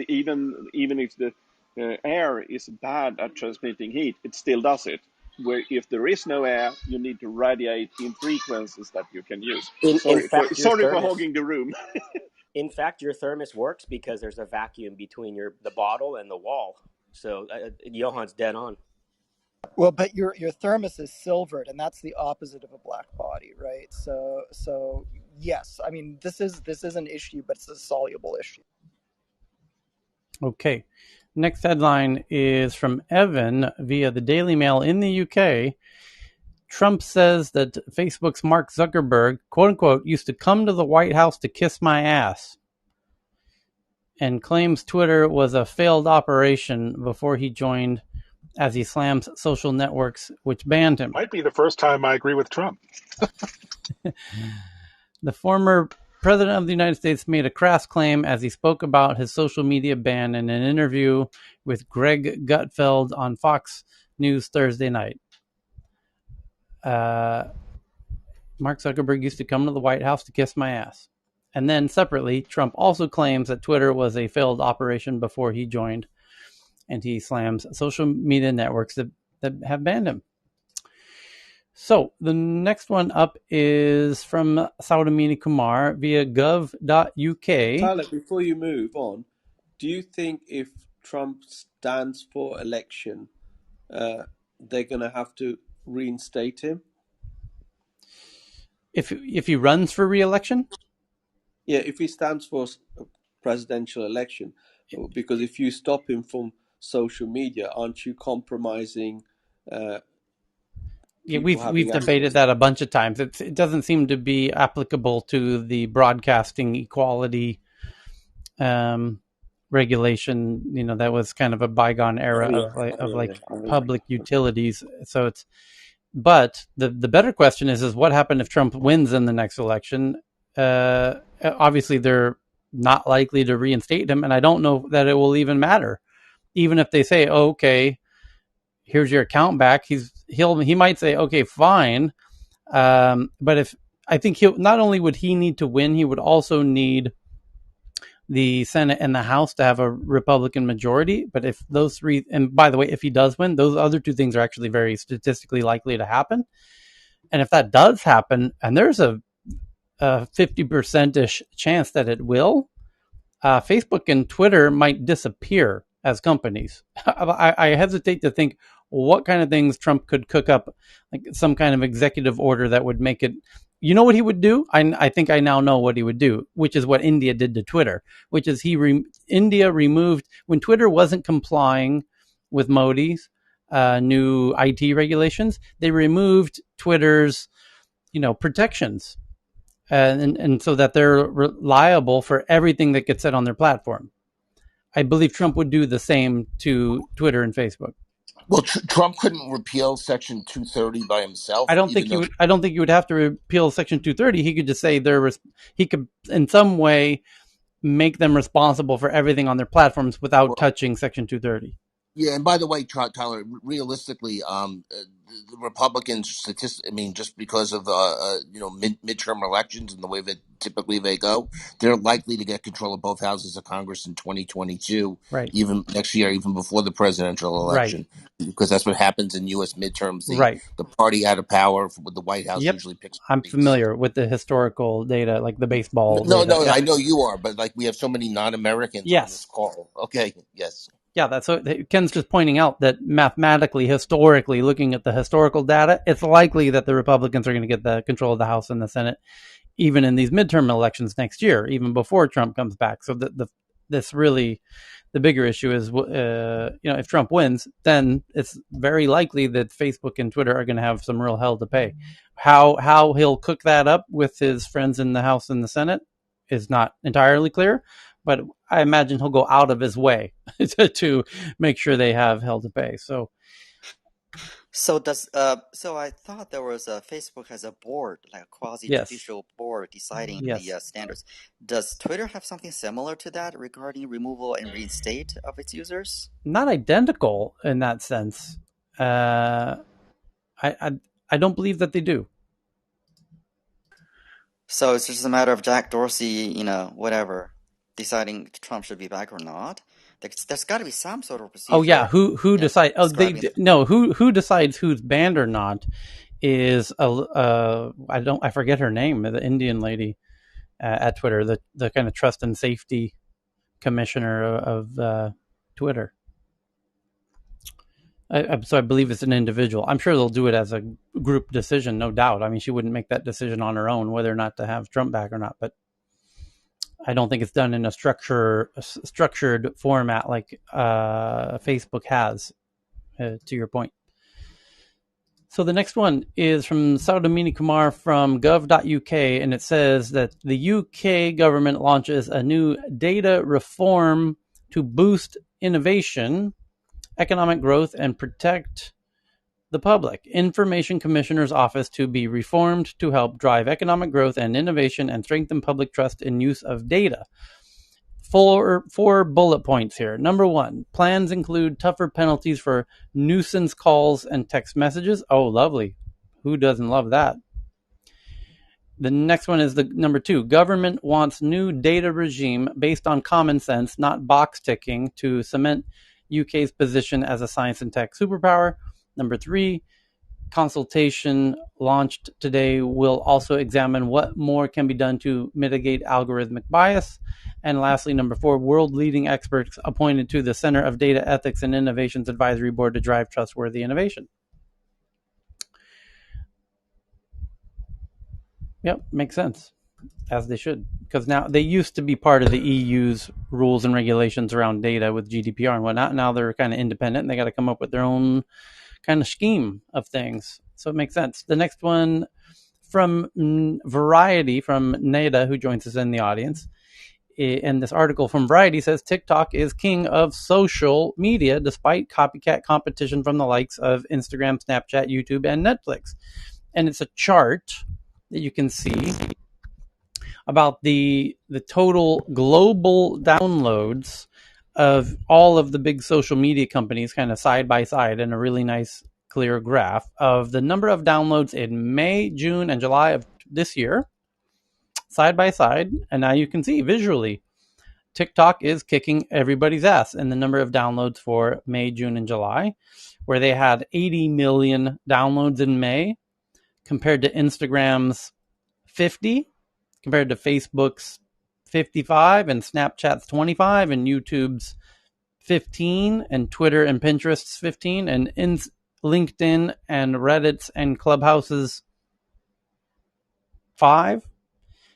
Even if the air is bad at transmitting heat, it still does it. Where if there is no air, you need to radiate in frequencies that you can use. In fact, your Sorry for thermos hogging the room. in fact your thermos works because there's a vacuum between the bottle and the wall. So Johan's dead on. Well, but your thermos is silvered, and that's the opposite of a black body, right? So yes, I mean this is an issue, but it's a soluble issue. Okay. Next headline is from Evan via the Daily Mail in the UK. Trump says that Facebook's Mark Zuckerberg, quote unquote, used to come to the White House to kiss my ass, and claims Twitter was a failed operation before he joined, as he slams social networks which banned him. Might be the first time I agree with Trump. The former president of the United States made a crass claim as he spoke about his social media ban in an interview with Greg Gutfeld on Fox News Thursday night. Mark Zuckerberg used to come to the White House to kiss my ass. And then separately, Trump also claims that Twitter was a failed operation before he joined, and he slams social media networks that have banned him. So the next one up is from Saudamini Kumar via gov.uk. Tyler, before you move on, do you think if Trump stands for election, they're going to have to reinstate him? If he runs for re-election? Yeah, if he stands for a presidential election, because if you stop him from social media, aren't you compromising? Yeah, we've debated that a bunch of times. It doesn't seem to be applicable to the broadcasting equality regulation. You know, that was kind of a bygone era of public utilities. So it's, but the better question is what happened if Trump wins in the next election? Obviously, they're not likely to reinstate him, and I don't know that it will even matter. Even if they say, oh, okay, here's your account back, he might say, okay, fine. But if I think he'll not only would he need to win, he would also need the Senate and the House to have a Republican majority. But if those three, and by the way, if he does win, those other two things are actually very statistically likely to happen. And if that does happen, and there's a 50%-ish chance that it will, Facebook and Twitter might disappear as companies. I hesitate to think what kind of things Trump could cook up, like some kind of executive order that would make it. You know what he would do? I think I now know what he would do, which is what India did to Twitter, which is India removed, when Twitter wasn't complying with Modi's new IT regulations, they removed Twitter's, protections. And so that they're liable for everything that gets said on their platform. I believe Trump would do the same to Twitter and Facebook. Well, Trump couldn't repeal Section 230 by himself. I don't think you would have to repeal Section 230. He could just say he could in some way make them responsible for everything on their platforms without touching Section 230. Yeah, and by the way, Tyler, realistically, the Republicans, just because of midterm elections and the way that typically they go, they're likely to get control of both houses of Congress in 2022, Right. even next year, even before the presidential Right. election, because that's what happens in U.S. midterms. Right. The party out of power with the White House Yep. usually picks I'm seats. familiar with the historical data, like the baseball No, data. no, Yep. I know you are, but like we have so many non-Americans on this Yes. call. Okay, yes. Yeah, that's what Ken's just pointing out, that mathematically, historically, looking at the historical data, it's likely that the Republicans are going to get the control of the House and the Senate, even in these midterm elections next year, even before Trump comes back. So this really, the bigger issue is, if Trump wins, then it's very likely that Facebook and Twitter are going to have some real hell to pay. How he'll cook that up with his friends in the House and the Senate is not entirely clear, but I imagine he'll go out of his way to make sure they have hell to pay. So So I thought there was a Facebook has a board, like a yes, quasi-judicial board deciding the yes, standards. Does Twitter have something similar to that regarding removal and reinstate of its users? not identical in that sense. I don't believe that they do. So it's just a matter of Jack Dorsey, whatever, deciding Trump should be back or not. There's got to be some sort of Oh yeah, procedure, who decide? Oh, describing. no. Who decides who's banned or not is I forget her name, the Indian lady at Twitter, the kind of trust and safety commissioner of Twitter. So I believe it's an individual. I'm sure they'll do it as a group decision, no doubt. I mean, she wouldn't make that decision on her own whether or not to have Trump back or not. But I don't think it's done in a structured format like Facebook has. To your point. So the next one is from Saudamini Kumar from gov.uk, and it says that the UK government launches a new data reform to boost innovation, economic growth, and protect the public. Information Commissioner's Office to be reformed to help drive economic growth and innovation and strengthen public trust in use of data. Four bullet points here. Number one, plans include tougher penalties for nuisance calls and text messages. Oh, lovely. Who doesn't love that? The next one is the number two. Government wants new data regime based on common sense, not box ticking, to cement UK's position as a science and tech superpower. Number three, consultation launched today will also examine what more can be done to mitigate algorithmic bias. And lastly, number four, world-leading experts appointed to the Center of Data Ethics and Innovations Advisory Board to drive trustworthy innovation. Yep, makes sense, as they should. Because now they used to be part of the EU's rules and regulations around data with GDPR and whatnot. Now they're kind of independent and they got to come up with their own kind of scheme of things. So it makes sense. The next one from Variety, from Neda, who joins us in the audience. And this article from Variety says TikTok is king of social media despite copycat competition from the likes of Instagram, Snapchat, YouTube, and Netflix. And it's a chart that you can see about the total global downloads of all of the big social media companies, kind of side by side in a really nice clear graph of the number of downloads in May, June, and July of this year, side by side. And now you can see visually TikTok is kicking everybody's ass in the number of downloads for May, June, and July, where they had 80 million downloads in May compared to Instagram's 50, compared to Facebook's 55, and Snapchat's 25, and YouTube's 15, and Twitter and Pinterest's 15, and LinkedIn and Reddit's and Clubhouse's 5.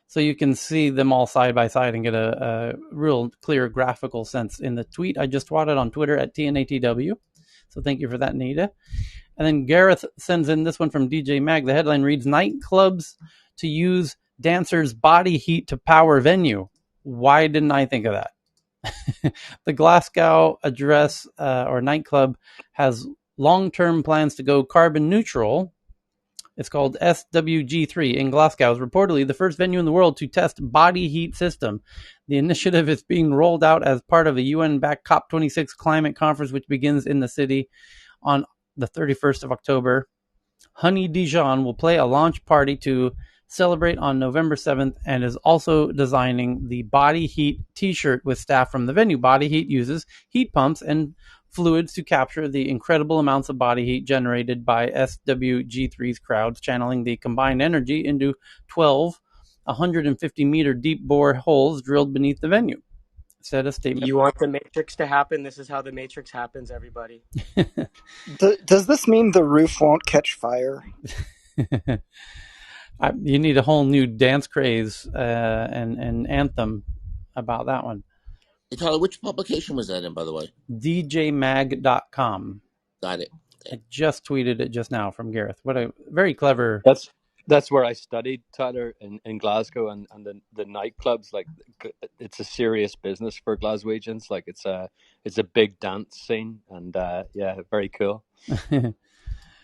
So you can see them all side by side and get a real clear graphical sense in the tweet. I just swatted on Twitter at TNATW. So thank you for that, Nita. And then Gareth sends in this one from DJ Mag. The headline reads, nightclubs to use dancers' body heat to power venue. Why didn't I think of that? The Glasgow Address or nightclub has long-term plans to go carbon neutral It's called SWG3 in Glasgow. It's reportedly the first venue in the world to test body heat system. The initiative is being rolled out as part of a UN-backed COP26 climate conference, which begins in the city on the 31st of October. Honey Dijon will play a launch party to celebrate on November 7th and is also designing the Body Heat t-shirt with staff from the venue. Body Heat uses heat pumps and fluids to capture the incredible amounts of body heat generated by SWG3's crowds, channeling the combined energy into 12 150-meter deep bore holes drilled beneath the venue, said a statement. You want the Matrix to happen? This is how the Matrix happens, everybody. Does this mean the roof won't catch fire? You need a whole new dance craze and anthem about that one. Hey, Tyler, which publication was that in, by the way? DJMag.com. Got it. I just tweeted it just now from Gareth. What a very clever. That's where I studied, Tyler, in Glasgow, and the nightclubs. Like, it's a serious business for Glaswegians. Like, it's a big dance scene, and yeah, very cool.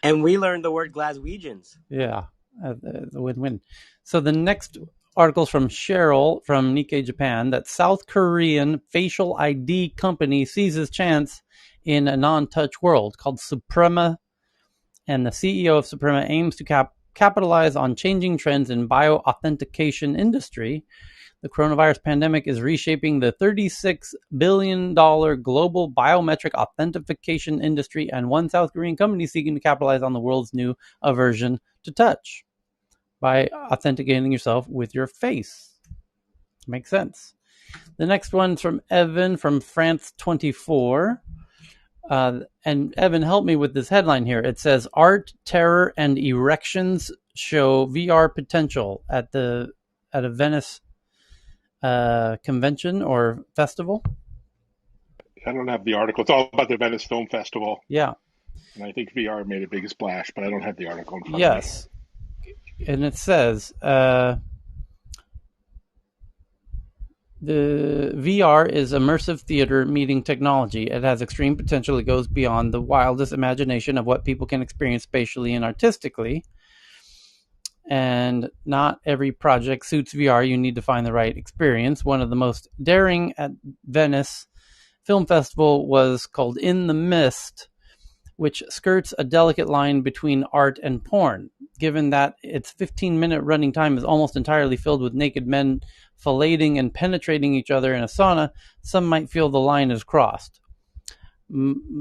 And we learned the word Glaswegians. Yeah, the win-win. So the next article's from Cheryl from Nikkei Japan, that South Korean facial ID company seizes chance in a non-touch world called Suprema, and the CEO of Suprema aims to capitalize on changing trends in bio-authentication industry. The coronavirus pandemic is reshaping the $36 billion global biometric authentication industry, and one South Korean company seeking to capitalize on the world's new aversion to touch by authenticating yourself with your face. Makes sense. The next one's from Evan from France 24. And Evan, help me with this headline here. It says, Art, Terror, and Erections show VR potential at a Venice convention or festival. I don't have the article. It's all about the Venice Film Festival. Yeah. And I think VR made a big splash, but I don't have the article in front of me. Yes. And it says, the VR is immersive theater meeting technology. It has extreme potential. It goes beyond the wildest imagination of what people can experience spatially and artistically. And not every project suits VR. You need to find the right experience. One of the most daring at Venice Film Festival was called In the Mist, which skirts a delicate line between art and porn. Given that its 15-minute running time is almost entirely filled with naked men filleting and penetrating each other in a sauna, some might feel the line is crossed. The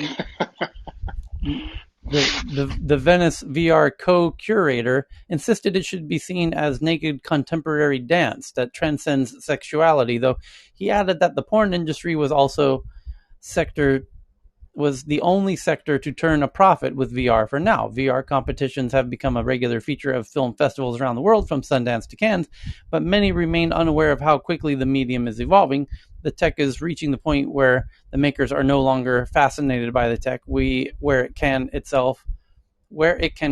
Venice VR co-curator insisted it should be seen as naked contemporary dance that transcends sexuality, though he added that the porn industry was the only sector to turn a profit with VR for now. VR competitions have become a regular feature of film festivals around the world, from Sundance to Cannes, but many remain unaware of how quickly the medium is evolving. The tech is reaching the point where the makers are no longer fascinated by the tech, where it can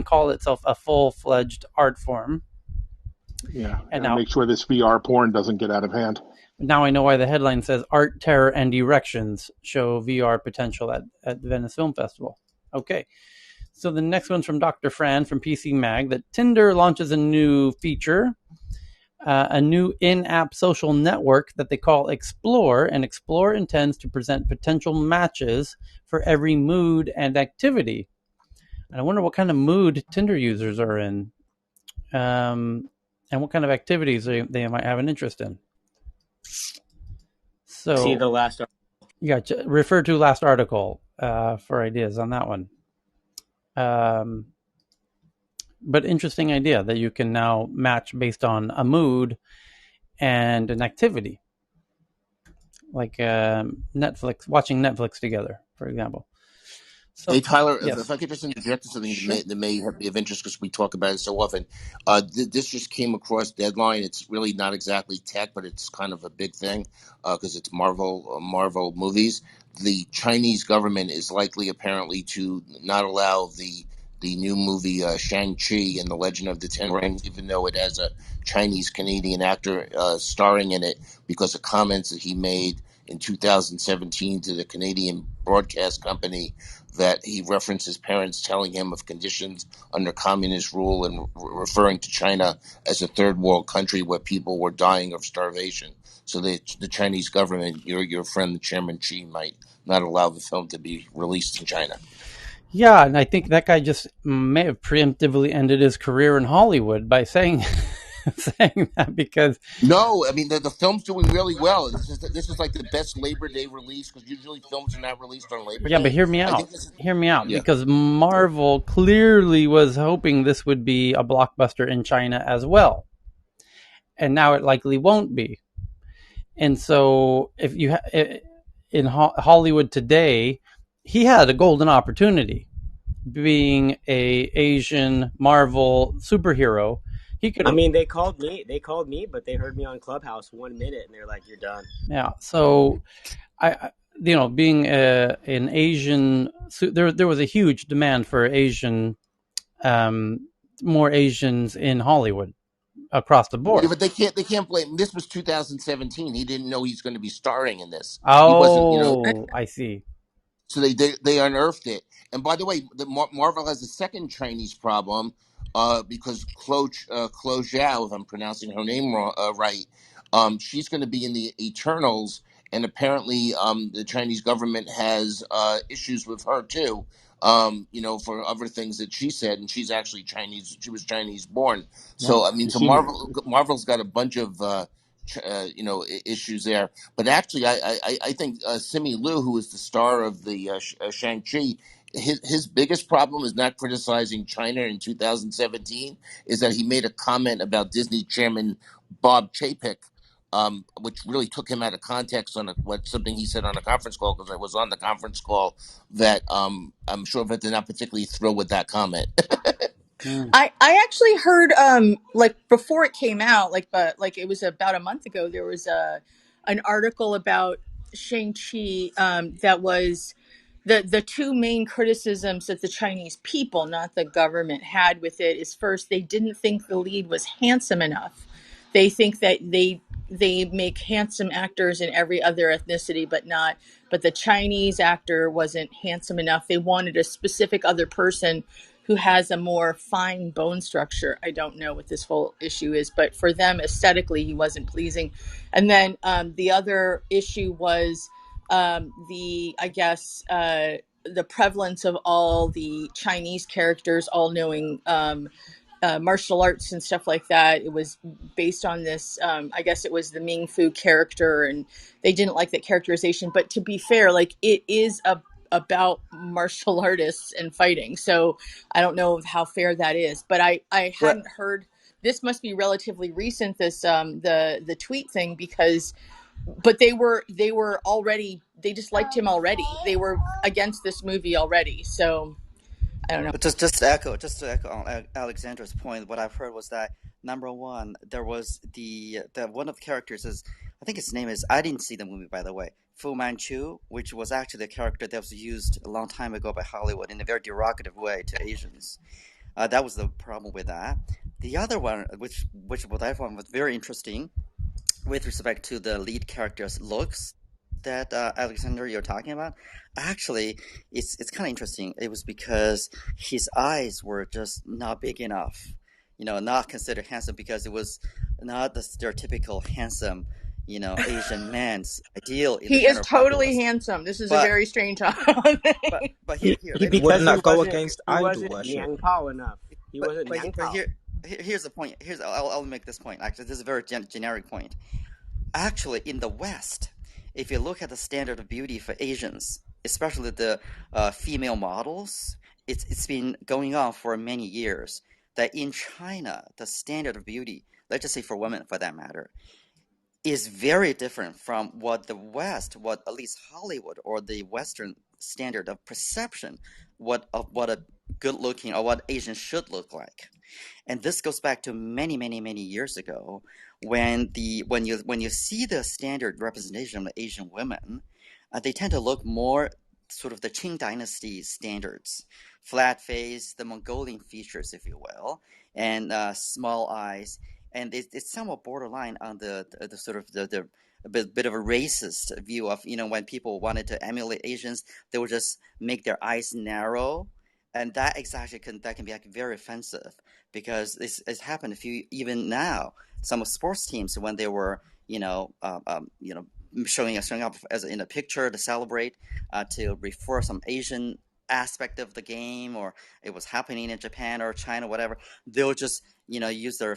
call itself a full-fledged art form. Yeah, and now make sure this VR porn doesn't get out of hand. Now I know why the headline says Art, Terror, and Erections show VR potential at the Venice Film Festival. Okay, so the next one's from Dr. Fran from PC Mag, that Tinder launches a new feature, a new in-app social network that they call Explore, and Explore intends to present potential matches for every mood and activity. And I wonder what kind of mood Tinder users are in, and what kind of activities they might have an interest in. So see the last article. Yeah, refer to last article for ideas on that one. But interesting idea that you can now match based on a mood and an activity, like watching Netflix together, for example. So, hey, Tyler, yes. if I could just interject something that may be of interest, because we talk about it so often. This just came across Deadline. It's really not exactly tech, but it's kind of a big thing because it's Marvel movies. The Chinese government is likely, apparently, to not allow the new movie Shang-Chi and the Legend of the Ten Rings, even though it has a Chinese-Canadian actor starring in it, because of comments that he made in 2017 to the Canadian broadcast company that he referenced his parents telling him of conditions under communist rule and referring to China as a third world country where people were dying of starvation. So the Chinese government, your friend, the Chairman Xi, might not allow the film to be released in China. Yeah, and I think that guy just may have preemptively ended his career in Hollywood by saying saying that because No, I mean the film's doing really well. This is like the best Labor Day release because usually films are not released on Labor yeah, but Day. hear me I out. think this is Hear me out yeah. because Marvel clearly was hoping this would be a blockbuster in China as well. And now it likely won't be. And so if you in Hollywood today, he had a golden opportunity being a Asian Marvel superhero. He could I have mean, they called me. They called me, but they heard me on Clubhouse 1 minute, and they're like, "You're done." yeah. So I being an Asian, there was a huge demand for Asian, um, more Asians in Hollywood across the Yeah, board. but they can't blame. This was 2017. He didn't know he's going to be starring in this. He wasn't, Oh, I see. so they unearthed it. And by the way, Marvel has a second Chinese problem, because Chloe Zhao, if I'm pronouncing her name wrong, right, she's going to be in the Eternals, and apparently the Chinese government has issues with her too. For other things that she said, and she's actually Chinese. She was Chinese born. Yeah. So I mean, so He Marvel's got a bunch of issues there. But actually, I think Simi Liu, who is the star of the Shang-Chi, his biggest problem is not criticizing China in 2017, is that he made a comment about Disney chairman Bob Chapek, which really took him out of context on something he said on a conference call, because I was on the conference call, that I'm sure that they're not particularly thrilled with that comment. Mm. I actually heard like before it came out, like it was about a month ago, there was an article about Shang-Chi that was the two main criticisms that the Chinese people, not the government, had with it is, first, they didn't think the lead was handsome enough. They think that they make handsome actors in every other ethnicity, but the Chinese actor wasn't handsome enough. They wanted a specific other person who has a more fine bone structure. I don't know what this whole issue is, but for them aesthetically, he wasn't pleasing. And then the other issue was I guess, the prevalence of all the Chinese characters, all knowing martial arts and stuff like that. It was based on this, I guess it was the Ming Fu character, and they didn't like that characterization. But to be fair, like, it is about martial artists and fighting. So I don't know how fair that is. But I Well, hadn't heard. This must be relatively recent. This the tweet thing, because but they were already, they disliked him already. They were against this movie already. So I don't know. but just to echo on Alexandra's point, what I've heard was that number one, there was the one of the characters is, I think his name is, I didn't see the movie by the way, Fu Manchu, which was actually the character that was used a long time ago by Hollywood in a very derogative way to Asians. That was the problem with that. The other one, which what I found was very interesting, with respect to the lead character's looks that Alexander you're talking about, actually, it's kind of interesting. It was because his eyes were just not big enough, not considered handsome, because it was not the stereotypical handsome, Asian man's ideal in the He is general totally populace. handsome. This is a But very strange thing. but here he let me because let Wouldn't me that he go wasn't against he idol wasn't worship? Niang Pao enough. He but wasn't but Niang but Pao. here's the point. I'll make this point. Actually, this is a very generic point. Actually, in the West, if you look at the standard of beauty for Asians, especially the female models, it's been going on for many years. That in China, the standard of beauty, let's just say for women for that matter, is very different from what the West, what at least Hollywood or the Western standard of perception, what a good looking or what Asians should look like. And this goes back to many, many, many years ago, when you see the standard representation of the Asian women, they tend to look more sort of the Qing Dynasty standards, flat face, the Mongolian features, if you will, and small eyes, and it's somewhat borderline on the sort of the bit of a racist view of, when people wanted to emulate Asians, they would just make their eyes narrow, and that exactly that can be like very offensive, because it's happened a few even now. Some of sports teams, when they were showing up as in a picture to celebrate, to refer some Asian aspect of the game, or it was happening in Japan or China, whatever, they'll just use their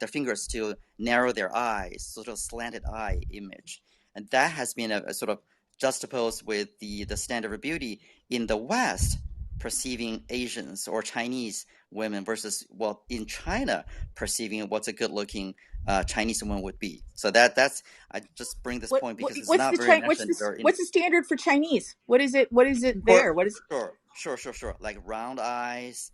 fingers to narrow their eyes, sort of slanted eye image, and that has been a sort of juxtaposed with the standard of beauty in the West, perceiving Asians or Chinese women versus, well, in China, perceiving what's a good looking Chinese woman would be. So that's I just bring this point because it's What's not the very mentioned or in. what's the standard for Chinese? What is it? What is it For there? What is? sure. Like round eyes,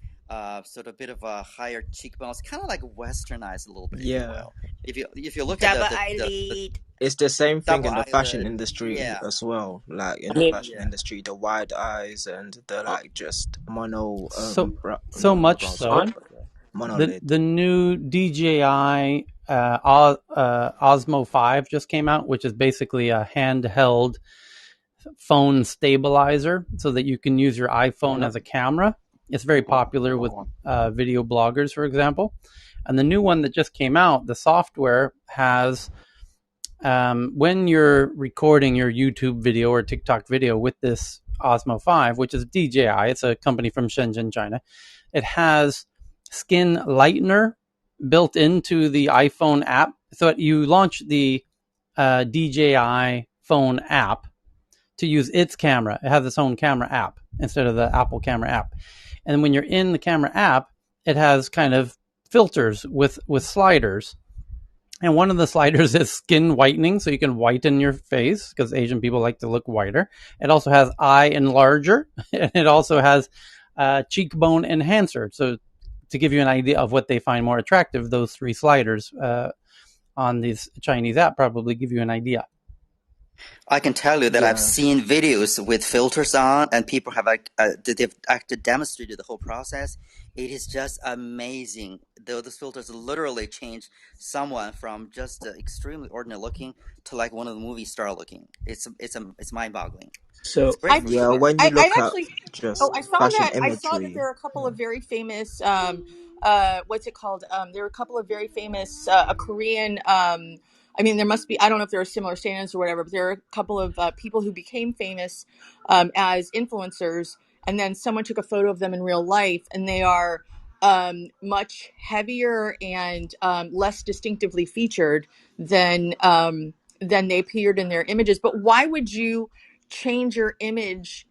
sort of a bit of a higher cheekbones, kind of like westernized a little bit, if you Yeah, will. If you look at Double the eyelid. it's the same thing double in the fashion eyelid, industry yeah, as well. Like in I the mean, fashion yeah. industry, the wide eyes and the like just mono So so not much monobrow, sorry, so on but yeah, the monolid. the new DJI Osmo 5 just came out, which is basically a handheld phone stabilizer so that you can use your iPhone as a camera. It's very popular with video bloggers, for example. And the new one that just came out, the software has, when you're recording your YouTube video or TikTok video with this Osmo 5, which is DJI, it's a company from Shenzhen, China, it has skin lightener built into the iPhone app. So you launch the DJI phone app to use its camera. It has its own camera app instead of the Apple camera app. And when you're in the camera app, it has kind of filters with sliders. And one of the sliders is skin whitening, so you can whiten your face because Asian people like to look whiter. It also has eye enlarger, and it also has cheekbone enhancer. So to give you an idea of what they find more attractive, those three sliders on this Chinese app probably give you an idea. I can tell you that I've Yeah, seen videos with filters on, and people have they've actually demonstrated the whole process. It is just amazing. Those filters literally change someone from just extremely ordinary looking to like one of the movie star looking. It's mind boggling. It's so great I for yeah. sure. When you I look at actually just I saw fashion that imagery, there are a couple yeah. of very famous what's it called there are a couple of very famous a Korean I mean there must be, I don't know if there are similar standards or whatever, but there are a couple of people who became famous as influencers, and then someone took a photo of them in real life, and they are much heavier and less distinctively featured than they appeared in their images. But why would you change your image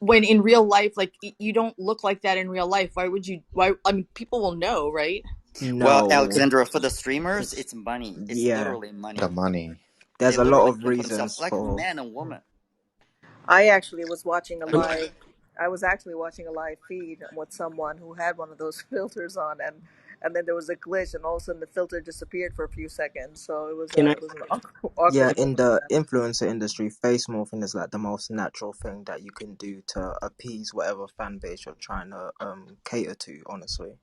when in real life, like you don't look like that in real life? Why would you? Why? I mean, people will know, right? Well, No, Alexandra, for the streamers, it's it's money. It's yeah. literally The money. money. They There's a lot literally of can put themselves reasons like for. man and woman. I actually was watching a Like, live. I was actually watching a live feed with someone who had one of those filters on, and then there was a glitch, and all of a sudden the filter disappeared for a few seconds. So can I it was an awkward Yeah, moment. in the influencer industry, face morphing is like the most natural thing that you can do to appease whatever fan base you're trying to cater to, honestly.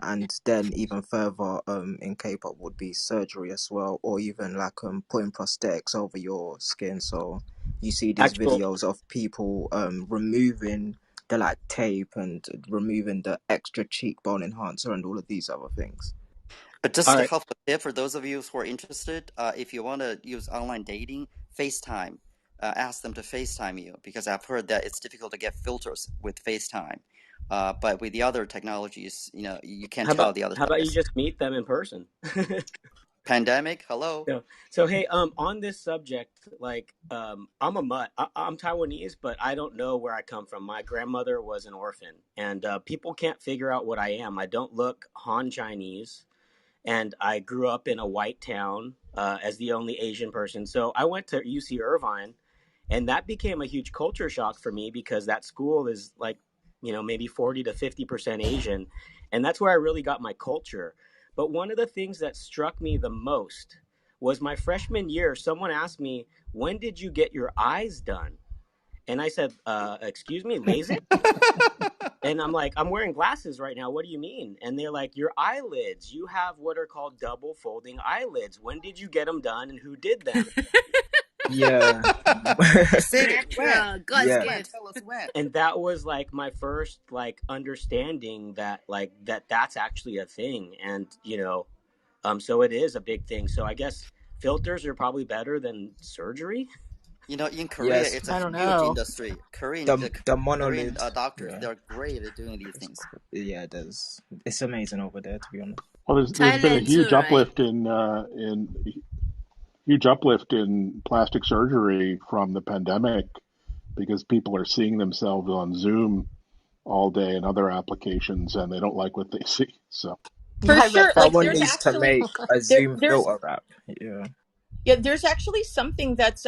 And then even further in K-pop would be surgery as well, or even like putting prosthetics over your skin. So you see these actual videos of people removing the like tape and removing the extra cheekbone enhancer and all of these other things. but just all to right? help a bit for those of you who are interested, if you want to use online dating, FaceTime. Ask them to FaceTime you, because I've heard that it's difficult to get filters with FaceTime. But with the other technologies, you can't tell the other How about you size. just meet them in person? Pandemic, hello. So hey, on this subject, like, I'm a mutt. I'm Taiwanese, but I don't know where I come from. My grandmother was an orphan, and people can't figure out what I am. I don't look Han Chinese, and I grew up in a white town as the only Asian person. So I went to UC Irvine, and that became a huge culture shock for me because that school is like, maybe 40 to 50% Asian, and that's where I really got my culture. But one of the things that struck me the most was my freshman year. Someone asked me, "When did you get your eyes done?" And I said, excuse me, LASIK? And I'm like, I'm wearing glasses right now. What do you mean? And they're like, your eyelids. You have what are called double folding eyelids. When did you get them done and who did them? Yeah. He said it. When? Natural, God's Yeah. When? gift. Tell us when. And that was like my first like understanding that like that's actually a thing. And so it is a big thing. So I guess filters are probably better than surgery. In Korea, Yes. it's a I don't huge know. industry. The Korean monolid. doctors, Yeah. they're great at doing these things. Yeah, there's it's amazing over there, to be honest. Well, there's been a Thailand too, right? huge uplift in plastic surgery from the pandemic because people are seeing themselves on Zoom all day and other applications, and they don't like what they see. So, Yeah, For I read sure. Like someone there's needs to actually make a there Zoom there's filter app. Yeah. yeah, there's actually something that's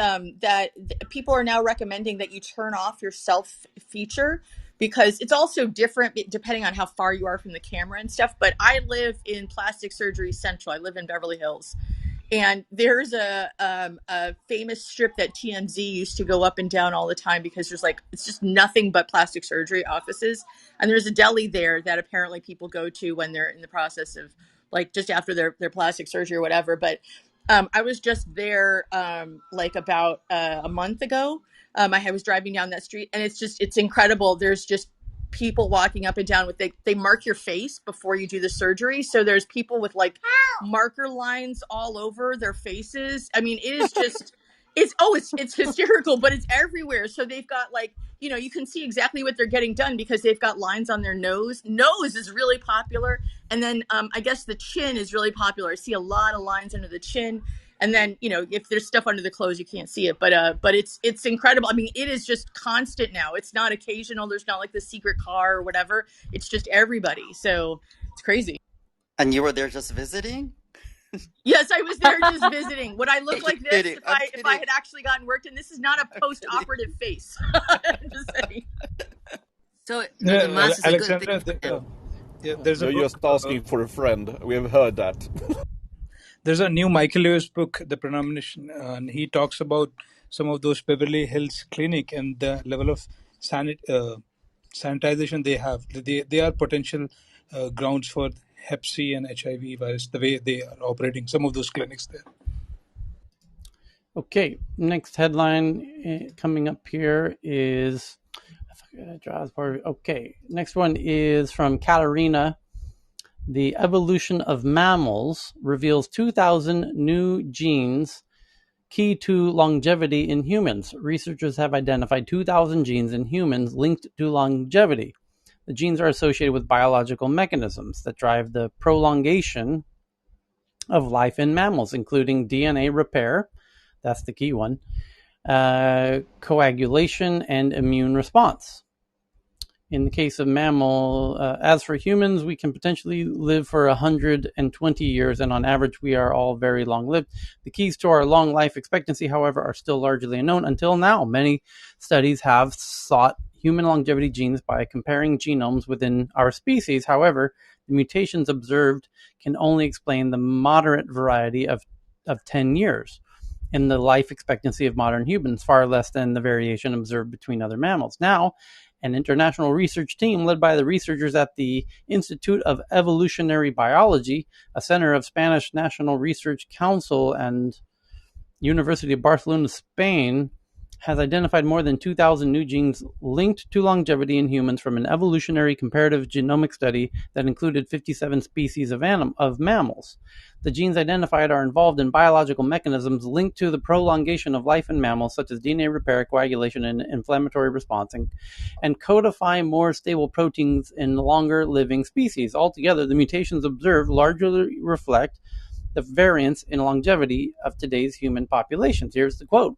people are now recommending that you turn off your self feature because it's also different depending on how far you are from the camera and stuff. But I live in Plastic Surgery Central. I live in Beverly Hills. And there's a famous strip that TMZ used to go up and down all the time because it's just nothing but plastic surgery offices. And there's a deli there that apparently people go to when they're in the process of like just after their plastic surgery or whatever. But I was just there like about a month ago. I was driving down that street and it's incredible. There's just people walking up and down with they mark your face before you do the surgery. So there's people with like marker lines all over their faces. I mean, it is just it's hysterical, but it's everywhere. So they've got like, you can see exactly what they're getting done because they've got lines on their nose. Nose is really popular. And then I guess the chin is really popular. I see a lot of lines under the chin. And then, if there's stuff under the clothes, you can't see it. But it's incredible. I mean, it is just constant now. It's not occasional. There's not like the secret car or whatever. It's just everybody. So it's crazy. And you were there just visiting? Yes, I was there just visiting. Would I I'm look just like this kidding. if I'm I kidding. had actually gotten worked? And this is not a I'm kidding. post-operative face. I'm just saying. So the mask is a good thing Alexandra, for them. there's a You're just book. asking for a friend. We have heard that. There's a new Michael Lewis book, The Premonition, and he talks about some of those Beverly Hills clinic and the level of sanitization they have. They are potential grounds for Hep C and HIV virus. The way they are operating some of those clinics there. Okay, next headline coming up here is okay. Next one is from Katarina. The evolution of mammals reveals 2,000 new genes key to longevity in humans. Researchers have identified 2,000 genes in humans linked to longevity. The genes are associated with biological mechanisms that drive the prolongation of life in mammals, including DNA repair, that's the key one, coagulation, and immune response. In the case of mammal, as for humans, we can potentially live for 120 years, and on average, we are all very long lived. The keys to our long life expectancy, however, are still largely unknown until now. Many studies have sought human longevity genes by comparing genomes within our species. However, the mutations observed can only explain the moderate variety of 10 years in the life expectancy of modern humans, far less than the variation observed between other mammals. Now, an international research team led by the researchers at the Institute of Evolutionary Biology, a center of Spanish National Research Council and University of Barcelona, Spain, has identified more than 2,000 new genes linked to longevity in humans from an evolutionary comparative genomic study that included 57 species of mammals. The genes identified are involved in biological mechanisms linked to the prolongation of life in mammals, such as DNA repair, coagulation, and inflammatory response, and codify more stable proteins in longer living species. Altogether, the mutations observed largely reflect the variance in longevity of today's human populations. Here's the quote.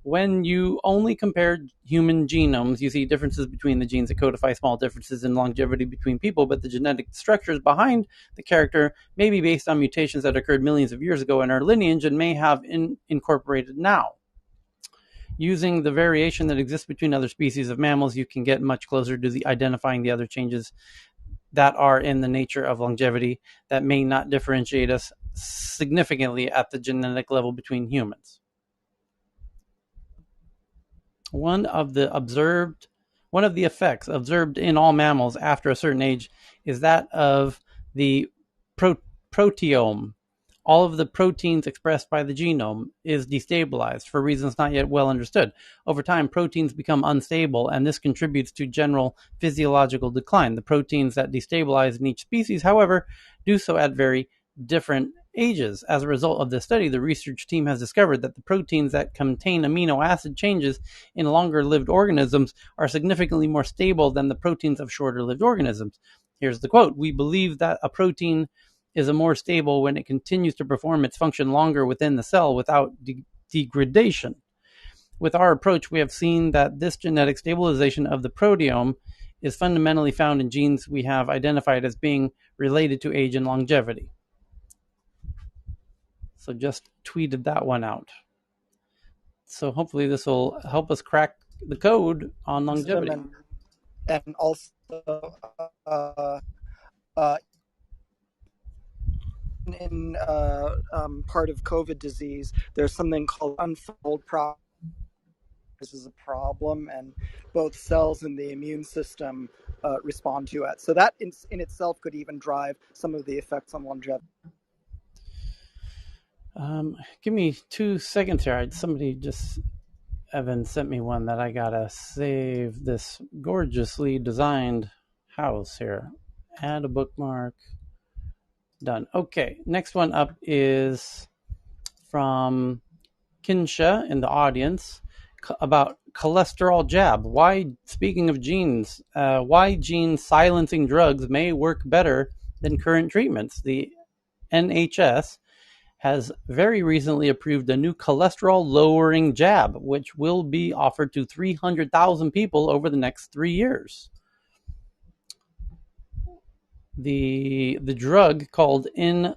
When you only compare human genomes, you see differences between the genes that codify small differences in longevity between people, but the genetic structures behind the character may be based on mutations that occurred millions of years ago in our lineage and may have incorporated now. Using the variation that exists between other species of mammals, you can get much closer to identifying the other changes that are in the nature of longevity that may not differentiate us significantly at the genetic level between humans. One of the effects observed in all mammals after a certain age is that of the proteome. All of the proteins expressed by the genome is destabilized for reasons not yet well understood. Over time, proteins become unstable, and this contributes to general physiological decline. The proteins that destabilize in each species, however, do so at very different ages. As a result of this study, the research team has discovered that the proteins that contain amino acid changes in longer-lived organisms are significantly more stable than the proteins of shorter-lived organisms. Here's the quote: "We believe that a protein is more stable when it continues to perform its function longer within the cell without degradation. With our approach, we have seen that this genetic stabilization of the proteome is fundamentally found in genes we have identified as being related to age and longevity." So just tweeted that one out. So hopefully this will help us crack the code on longevity. And also, in part of COVID disease, there's something called unfold process. This is a problem, and both cells and the immune system respond to it. So that in itself could even drive some of the effects on longevity. Give me 2 seconds here. Evan sent me one that I gotta save this gorgeously designed house here. Add a bookmark. Done. Okay, next one up is from Kinsha in the audience about cholesterol jab. Speaking of genes, why gene silencing drugs may work better than current treatments. The NHS has very recently approved a new cholesterol lowering jab, which will be offered to 300,000 people over the next 3 years. The drug called inclisiran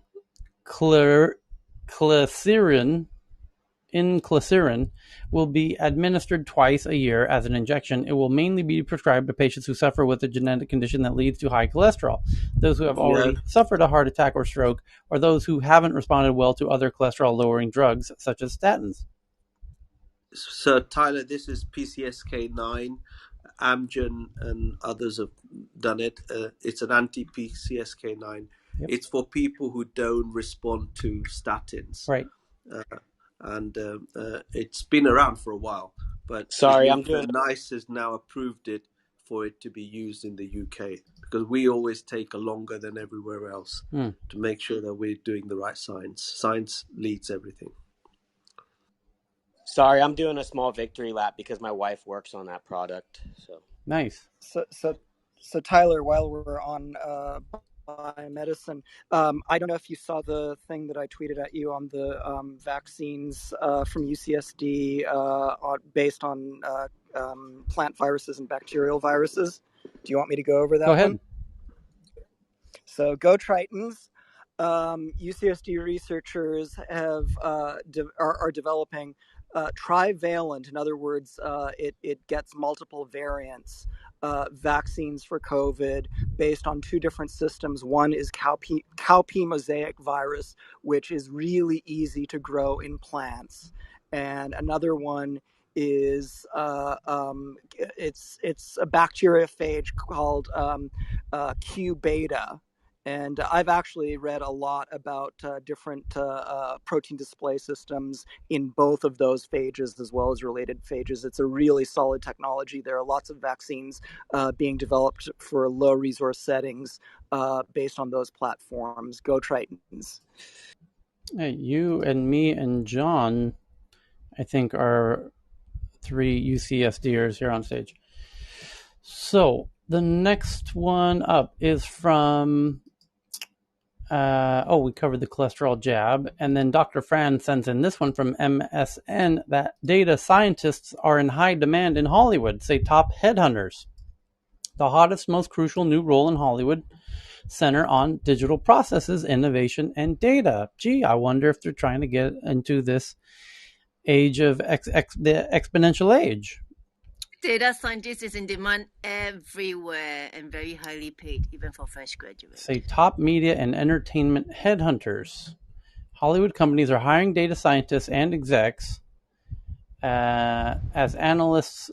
will be administered twice a year as an injection. It will mainly be prescribed to patients who suffer with a genetic condition that leads to high cholesterol, those who have already suffered a heart attack or stroke, or those who haven't responded well to other cholesterol-lowering drugs, such as statins. So, Tyler, this is PCSK9. Amgen and others have done it. It's an anti-PCSK9. Yep. It's for people who don't respond to statins. Right. And it's been around for a while. But NICE has now approved it for it to be used in the UK, because we always take a longer than everywhere else to make sure that we're doing the right science. Science leads everything. Sorry, I'm doing a small victory lap because my wife works on that product. So nice. So Tyler, while we're on biomedicine, I don't know if you saw the thing that I tweeted at you on the vaccines from UCSD based on plant viruses and bacterial viruses. Do you want me to go over that? Go ahead. One? So go Tritons. UCSD researchers are developing trivalent, in other words, it gets multiple variants, vaccines for COVID based on 2 different systems. One is cowpea mosaic virus, which is really easy to grow in plants, and another one is it's a bacteriophage called Q beta. And I've actually read a lot about different protein display systems in both of those phages, as well as related phages. It's a really solid technology. There are lots of vaccines being developed for low resource settings based on those platforms. Go Tritons. Hey, you and me and John, I think, are 3 UCSDers here on stage. So the next one up is from we covered the cholesterol jab, and then Dr. Fran sends in this one from MSN that data scientists are in high demand in Hollywood, say top headhunters. The hottest, most crucial new role in Hollywood center on digital processes, innovation, and data. Gee, I wonder if they're trying to get into this age of the exponential age. Data scientist is in demand everywhere and very highly paid, even for fresh graduates. Say top media and entertainment headhunters. Hollywood companies are hiring data scientists and execs as analysts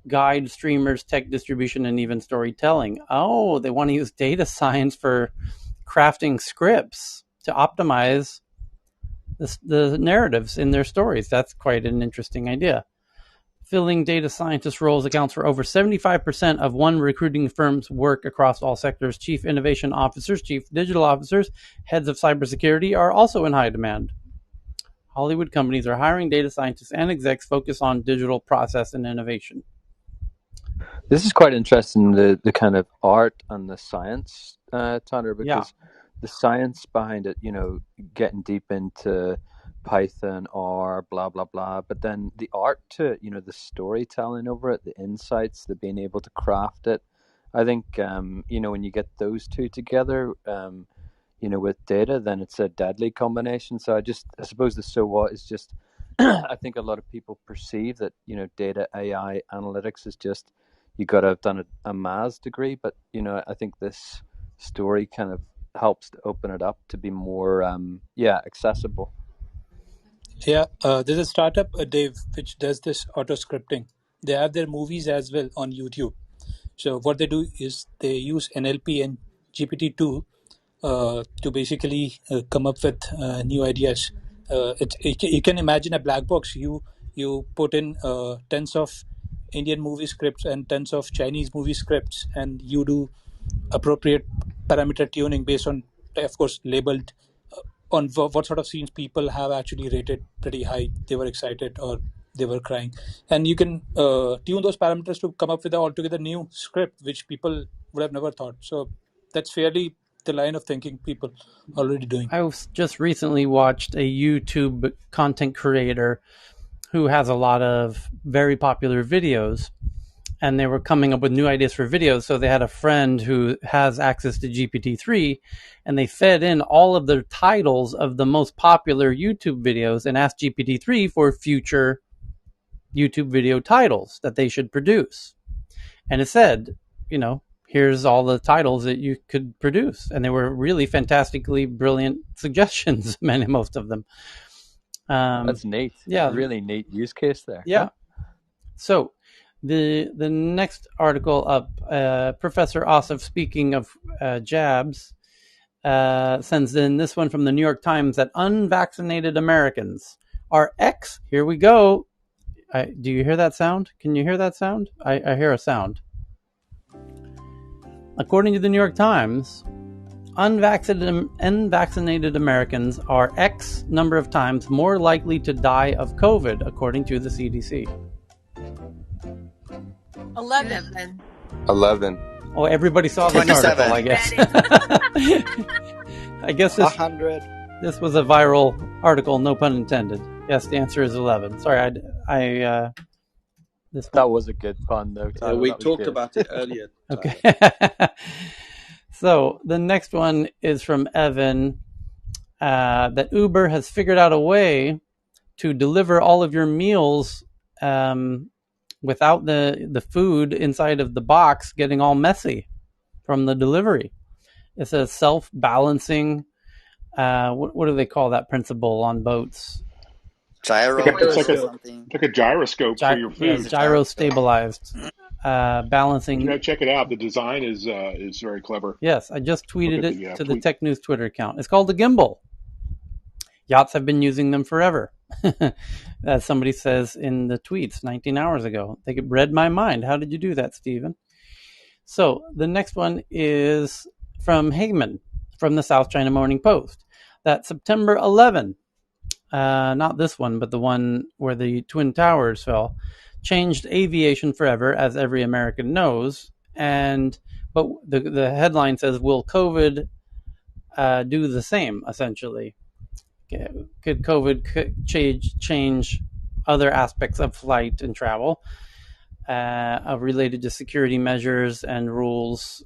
guide streamers, tech distribution, and even storytelling. Oh, they want to use data science for crafting scripts to optimize the narratives in their stories. That's quite an interesting idea. Filling data scientist roles accounts for over 75% of one recruiting firm's work across all sectors. Chief innovation officers, chief digital officers, heads of cybersecurity are also in high demand. Hollywood companies are hiring data scientists and execs focused on digital process and innovation. This is quite interesting, the kind of art and the science, Tanner, because the science behind it, getting deep into Python or blah, blah, blah, but then the art to it, the storytelling over it, the insights, the being able to craft it. I think, when you get those two together, with data, then it's a deadly combination. So I suppose the so what is just, I think a lot of people perceive that, data, AI, analytics is just, you got to have done a maths degree, but I think this story kind of helps to open it up to be more accessible. Yeah, there's a startup, Dave, which does this auto scripting. They have their movies as well on YouTube. So what they do is they use NLP and GPT-2 to basically come up with new ideas. You can imagine a black box. You put in tens of Indian movie scripts and tens of Chinese movie scripts, and you do appropriate parameter tuning based on, of course, labeled on what sort of scenes people have actually rated pretty high. They were excited or they were crying, and you can tune those parameters to come up with an altogether new script, which people would have never thought. So that's fairly the line of thinking people already doing. I just recently watched a YouTube content creator who has a lot of very popular videos, and they were coming up with new ideas for videos. So they had a friend who has access to GPT-3, and they fed in all of the titles of the most popular YouTube videos and asked GPT-3 for future YouTube video titles that they should produce. And it said, here's all the titles that you could produce. And they were really fantastically brilliant suggestions, most of them. That's neat. Yeah. Really neat use case there. Yeah. Huh? So the next article up, Professor Ossoff, speaking of jabs, sends in this one from the New York Times that unvaccinated Americans are X. Here we go. Do you hear that sound? Can you hear that sound? I hear a sound. According to the New York Times, unvaccinated Americans are X number of times more likely to die of COVID, according to the CDC. 11. Oh, everybody saw this article, I guess. I guess 100. This was a viral article, no pun intended. Yes, the answer is 11. Sorry, that was a good pun, though, Tyler. We talked about it earlier. Okay. So the next one is from Evan, that Uber has figured out a way to deliver all of your meals without the food inside of the box getting all messy from the delivery. It's a self-balancing, what do they call that principle on boats? It's like a gyroscope for your food. Yes, gyro-stabilized. Balancing. You gotta check it out. The design is very clever. Yes, I just tweeted it to the Tech News Twitter account. It's called the gimbal. Yachts have been using them forever. As somebody says in the tweets 19 hours ago. They read my mind. How did you do that, Stephen? So the next one is from Heyman from the South China Morning Post. That September 11, not this one, but the one where the Twin Towers fell, changed aviation forever, as every American knows. But the headline says, will COVID do the same, essentially? Could COVID change other aspects of flight and travel related to security measures and rules?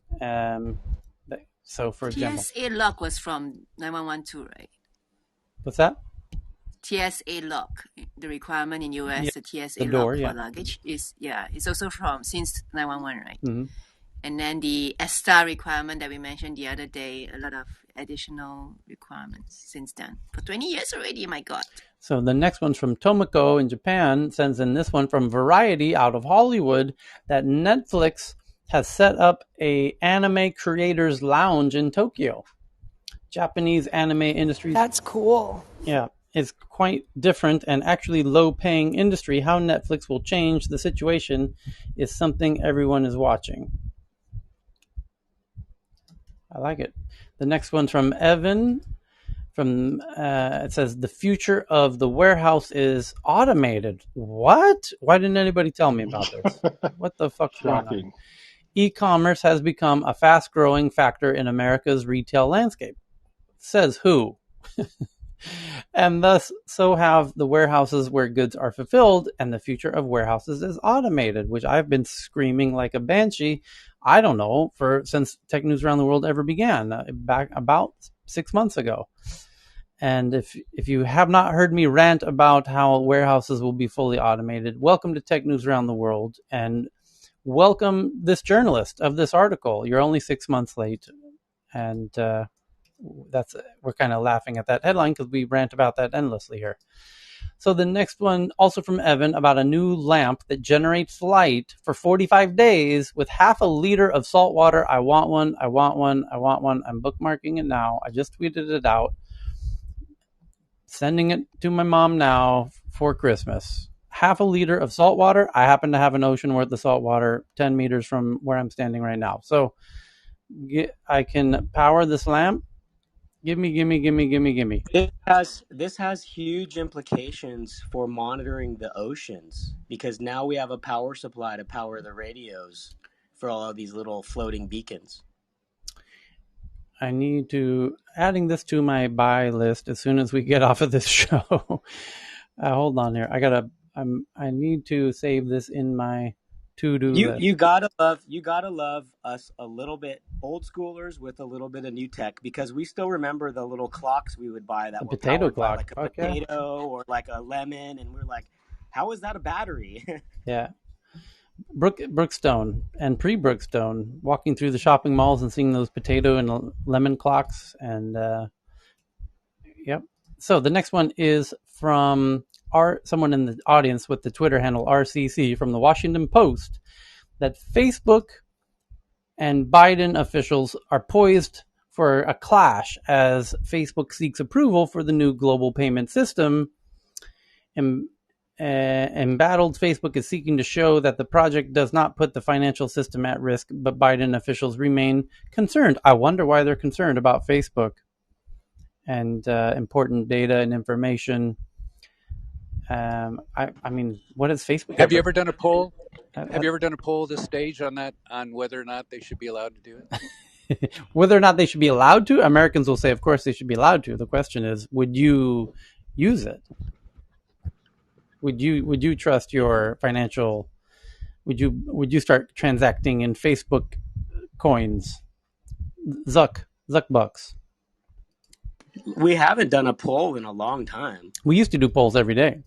So, for example, TSA lock was from 911 too, right? What's that? TSA lock, the requirement in US, the TSA the door, lock for luggage is, it's also from since 911, right? Mm-hmm. And then the ESTA requirement that we mentioned the other day, a lot of additional requirements since then. For 20 years already, my God. So the next one's from Tomoko in Japan, sends in this one from Variety out of Hollywood, that Netflix has set up a anime creators lounge in Tokyo. Japanese anime industry. That's cool. Yeah, it's quite different and actually low-paying industry. How Netflix will change the situation is something everyone is watching. I like it. The next one's from Evan. It says the future of the warehouse is automated. What? Why didn't anybody tell me about this? What the fuck's going on? Shocking. E-commerce has become a fast-growing factor in America's retail landscape. Says who? And thus, so have the warehouses where goods are fulfilled, and the future of warehouses is automated, which I've been screaming like a banshee, I don't know, since Tech News Around the World ever began, back about 6 months ago. And if you have not heard me rant about how warehouses will be fully automated, welcome to Tech News Around the World, and welcome this journalist of this article. You're only 6 months late, and we're kind of laughing at that headline because we rant about that endlessly here. So the next one, also from Evan, about a new lamp that generates light for 45 days with half a liter of salt water. I want one. I want one. I want one. I'm bookmarking it now. I just tweeted it out. Sending it to my mom now for Christmas. Half a liter of salt water. I happen to have an ocean worth of salt water 10 meters from where I'm standing right now. So I can power this lamp. Gimme. This has huge implications for monitoring the oceans, because now we have a power supply to power the radios for all of these little floating beacons. I need to adding this to my buy list as soon as we get off of this show. Hold on here. I need to save this in my to-do list. You gotta love us a little bit old schoolers with a little bit of new tech, because we still remember the little clocks we would buy that were powered by like a potato or like a lemon, and we're like, how is that a battery? Yeah. Brookstone and pre-Brookstone, walking through the shopping malls and seeing those potato and lemon clocks, and yep. So the next one is from someone in the audience with the Twitter handle RCC from the Washington Post, that Facebook and Biden officials are poised for a clash as Facebook seeks approval for the new global payment system. Embattled Facebook is seeking to show that the project does not put the financial system at risk, but Biden officials remain concerned. I wonder why they're concerned about Facebook and important data and information. I mean, what is Facebook? Have you ever done a poll? Have you ever done a poll this stage on that, on whether or not they should be allowed to do it? Whether or not they should be allowed to, Americans will say, of course, they should be allowed to. The question is, would you use it? Would you trust your financial? Would you start transacting in Facebook coins, Zuck bucks? We haven't done a poll in a long time. We used to do polls every day.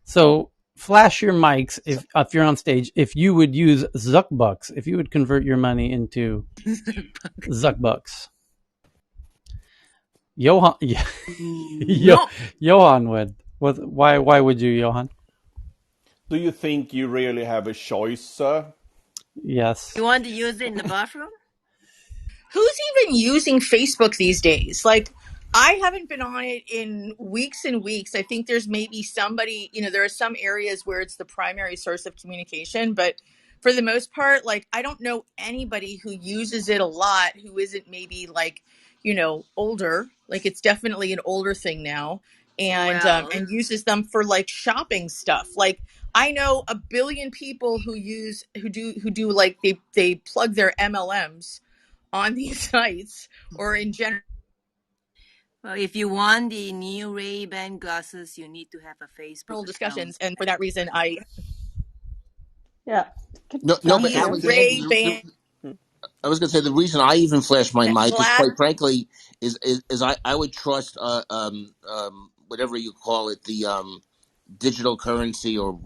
So flash your mics if you're on stage. If you would use Zuck bucks, if you would convert your money into Zuck bucks. Johan, No. Johan would. Why would you, Johan? Do you think you really have a choice, sir? Yes. You want to use it in the bathroom? Who's even using Facebook these days? Like, I haven't been on it in weeks and weeks. I think there's maybe somebody, there are some areas where it's the primary source of communication, but for the most part, like, I don't know anybody who uses it a lot who isn't maybe like, older. Like, it's definitely an older thing now, and uses them for like shopping stuff. Like, I know a billion people who do like they plug their MLMs on these sites or in general. Well, if you want the new Ray-Ban glasses, you need to have a Facebook discussions, account. and for that reason, I But Ray-Ban. I was going to say the reason I even flash my mic is, quite frankly, is I would trust whatever you call it, the digital currency or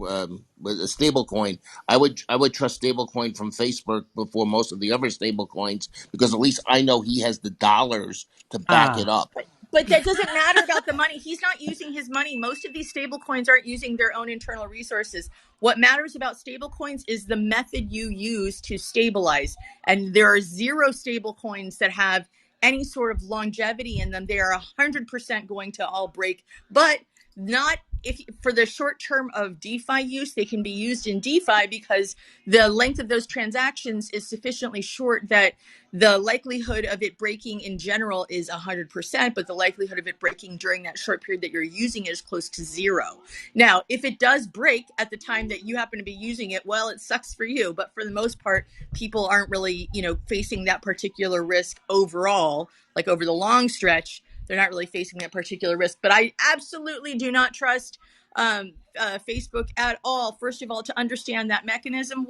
with a stable coin. I would trust stablecoin from Facebook before most of the other stable coins, because at least I know he has the dollars to back it up. But that doesn't matter about the money. He's not using his money. Most of these stable coins aren't using their own internal resources. What matters about stable coins is the method you use to stabilize. And there are zero stable coins that have any sort of longevity in them. They are 100% going to all break, but not if for the short term of DeFi use. They can be used in DeFi because the length of those transactions is sufficiently short that the likelihood of it breaking in general is 100%, but the likelihood of it breaking during that short period that you're using it is close to zero. Now, if it does break at the time that you happen to be using it, well, it sucks for you. But for the most part, people aren't really, facing that particular risk overall, like over the long stretch. They're not really facing that particular risk. But I absolutely do not trust Facebook at all. First of all, to understand that mechanism,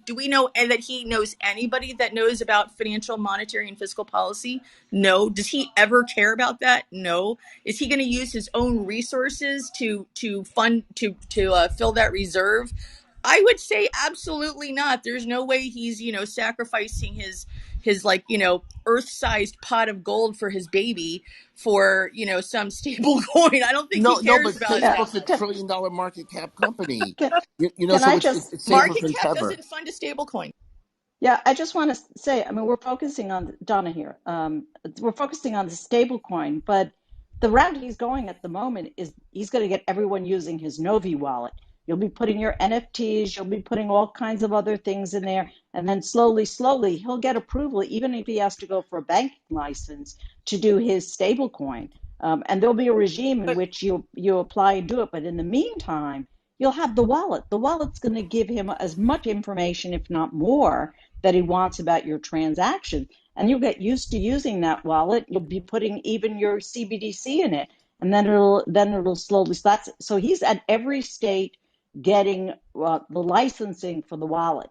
do we know that he knows anybody that knows about financial, monetary, and fiscal policy? No. Does he ever care about that? No. Is he going to use his own resources to fund to fill that reserve? I would say absolutely not. There's no way he's, sacrificing his earth-sized pot of gold for his baby for, some stable coin. I don't think he No, cares but about that. Facebook's a $1 trillion market cap company. Can, can So I it's just safer Market than cap Tether. doesn't fund a stable coin. Yeah, I just want to say, I mean, we're focusing on Donna here. We're focusing on the stable coin, but the route he's going at the moment is he's going to get everyone using his Novi wallet. You'll be putting your NFTs, you'll be putting all kinds of other things in there, and then slowly, he'll get approval, even if he has to go for a banking license to do his stable coin. And there'll be a regime in which you apply and do it. But in the meantime, you'll have the wallet. The wallet's going to give him as much information, if not more, that he wants about your transaction. And you'll get used to using that wallet. You'll be putting even your CBDC in it. And then it'll slowly start. So he's at every state getting the licensing for the wallet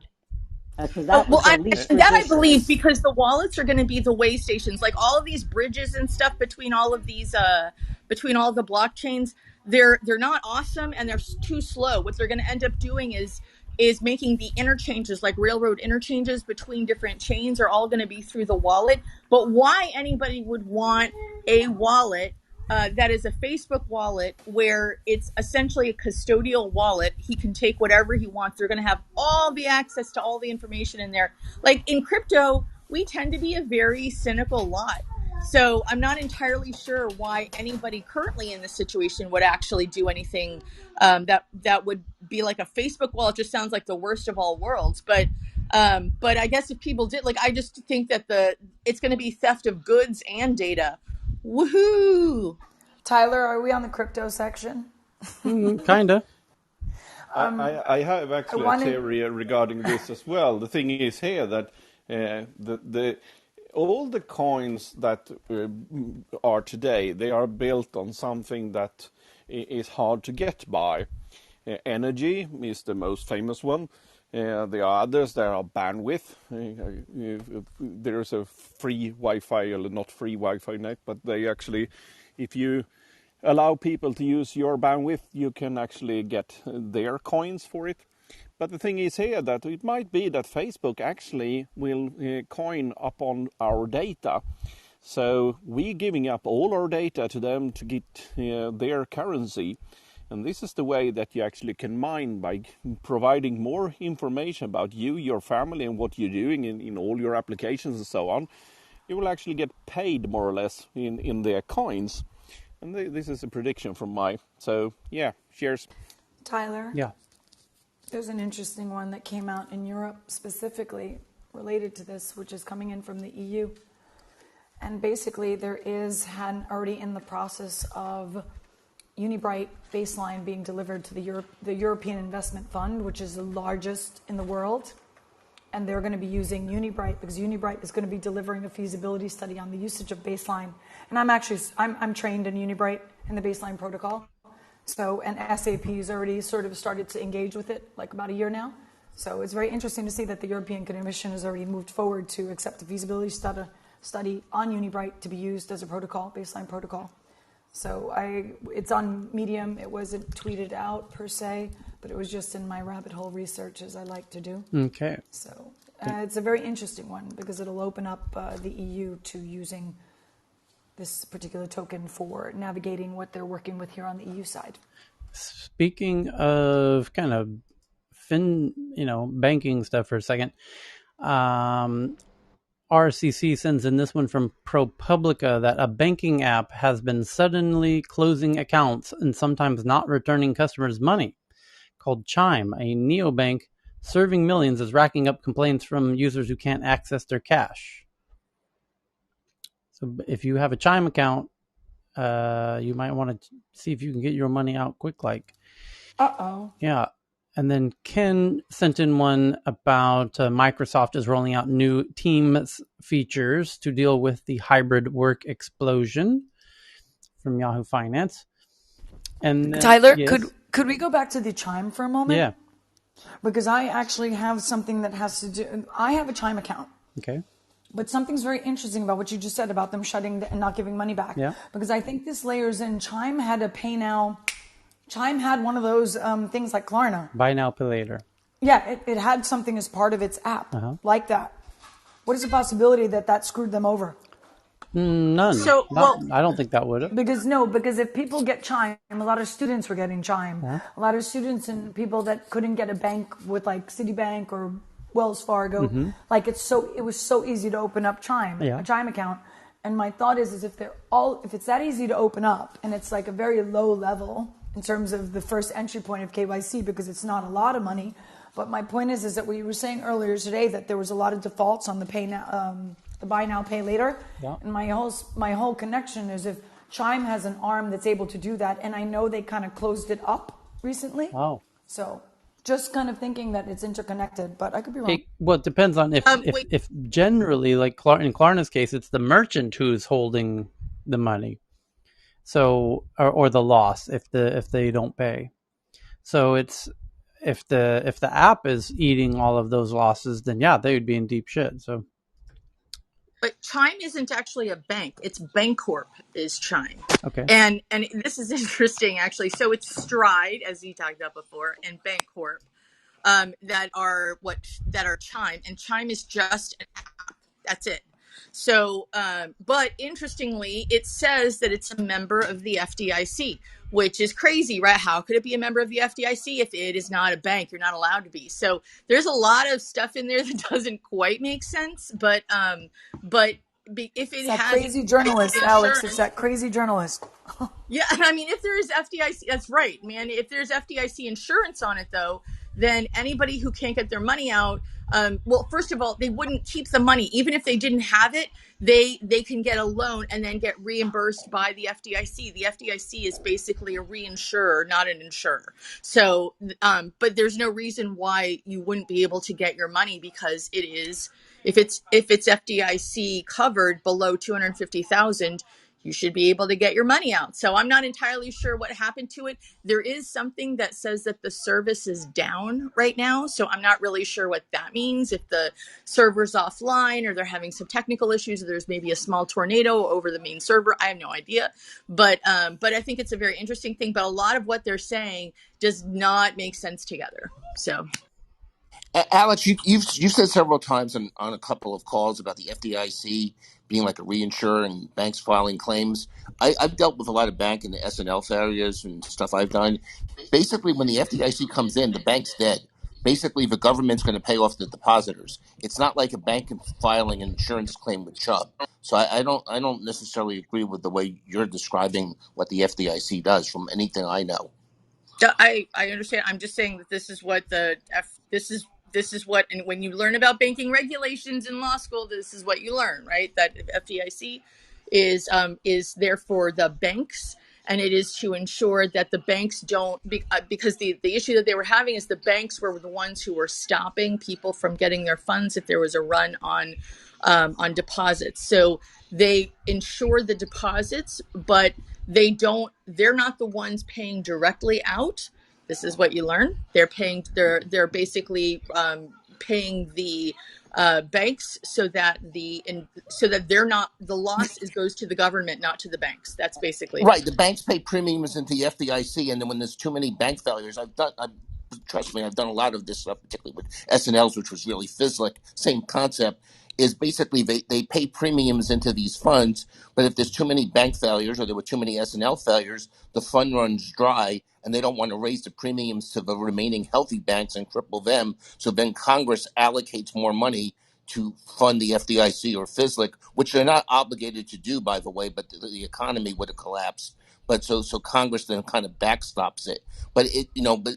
because that was the least And that I believe resistance. because the wallets are going to be the way stations, like all of these bridges and stuff between all of these, between all the blockchains. They're not awesome and they're too slow. What they're going to end up doing is making the interchanges, like railroad interchanges between different chains, are all going to be through the wallet. But why anybody would want a wallet that is a Facebook wallet where it's essentially a custodial wallet? He can take whatever he wants. They're going to have all the access to all the information in there. Like in crypto, we tend to be a very cynical lot. So I'm not entirely sure why anybody currently in this situation would actually do anything that would be like a Facebook wallet. Just sounds like the worst of all worlds. But I guess if people did, like, I just think that it's going to be theft of goods and data. Woohoo! Tyler, are we on the crypto section? Kinda. I have actually a theory regarding this as well. The thing is here that all the coins that are today, they are built on something that is hard to get by. Energy is the most famous one. There are others that are bandwidth. There's a free Wi-Fi, or not free Wi-Fi net, but they actually, if you allow people to use your bandwidth, you can actually get their coins for it. But the thing is here that it might be that Facebook actually will coin upon our data. So we're giving up all our data to them to get their currency. And this is the way that you actually can mine, by providing more information about you, your family, and what you're doing in all your applications and so on. You will actually get paid more or less in their coins. And this is a prediction from so yeah, cheers. Tyler? Yeah. There's an interesting one that came out in Europe specifically related to this, which is coming in from the EU. And basically there is already in the process of Unibright baseline being delivered to the European Investment Fund, which is the largest in the world. And they're going to be using Unibright because Unibright is going to be delivering a feasibility study on the usage of baseline. And I'm trained in Unibright and the baseline protocol. So, and SAP has already sort of started to engage with it like about a year now. So it's very interesting to see that the European Commission has already moved forward to accept a feasibility study on Unibright to be used as a protocol, baseline protocol. So it's on Medium. It wasn't tweeted out per se, but it was just in my rabbit hole research, as I like to do. Okay. So it's a very interesting one because it'll open up the EU to using this particular token for navigating what they're working with here on the EU side. Speaking of kind of banking stuff for a second, RCC sends in this one from ProPublica that a banking app has been suddenly closing accounts and sometimes not returning customers' money. Called Chime, a neobank serving millions, is racking up complaints from users who can't access their cash. So if you have a Chime account, you might want to see if you can get your money out quick. Yeah. And then Ken sent in one about Microsoft is rolling out new Teams features to deal with the hybrid work explosion from Yahoo Finance. And then, Tyler, yes. could we go back to the Chime for a moment? Yeah. Because I actually have something that has to do. I have a Chime account. Okay. But something's very interesting about what you just said about them shutting and not giving money back. Yeah. Because I think this layers in. Chime had a pay now. Chime had one of those things like Klarna. Buy now, pay later. Yeah, it had something as part of its app like that. What is the possibility that screwed them over? None. So, I don't think that would have. Because if people get Chime, a lot of students were getting Chime. Yeah. A lot of students and people that couldn't get a bank with like Citibank or Wells Fargo, it was so easy to open up a Chime account. And my thought is if it's that easy to open up and it's like a very low level in terms of the first entry point of KYC because it's not a lot of money. But my point is that we were saying earlier today that there was a lot of defaults on the the buy now, pay later. Yeah. And my whole connection is if Chime has an arm that's able to do that, and I know they kind of closed it up recently. Wow. So just kind of thinking that it's interconnected, but I could be wrong. It depends on if generally, like in Klarna's case, it's the merchant who's holding the money. So or the loss if they don't pay. So it's if the app is eating all of those losses, then yeah, they would be in deep shit. So, but Chime isn't actually a bank; it's Bancorp is Chime. Okay. And this is interesting actually. So it's Stride, as you talked about before, and Bancorp that are Chime, and Chime is just an app. That's it. So, but interestingly, it says that it's a member of the FDIC, which is crazy, right? How could it be a member of the FDIC if it is not a bank? You're not allowed to be. So there's a lot of stuff in there that doesn't quite make sense. But if it has crazy journalist, Alex, it's that crazy journalist. Yeah, I mean, if there's FDIC, that's right, man. If there's FDIC insurance on it, though, then anybody who can't get their money out, well, first of all, they wouldn't keep the money. Even if they didn't have it, they can get a loan and then get reimbursed by the FDIC. The FDIC is basically a reinsurer, not an insurer. So, but there's no reason why you wouldn't be able to get your money because it is, if it's FDIC covered below 250,000. You should be able to get your money out. So I'm not entirely sure what happened to it. There is something that says that the service is down right now. So I'm not really sure what that means. If the server's offline or they're having some technical issues, or there's maybe a small tornado over the main server. I have no idea. But I think it's a very interesting thing. But a lot of what they're saying does not make sense together. So. Alex, you've said several times on a couple of calls about the FDIC being like a reinsurer and banks filing claims. I've dealt with a lot of bank and the S&L failures and stuff I've done. Basically, when the FDIC comes in, the bank's dead. Basically, the government's going to pay off the depositors. It's not like a bank filing an insurance claim with Chubb. So I don't necessarily agree with the way you're describing what the FDIC does from anything I know. I understand. I'm just saying that this is what this is what, and when you learn about banking regulations in law school, this is what you learn, right? That FDIC is there for the banks, and it is to ensure that the banks don't, because the issue that they were having is the banks were the ones who were stopping people from getting their funds if there was a run on deposits. So they insure the deposits, but they're not the ones paying directly out. This is what you learn. They're basically paying the banks, so that they're not, the loss goes to the government, not to the banks. That's basically Right, the banks pay premiums into the FDIC, and then when there's too many bank failures, trust me, I've done a lot of this stuff, particularly with SNLs, which was really FISLIC. Same concept is basically they pay premiums into these funds, but if there's too many bank failures or there were too many SNL failures, the fund runs dry, and they don't want to raise the premiums to the remaining healthy banks and cripple them. So then Congress allocates more money to fund the FDIC or FISLIC, which they're not obligated to do, by the way, but the economy would have collapsed. But so Congress then kind of backstops it. But but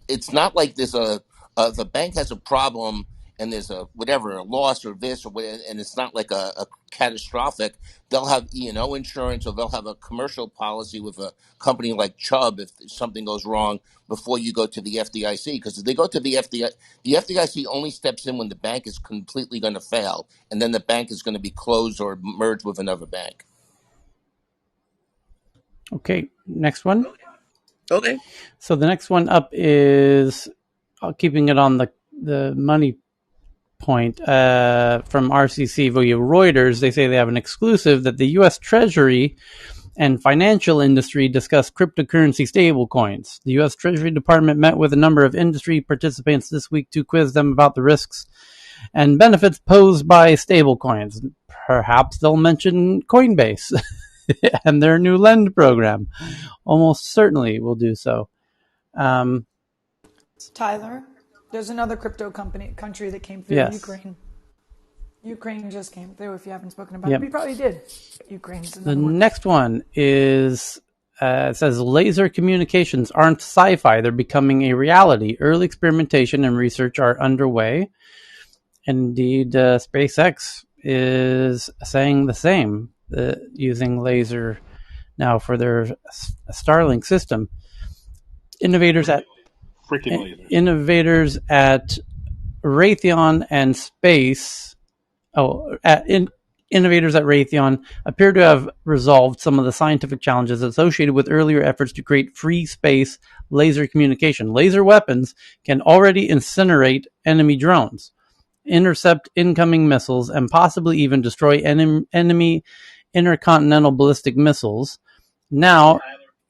it's not like there's the bank has a problem and there's a whatever a loss or this or whatever, and it's not like a catastrophic. They'll have E&O insurance, or they'll have a commercial policy with a company like Chubb if something goes wrong before you go to the FDIC. Because if they go to the FDIC only steps in when the bank is completely going to fail, and then the bank is going to be closed or merged with another bank. Okay, next one. okay. So the next one up is keeping it on the money point from RCC via Reuters. They say they have an exclusive that the U.S. Treasury and financial industry discuss cryptocurrency stablecoins. The U.S. Treasury Department met with a number of industry participants this week to quiz them about the risks and benefits posed by stablecoins. Perhaps they'll mention Coinbase and their new lend program. Almost certainly will do so. Tyler, there's another crypto country that came through. Yes. Ukraine. Ukraine just came through. If you haven't spoken about it, we probably did. Ukraine's another the one. Next one is it says laser communications aren't sci-fi; they're becoming a reality. Early experimentation and research are underway. Indeed, SpaceX is saying the same, using laser now for their Starlink system. Innovators at Raytheon and Space. Innovators at Raytheon appear to have resolved some of the scientific challenges associated with earlier efforts to create free space laser communication. Laser weapons can already incinerate enemy drones, intercept incoming missiles, and possibly even destroy enemy intercontinental ballistic missiles. Now,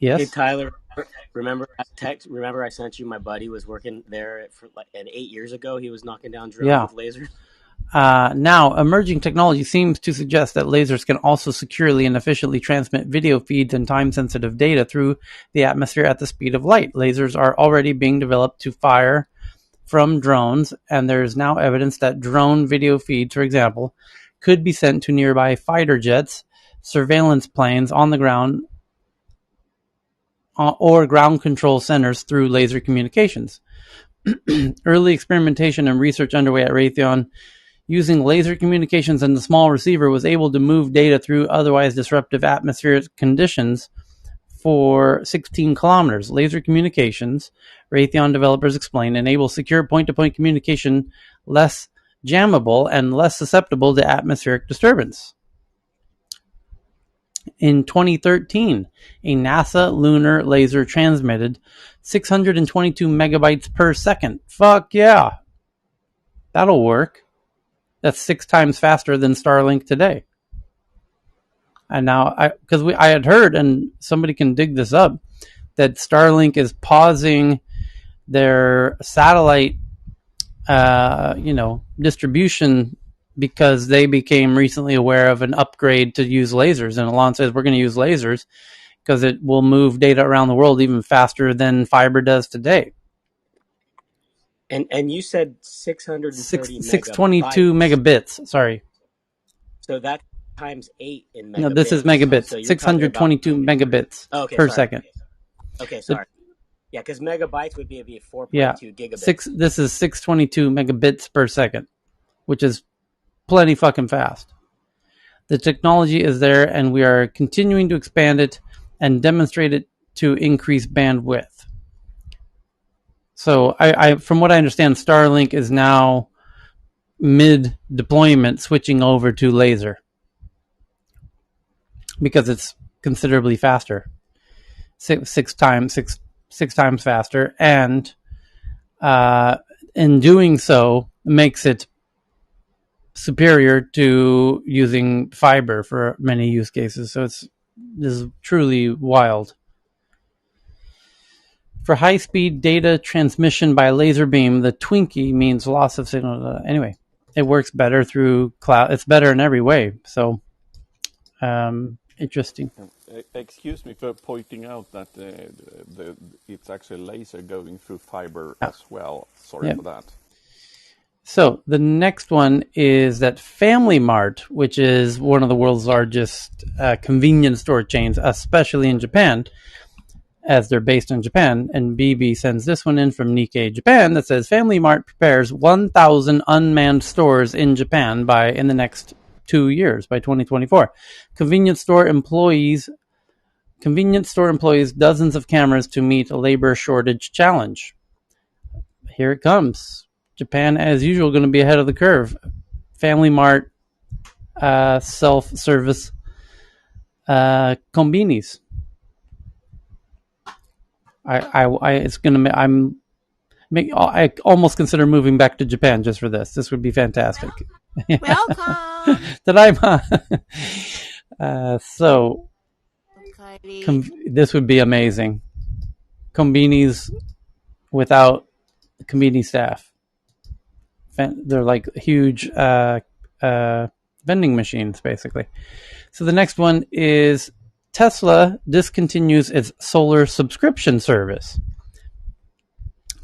yes? Hey, Tyler, remember that text? Remember I sent you my buddy was working there for and 8 years ago. He was knocking down drones with lasers. Now, emerging technology seems to suggest that lasers can also securely and efficiently transmit video feeds and time-sensitive data through the atmosphere at the speed of light. Lasers are already being developed to fire from drones, and there is now evidence that drone video feeds, for example, could be sent to nearby fighter jets, surveillance planes on the ground, or ground control centers through laser communications. Early experimentation and research underway at Raytheon using laser communications, and the small receiver was able to move data through otherwise disruptive atmospheric conditions for 16 kilometers. Laser communications, Raytheon developers explain, enable secure point-to-point communication, less jammable and less susceptible to atmospheric disturbance. In 2013, a NASA lunar laser transmitted 622 megabytes per second. Fuck yeah. That'll work. That's 6 times faster than Starlink today. And now, I had heard, and somebody can dig this up, that Starlink is pausing their satellite, distribution because they became recently aware of an upgrade to use lasers. And Elon says we're going to use lasers because it will move data around the world even faster than fiber does today. And you said 630 622 megabits. Sorry. So that times 8 in megabits. No, this is megabits. So 622 megabits per second. Okay, sorry. Yeah, because megabytes would be 4.2 gigabits. This is 622 megabits per second, which is plenty fucking fast. The technology is there, and we are continuing to expand it and demonstrate it to increase bandwidth. So, I from what I understand, Starlink is now mid-deployment switching over to laser because it's considerably faster, six times faster, and in doing so makes it superior to using fiber for many use cases. So this is truly wild. For high-speed data transmission by laser beam, the Twinkie means loss of signal. Anyway, it works better through cloud. It's better in every way. So interesting. Excuse me for pointing out that it's actually laser going through fiber as well. Sorry for that. So the next one is that Family Mart, which is one of the world's largest convenience store chains, especially in Japan, as they're based in Japan. And BB sends this one in from Nikkei Japan that says Family Mart prepares 1,000 unmanned stores in Japan in the next 2 years, by 2024. Convenience store employees dozens of cameras to meet a labor shortage challenge. Here it comes. Japan, as usual, going to be ahead of the curve. Family Mart, self-service combinis. I almost consider moving back to Japan just for this. This would be fantastic. Welcome. So, this would be amazing. Combinis without conveni staff. They're like huge vending machines, basically. So the next one is Tesla discontinues its solar subscription service.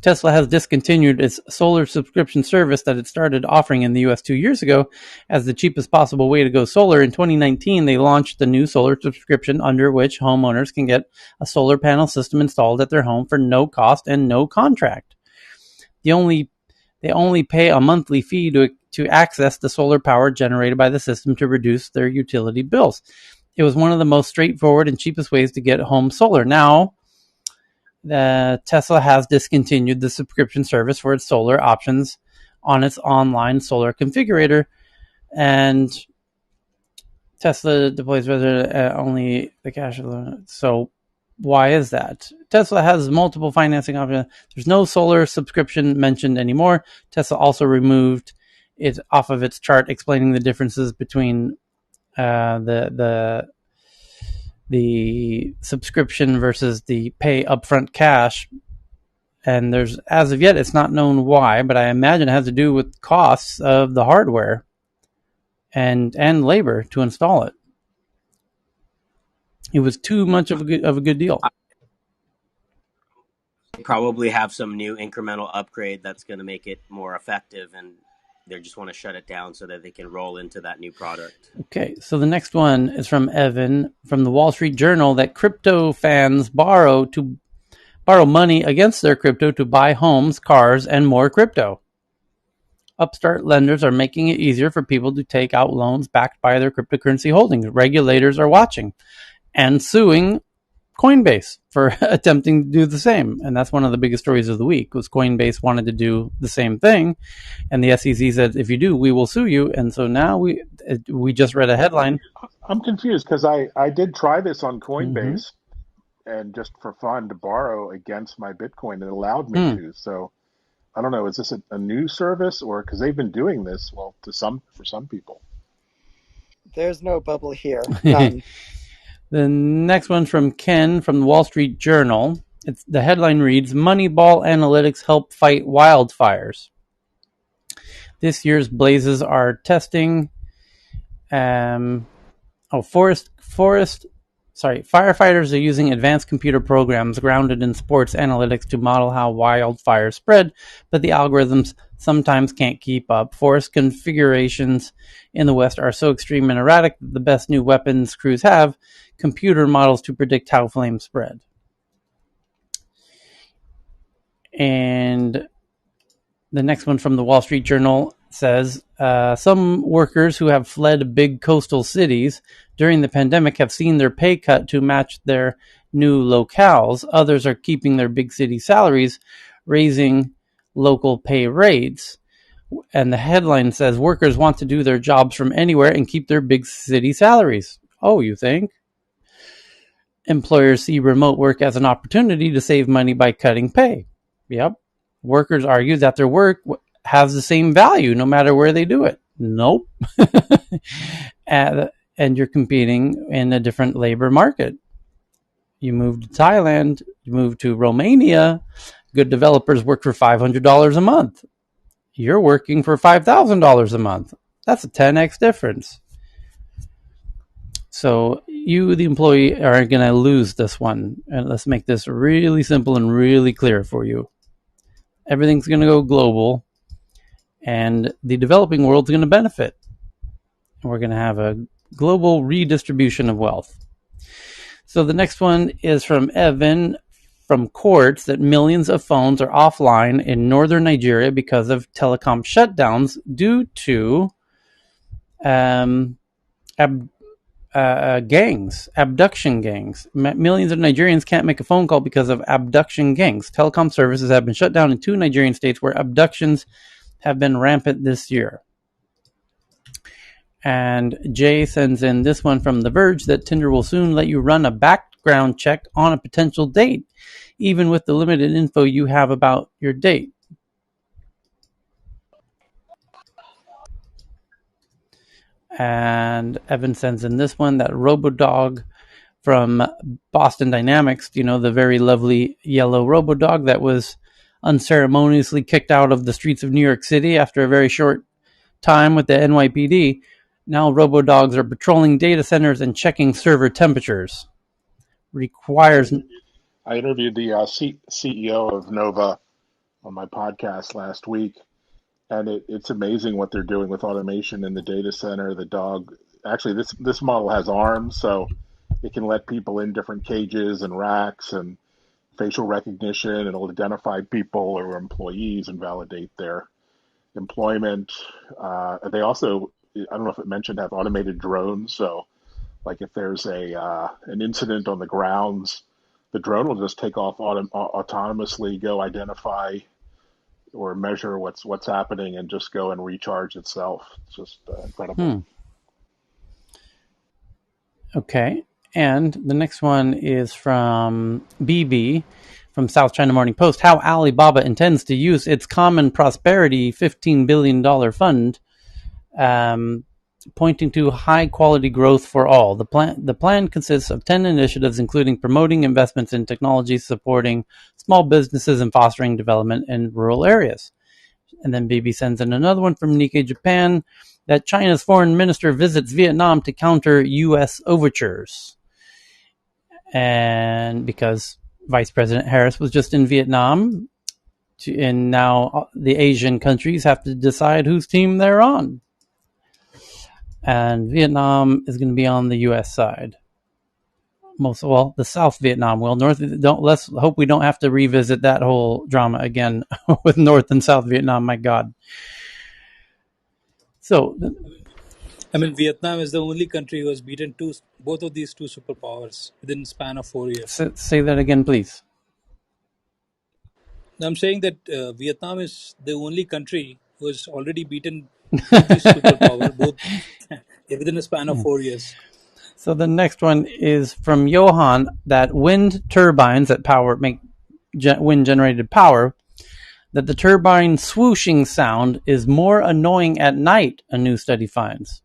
Tesla has discontinued its solar subscription service that it started offering in the US 2 years ago as the cheapest possible way to go solar. In 2019, they launched the new solar subscription under which homeowners can get a solar panel system installed at their home for no cost and no contract. They only pay a monthly fee to access the solar power generated by the system to reduce their utility bills. It was one of the most straightforward and cheapest ways to get home solar. Now, Tesla has discontinued the subscription service for its solar options on its online solar configurator, and Tesla deploys only the cash alone. So why is that? Tesla has multiple financing options. There's no solar subscription mentioned anymore. Tesla also removed it off of its chart, explaining the differences between the subscription versus the pay upfront cash. And there's, as of yet, it's not known why, but I imagine it has to do with costs of the hardware and labor to install it. It was too much of a good deal. Probably have some new incremental upgrade that's going to make it more effective, and they just want to shut it down so that they can roll into that new product. Okay, so the next one is from Evan from the Wall Street Journal that crypto fans borrow money against their crypto to buy homes, cars, and more crypto. Upstart lenders are making it easier for people to take out loans backed by their cryptocurrency holdings. Regulators are watching and suing Coinbase for attempting to do the same. And that's one of the biggest stories of the week, was Coinbase wanted to do the same thing. And the SEC said, if you do, we will sue you. And so now we just read a headline. I'm confused because I did try this on Coinbase and just for fun to borrow against my Bitcoin. It allowed me to. So I don't know. Is this a new service, or because they've been doing this for some people? There's no bubble here. None. The next one's from Ken from the Wall Street Journal. The headline reads, Moneyball Analytics help fight wildfires. This year's blazes are testing firefighters are using advanced computer programs grounded in sports analytics to model how wildfires spread, but the algorithms sometimes can't keep up. Forest configurations in the West are so extreme and erratic that the best new weapons crews have computer models to predict how flames spread. And the next one from the Wall Street Journal says, some workers who have fled big coastal cities during the pandemic have seen their pay cut to match their new locales. Others are keeping their big city salaries, raising local pay rates. And the headline says, workers want to do their jobs from anywhere and keep their big city salaries. Oh, you think? Employers see remote work as an opportunity to save money by cutting pay. Yep. Workers argue that their work has the same value no matter where they do it. Nope. And you're competing in a different labor market. You move to Thailand, you move to Romania, good developers work for $500 a month. You're working for $5,000 a month. That's a 10x difference. So you, the employee, are going to lose this one. And let's make this really simple and really clear for you. Everything's going to go global, and the developing world's going to benefit. And we're going to have a global redistribution of wealth. So the next one is from Evan from Quartz, that millions of phones are offline in northern Nigeria because of telecom shutdowns due to abduction gangs. Millions of Nigerians can't make a phone call because of abduction gangs. Telecom services have been shut down in 2 Nigerian states where abductions have been rampant this year. And Jay sends in this one from The Verge, that Tinder will soon let you run a background check on a potential date, even with the limited info you have about your date. And Evan sends in this one, that RoboDog from Boston Dynamics, the very lovely yellow RoboDog that was unceremoniously kicked out of the streets of New York City after a very short time with the NYPD. Now RoboDogs are patrolling data centers and checking server temperatures. Requires. I interviewed the CEO of Nova on my podcast last week, and it's amazing what they're doing with automation in the data center. The dog, actually, this model has arms, so it can let people in different cages and racks and facial recognition. It'll identify people or employees and validate their employment. They also, I don't know if it mentioned, have automated drones. So, like if there's an incident on the grounds, the drone will just take off autonomously, go identify or measure what's happening, and just go and recharge itself. It's just incredible. Okay. And the next one is from BB from South China Morning Post. How Alibaba intends to use its Common Prosperity $15 billion fund, pointing to high quality growth for all. The plan consists of 10 initiatives, including promoting investments in technology, supporting small businesses, and fostering development in rural areas. And then BB sends in another one from Nikkei Japan, that China's foreign minister visits Vietnam to counter U.S. overtures. And because Vice President Harris was just in Vietnam, and now the Asian countries have to decide whose team they're on. And Vietnam is going to be on the U.S. side. The South Vietnam will. Let's hope we don't have to revisit that whole drama again with North and South Vietnam. My God. So, Vietnam is the only country who has beaten both of these two superpowers within the span of 4 years. Say that again, please. I'm saying that Vietnam is the only country who has already beaten both these superpowers, both within a span of 4 years. So the next one is from Johan, that wind turbines that make wind generated power, that the turbine swooshing sound is more annoying at night, a new study finds.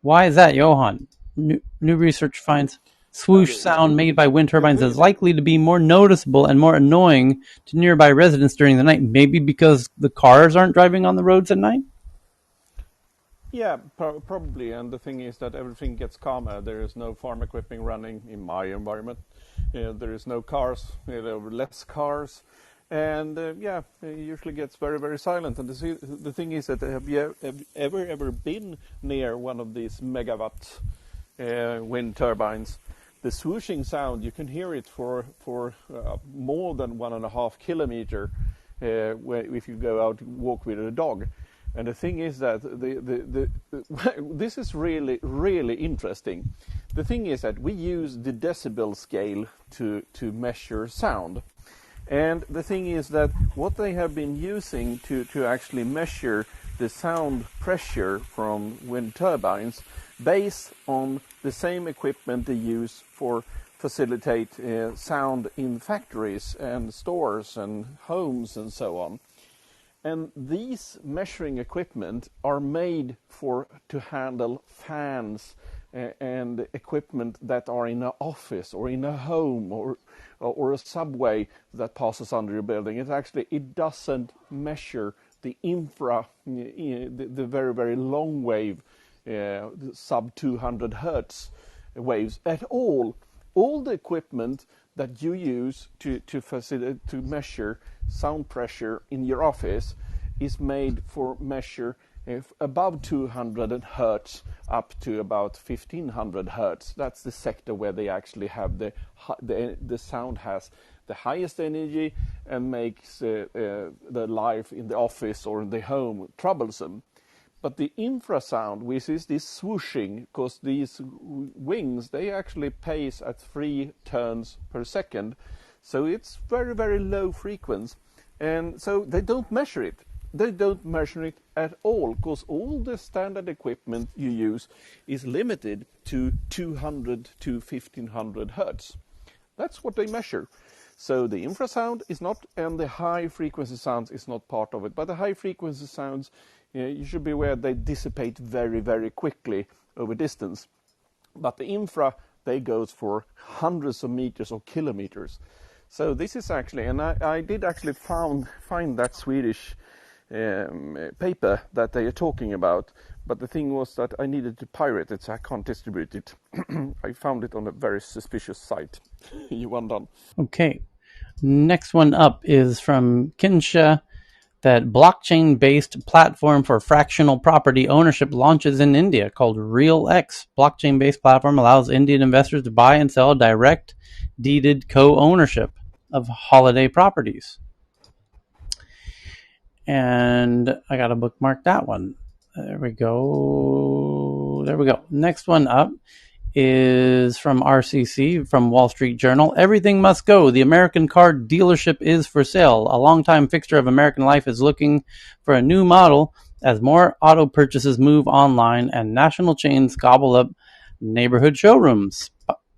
Why is that, Johan? New research finds swoosh sound made by wind turbines is likely to be more noticeable and more annoying to nearby residents during the night. Maybe because the cars aren't driving on the roads at night? Yeah, probably. And the thing is that everything gets calmer. There is no farm equipment running in my environment. There is no cars. There are less cars. And it usually gets very, very silent. And the thing is that have you ever been near one of these megawatt wind turbines? The swooshing sound, you can hear it for more than 1.5 kilometer if you go out and walk with a dog. And the thing is that this is really, really interesting. The thing is that we use the decibel scale to measure sound. And the thing is that what they have been using to actually measure the sound pressure from wind turbines based on the same equipment they use for facilitate sound in factories and stores and homes and so on. And these measuring equipment are made to handle fans and equipment that are in an office or in a home or a subway that passes under your building. It doesn't measure the infra, the very, very long wave, sub 200 hertz waves at all. All the equipment that you use to measure sound pressure in your office is made for measure above 200 hertz up to about 1500 hertz. That's the sector where they actually have the sound has the highest energy and makes the life in the office or in the home troublesome. But the infrasound, which is this swooshing, because these wings, they actually pace at 3 turns per second. So it's very, very low frequency. And so they don't measure it. They don't measure it at all, because all the standard equipment you use is limited to 200 to 1500 hertz. That's what they measure. So the infrasound is not, and the high frequency sounds is not part of it. But the high frequency sounds, you should be aware they dissipate very, very quickly over distance. But the infra, they goes for hundreds of meters or kilometers. So this is actually, and I did actually find that Swedish paper that they are talking about, but the thing was that I needed to pirate it, so I can't distribute it. I found it on a very suspicious site. Johan done. Okay. Next one up is from Kinsha, that blockchain-based platform for fractional property ownership launches in India called RealX. Blockchain-based platform allows Indian investors to buy and sell direct deeded co-ownership of holiday properties. And I got to bookmark that one. There we go. Next one up is from RCC, from Wall Street Journal. Everything must go. The American car dealership is for sale. A longtime fixture of American life is looking for a new model as more auto purchases move online and national chains gobble up neighborhood showrooms.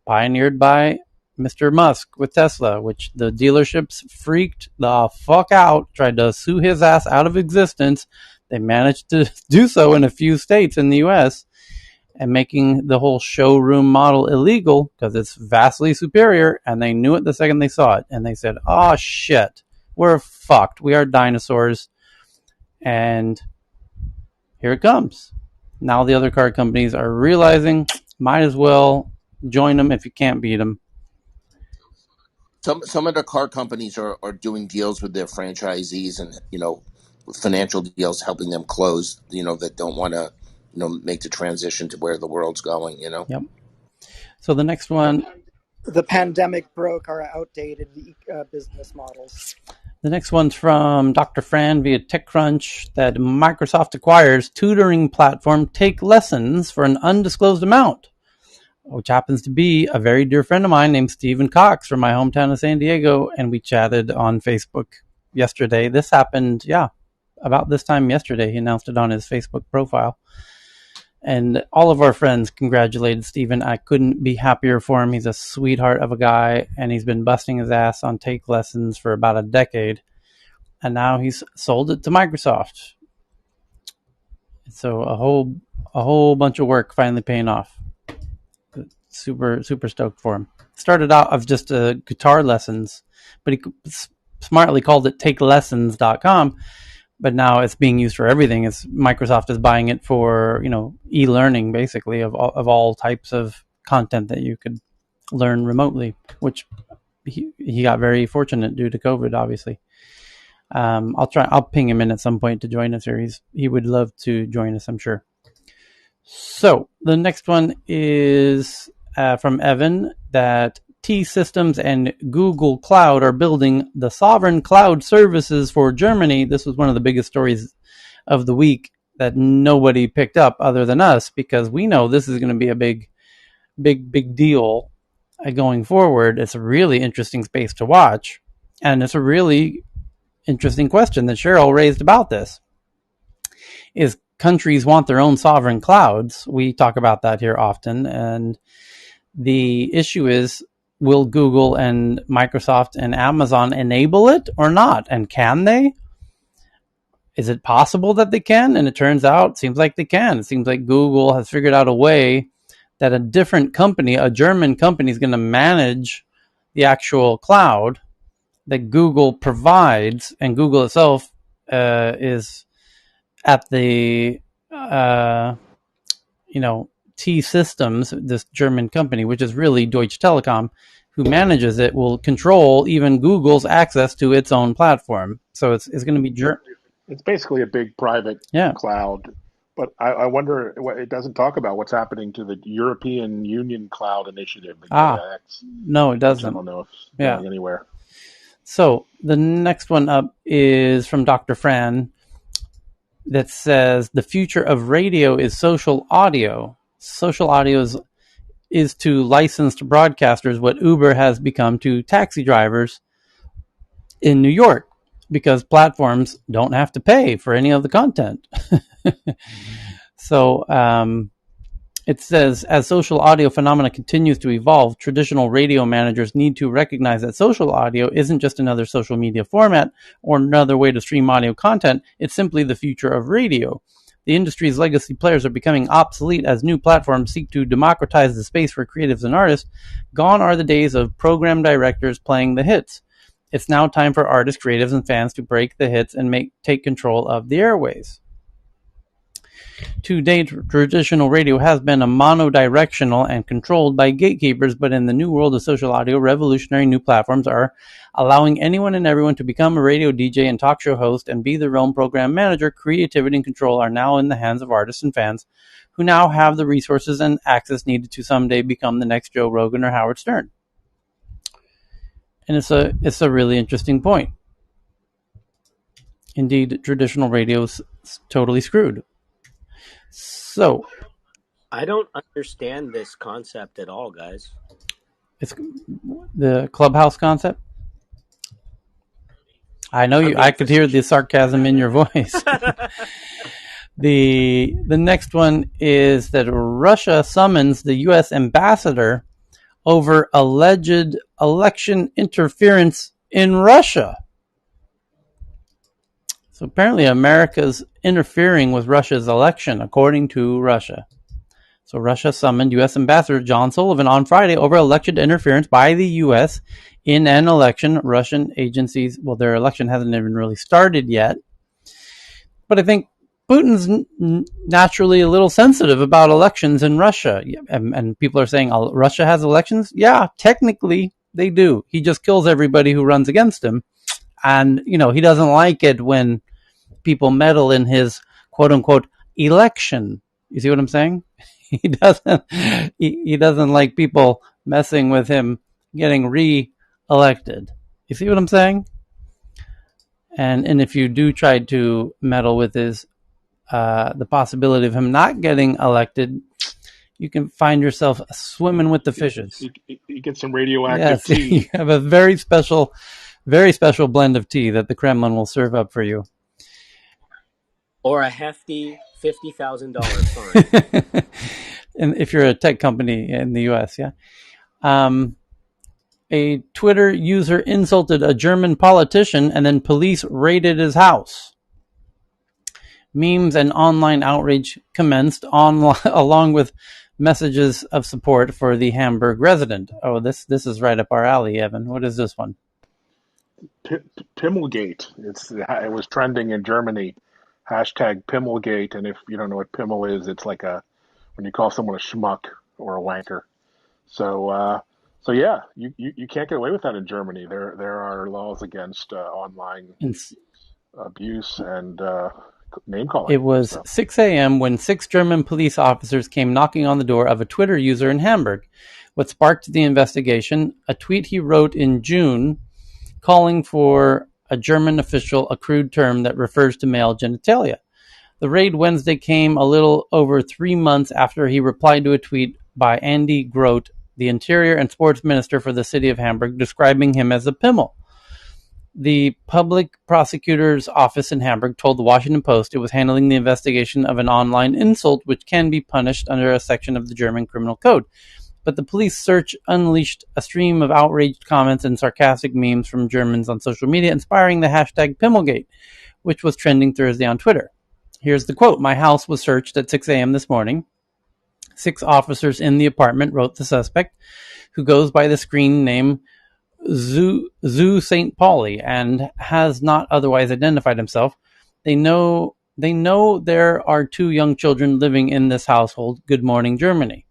Pioneered by Mr. Musk with Tesla, which the dealerships freaked the fuck out, tried to sue his ass out of existence. They managed to do so in a few states in the U.S., and making the whole showroom model illegal because it's vastly superior, and they knew it the second they saw it, and they said, oh shit, we're fucked, we are dinosaurs. And here it comes. Now the other car companies are realizing, might as well join them if you can't beat them. Some of the car companies are doing deals with their franchisees, and financial deals, helping them close, that don't want to make the transition to where the world's going. Yep. So the next one, the pandemic broke our outdated business models. The next one's from Dr. Fran via TechCrunch, that Microsoft acquires tutoring platform Take Lessons for an undisclosed amount, which happens to be a very dear friend of mine named Stephen Cox from my hometown of San Diego, and we chatted on Facebook yesterday. This happened, about this time yesterday. He announced it on his Facebook profile. And all of our friends congratulated Stephen. I couldn't be happier for him. He's a sweetheart of a guy, and he's been busting his ass on Take Lessons for about a decade. And now he's sold it to Microsoft. So a whole bunch of work finally paying off. Super, super stoked for him. Started out of just guitar lessons, but he smartly called it takelessons.com. But now it's being used for everything. Microsoft is buying it for, e-learning, basically, of all types of content that you could learn remotely, which he got very fortunate due to COVID, obviously. I'll ping him in at some point to join us here. He would love to join us, I'm sure. So the next one is from Evan, that T-Systems and Google Cloud are building the sovereign cloud services for Germany. This was one of the biggest stories of the week that nobody picked up other than us, because we know this is going to be a big deal going forward. It's a really interesting space to watch, and it's a really interesting question that Cheryl raised about this. Is countries want their own sovereign clouds? We talk about that here often, and the issue is, will Google and Microsoft and Amazon enable it or not? And can they? is it possible that they can? And it turns out, it seems like they can. It seems like Google has figured out a way that a different company, a German company, is going to manage the actual cloud that Google provides, and Google itself is at the T Systems, this German company, which is really Deutsche Telekom, who manages it, will control even Google's access to its own platform. So it's going to be it's basically a big private cloud. But I wonder, it doesn't talk about what's happening to the European Union Cloud Initiative, the EIX. No, it doesn't. Which I don't know if it's going anywhere. So the next one up is from Dr. Fran that says the future of radio is social audio. Social audio is to licensed broadcasters what Uber has become to taxi drivers in New York, because platforms don't have to pay for any of the content. So it says, as social audio phenomena continues to evolve, traditional radio managers need to recognize that social audio isn't just another social media format or another way to stream audio content. It's simply the future of radio. The industry's legacy players are becoming obsolete as new platforms seek to democratize the space for creatives and artists. Gone are the days of program directors playing the hits. It's now time for artists, creatives, and fans to break the hits and take control of the airways. To date, traditional radio has been a monodirectional and controlled by gatekeepers, but in the new world of social audio, revolutionary new platforms are allowing anyone and everyone to become a radio DJ and talk show host and be their own program manager. Creativity and control are now in the hands of artists and fans who now have the resources and access needed to someday become the next Joe Rogan or Howard Stern. And it's a really interesting point. Indeed, traditional radio is totally screwed. So I don't understand this concept at all, guys. It's the Clubhouse concept. I know you. I could hear the sarcasm in your voice. The next one is that Russia summons the U.S. ambassador over alleged election interference in Russia. So apparently America's interfering with Russia's election, according to Russia. So Russia summoned U.S. Ambassador John Sullivan on Friday over alleged interference by the U.S. in an election. Russian agencies, well, their election hasn't even really started yet. But I think Putin's naturally a little sensitive about elections in Russia. And people are saying, Russia has elections? Yeah, technically they do. He just kills everybody who runs against him. And, he doesn't like it when people meddle in his quote-unquote election. You see what I'm saying? He doesn't like people messing with him getting re-elected. You see what I'm saying? And if you do try to meddle with his the possibility of him not getting elected, you can find yourself swimming with the fishes. You get some radioactive tea. You have a very special blend of tea that the Kremlin will serve up for you. Or a hefty $50,000 fine. And if you're a tech company in the U.S., yeah. A Twitter user insulted a German politician and then police raided his house. Memes and online outrage commenced along with messages of support for the Hamburg resident. Oh, this is right up our alley, Evan. What is this one? Pimmelgate. It was trending in Germany. Hashtag Pimmelgate. And if you don't know what Pimmel is, it's like when you call someone a schmuck or a wanker. So yeah, you can't get away with that in Germany. There are laws against online abuse and name calling. It was 6 a.m. when 6 German police officers came knocking on the door of a Twitter user in Hamburg. What sparked the investigation? A tweet he wrote in June calling for a German official, a crude term that refers to male genitalia. The raid Wednesday came a little over 3 months after he replied to a tweet by Andy Grote, the Interior and Sports Minister for the city of Hamburg, describing him as a pimmel. The public prosecutor's office in Hamburg told the Washington Post it was handling the investigation of an online insult which can be punished under a section of the German Criminal Code. but the police search unleashed a stream of outraged comments and sarcastic memes from Germans on social media, inspiring the hashtag Pimmelgate, which was trending Thursday on Twitter. Here's the quote. "My house was searched at 6 a.m. this morning. 6 officers in the apartment," wrote the suspect, who goes by the screen name Zoo St. Pauli and has not otherwise identified himself. They know there are 2 young children living in this household. Good morning, Germany."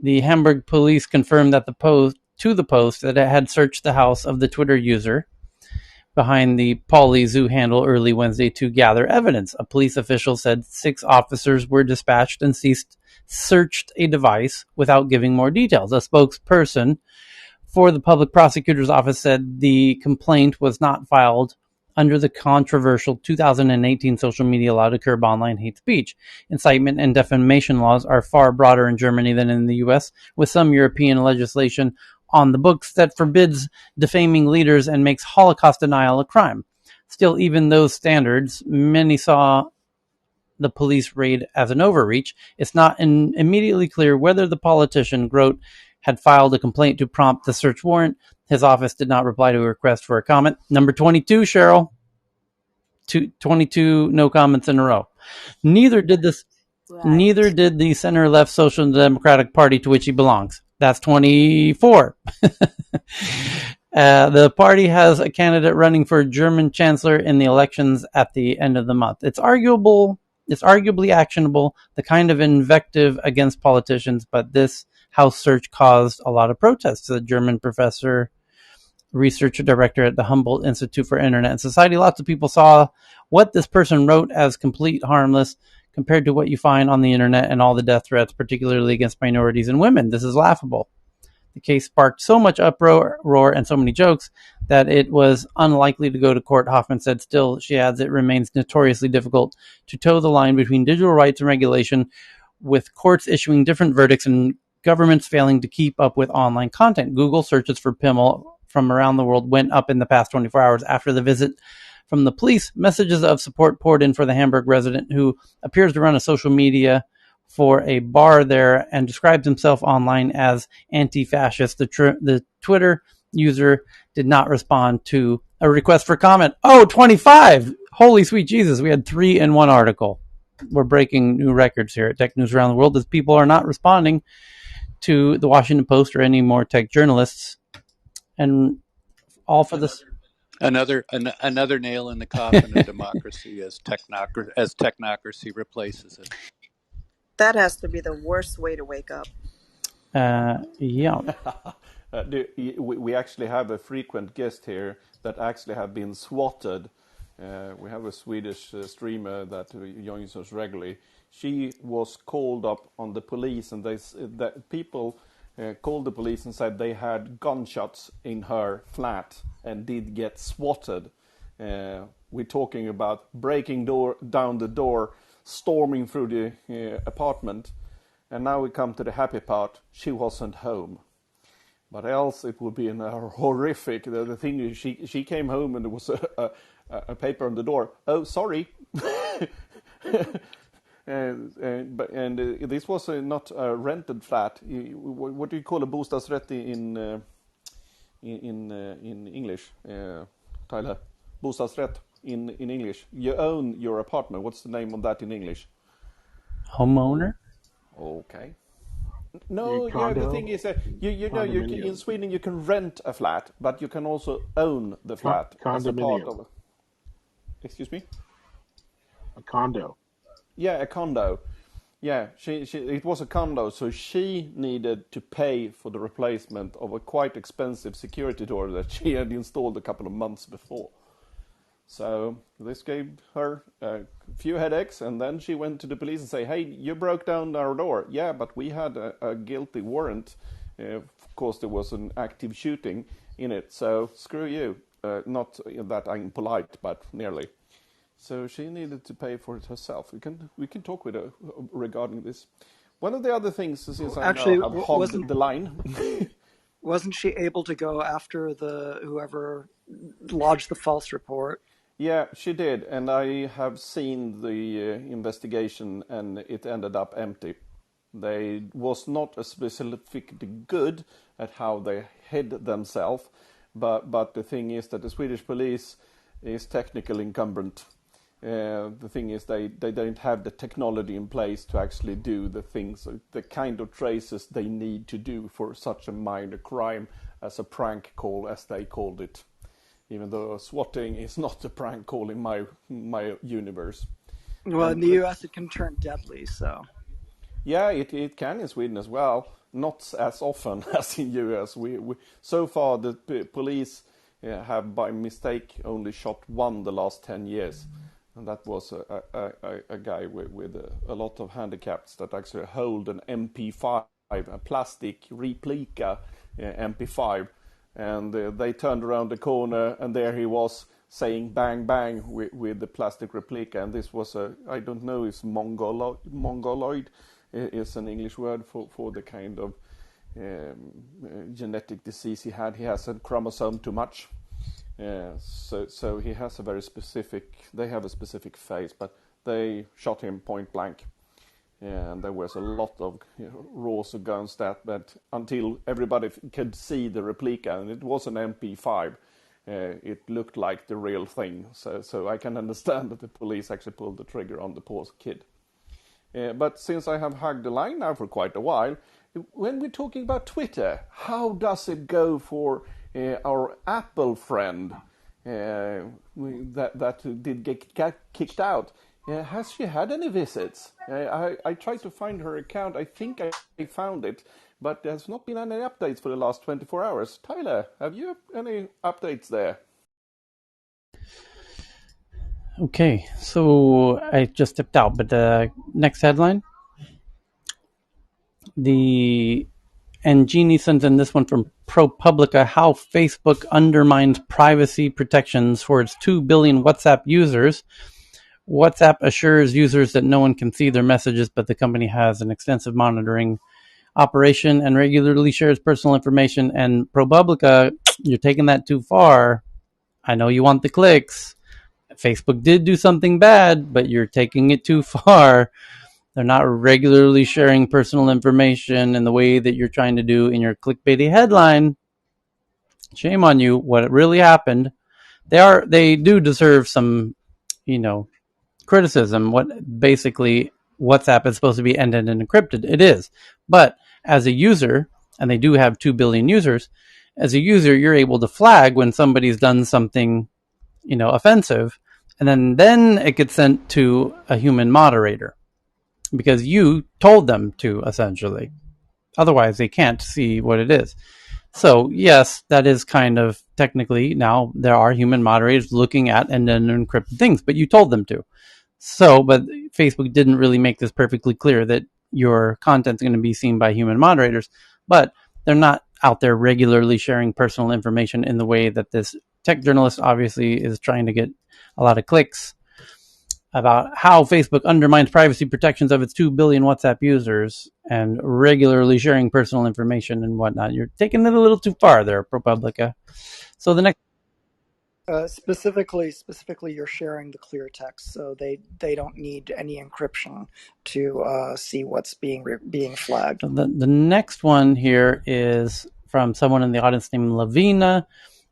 The Hamburg police confirmed that the Post that it had searched the house of the Twitter user behind the Pauli Zoo handle early Wednesday to gather evidence. A police official said 6 officers were dispatched and searched a device without giving more details. A spokesperson for the public prosecutor's office said the complaint was not filed under the controversial 2018 social media law to curb online hate speech. Incitement and defamation laws are far broader in Germany than in the US, with some European legislation on the books that forbids defaming leaders and makes Holocaust denial a crime. Still, even those standards, many saw the police raid as an overreach. It's not immediately clear whether the politician, Grote, had filed a complaint to prompt the search warrant. His office did not reply to a request for a comment. Number 22, Cheryl. 22 no comments in a row. Neither did the center-left Social Democratic Party, to which he belongs. That's 24. The party has a candidate running for German chancellor in the elections at the end of the month. It's arguably actionable, the kind of invective against politicians, but this house search caused a lot of protests. The German professor, research director at the Humboldt Institute for Internet and Society, lots of people saw what this person wrote as complete harmless compared to what you find on the internet and all the death threats, particularly against minorities and women. This is laughable. The case sparked so much uproar and so many jokes that it was unlikely to go to court, Hoffman said. Still, she adds, it remains notoriously difficult to toe the line between digital rights and regulation, with courts issuing different verdicts and governments failing to keep up with online content. Google searches for Pimmel from around the world went up in the past 24 hours after the visit from the police. Messages of support poured in for the Hamburg resident, who appears to run a social media for a bar there and describes himself online as anti-fascist. The Twitter user did not respond to a request for comment. Oh, 25! Holy sweet Jesus, we had 3 in one article. We're breaking new records here at Tech News Around the World as people are not responding to the Washington Post or any more tech journalists. And all for this. Another nail in the coffin of democracy as technocracy replaces it. That has to be the worst way to wake up. Yeah. We actually have a frequent guest here that actually have been swatted. We have a Swedish streamer that joins us regularly. She was called up on the police, and people called the police and said they had gunshots in her flat and did get swatted. We're talking about breaking down the door, storming through the apartment, and now we come to the happy part. She wasn't home. But else it would be horrific. The thing is, she came home and there was a paper on the door. Oh, sorry. This was not a rented flat. What do you call a bostadsrätt in English, Tyler? Bostadsrätt in English. You own your apartment. What's the name of that in English? Homeowner. Okay. No, yeah. The thing is, you know, in Sweden you can rent a flat, but you can also own the flat as a part of. Excuse me. A condo. Yeah, a condo. Yeah, it was a condo, so she needed to pay for the replacement of a quite expensive security door that she had installed a couple of months before. So this gave her a few headaches, and then she went to the police and say, "Hey, you broke down our door." Yeah, but we had a guilty warrant. Of course, there was an active shooting in it, so screw you. Not that I'm polite, but nearly. So she needed to pay for it herself. We can talk with her regarding this. One of the other things, since I now have hogged the line. Wasn't she able to go after whoever lodged the false report? Yeah, she did, and I have seen the investigation, and it ended up empty. They was not specifically good at how they hid themselves, but the thing is that the Swedish police is technically incumbent. The thing is they don't have the technology in place to actually do the things, the kind of traces they need to do for such a minor crime as a prank call, as they called it. Even though swatting is not a prank call in my universe. Well, in the U.S. it can turn deadly, so. Yeah, it can in Sweden as well. Not as often as in US. We so far the police have by mistake only shot one the last 10 years, and that was a guy with a lot of handicaps that actually hold an MP5, a plastic replica MP5, and they turned around the corner and there he was saying bang bang with the plastic replica, and this was I don't know if mongoloid is an English word for the kind of genetic disease he had. He has a chromosome too much, so he has a very specific. They have a specific face, but they shot him point blank, and there was a lot of rules against that. But until everybody could see the replica, and it was an MP5. It looked like the real thing, so I can understand that the police actually pulled the trigger on the poor kid. But since I have hugged the line now for quite a while, when we're talking about Twitter, how does it go for our Apple friend that did get kicked out? Has she had any visits? I tried to find her account. I think I found it, but there's not been any updates for the last 24 hours. Tyler, have you any updates there? Okay, so I just stepped out, but next headline. And Jeannie sends in this one from ProPublica, how Facebook undermines privacy protections for its 2 billion WhatsApp users. WhatsApp assures users that no one can see their messages, but the company has an extensive monitoring operation and regularly shares personal information. And ProPublica, you're taking that too far. I know you want the clicks. Facebook did do something bad, but you're taking it too far. They're not regularly sharing personal information in the way that you're trying to do in your clickbaity headline. Shame on you. What really happened? They do deserve some, criticism. What basically WhatsApp is supposed to be end-to-end encrypted. It is, but as a user, and they do have 2 billion users, as a user, you're able to flag when somebody's done something, offensive, and then it gets sent to a human moderator because you told them to, essentially. Otherwise, they can't see what it is. So, yes, that is kind of technically now there are human moderators looking at and then encrypted things, but you told them to. So, but Facebook didn't really make this perfectly clear that your content's going to be seen by human moderators, but they're not out there regularly sharing personal information in the way that this tech journalist obviously is trying to get a lot of clicks about how Facebook undermines privacy protections of its 2 billion WhatsApp users and regularly sharing personal information and whatnot. You're taking it a little too far there, ProPublica. So the next... Specifically, you're sharing the clear text, so they don't need any encryption to see what's being flagged. So the next one here is from someone in the audience named Lavina,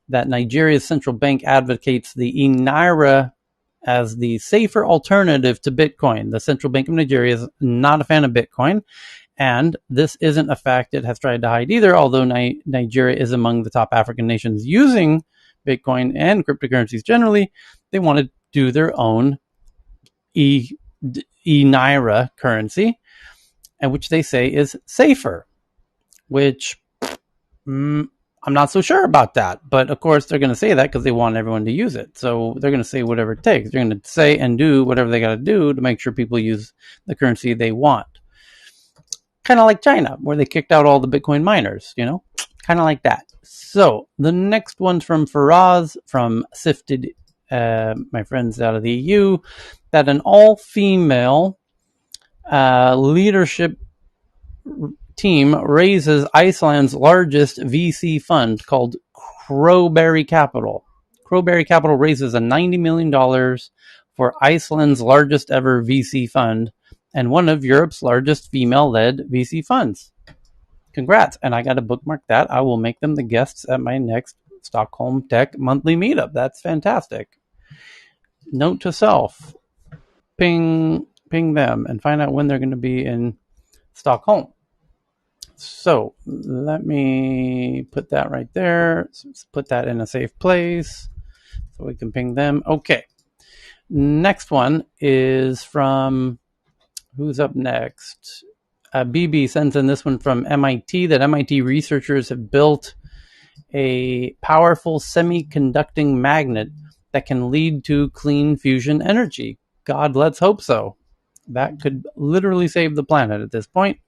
that Nigeria's central bank advocates the e-naira as the safer alternative to Bitcoin. The Central Bank of Nigeria is not a fan of Bitcoin, and this isn't a fact it has tried to hide either, although Nigeria is among the top African nations using Bitcoin and cryptocurrencies generally. They want to do their own e-naira currency, and which they say is safer, which I'm not so sure about that. But of course, they're going to say that because they want everyone to use it. So they're going to say whatever it takes. They're going to say and do whatever they got to do to make sure people use the currency they want. Kind of like China, where they kicked out all the Bitcoin miners, kind of like that. So the next one's from Faraz from Sifted, my friends out of the EU, that an all-female leadership team raises Iceland's largest VC fund called Crowberry Capital. Crowberry Capital raises a $90 million for Iceland's largest ever VC fund, and one of Europe's largest female-led VC funds. Congrats. And I got to bookmark that. I will make them the guests at my next Stockholm Tech monthly meetup. That's fantastic. Note to self, ping them and find out when they're going to be in Stockholm. So let me put that right there. Put that in a safe place so we can ping them. Okay. Next one is from, who's up next? BB sends in this one from MIT, that MIT researchers have built a powerful semiconducting magnet that can lead to clean fusion energy. God, let's hope so. That could literally save the planet at this point.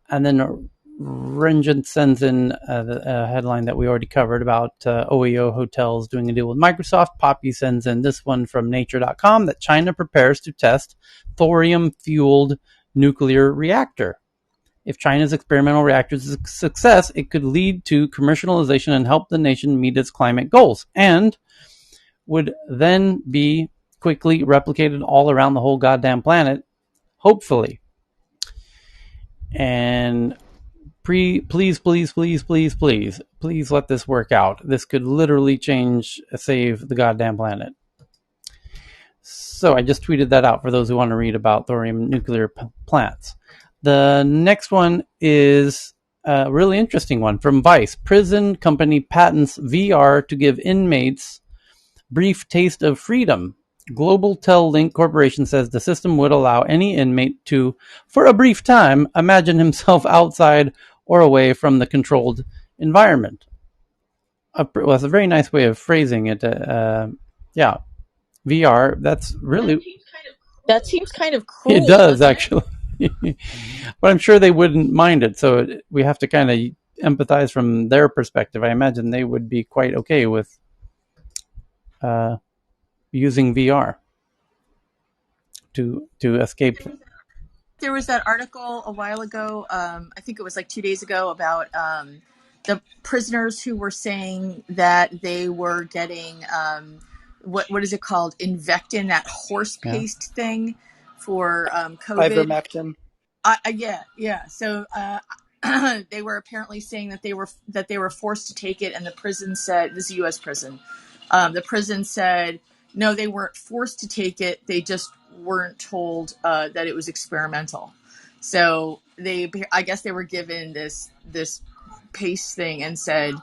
And then Renjant sends in a headline that we already covered about OEO hotels doing a deal with Microsoft. Poppy sends in this one from nature.com that China prepares to test thorium-fueled nuclear reactor. If China's experimental reactor is a success, it could lead to commercialization and help the nation meet its climate goals, and would then be quickly replicated all around the whole goddamn planet, hopefully. And please let this work out. This could literally save the goddamn planet. So I just tweeted that out for those who want to read about thorium nuclear plants. The next one is a really interesting one from Vice. Prison company patents VR to give inmates brief taste of freedom. Global Tel Link Corporation says the system would allow any inmate to, for a brief time, imagine himself outside or away from the controlled environment. Well, that's a very nice way of phrasing it. Yeah, VR, that's really... That seems kind of cruel. It does, actually. But I'm sure they wouldn't mind it, so we have to kind of empathize from their perspective. I imagine they would be quite okay with using VR to escape. There was that article a while ago, I think it was like 2 days ago, about the prisoners who were saying that they were getting, what is it called? Invectin, that horse paste thing for COVID. Ivermectin. Yeah. So they were apparently saying that they were forced to take it, and the prison said, this is a U.S. prison. The prison said no, they weren't forced to take it. They just weren't told that it was experimental. So I guess they were given this paste thing and said,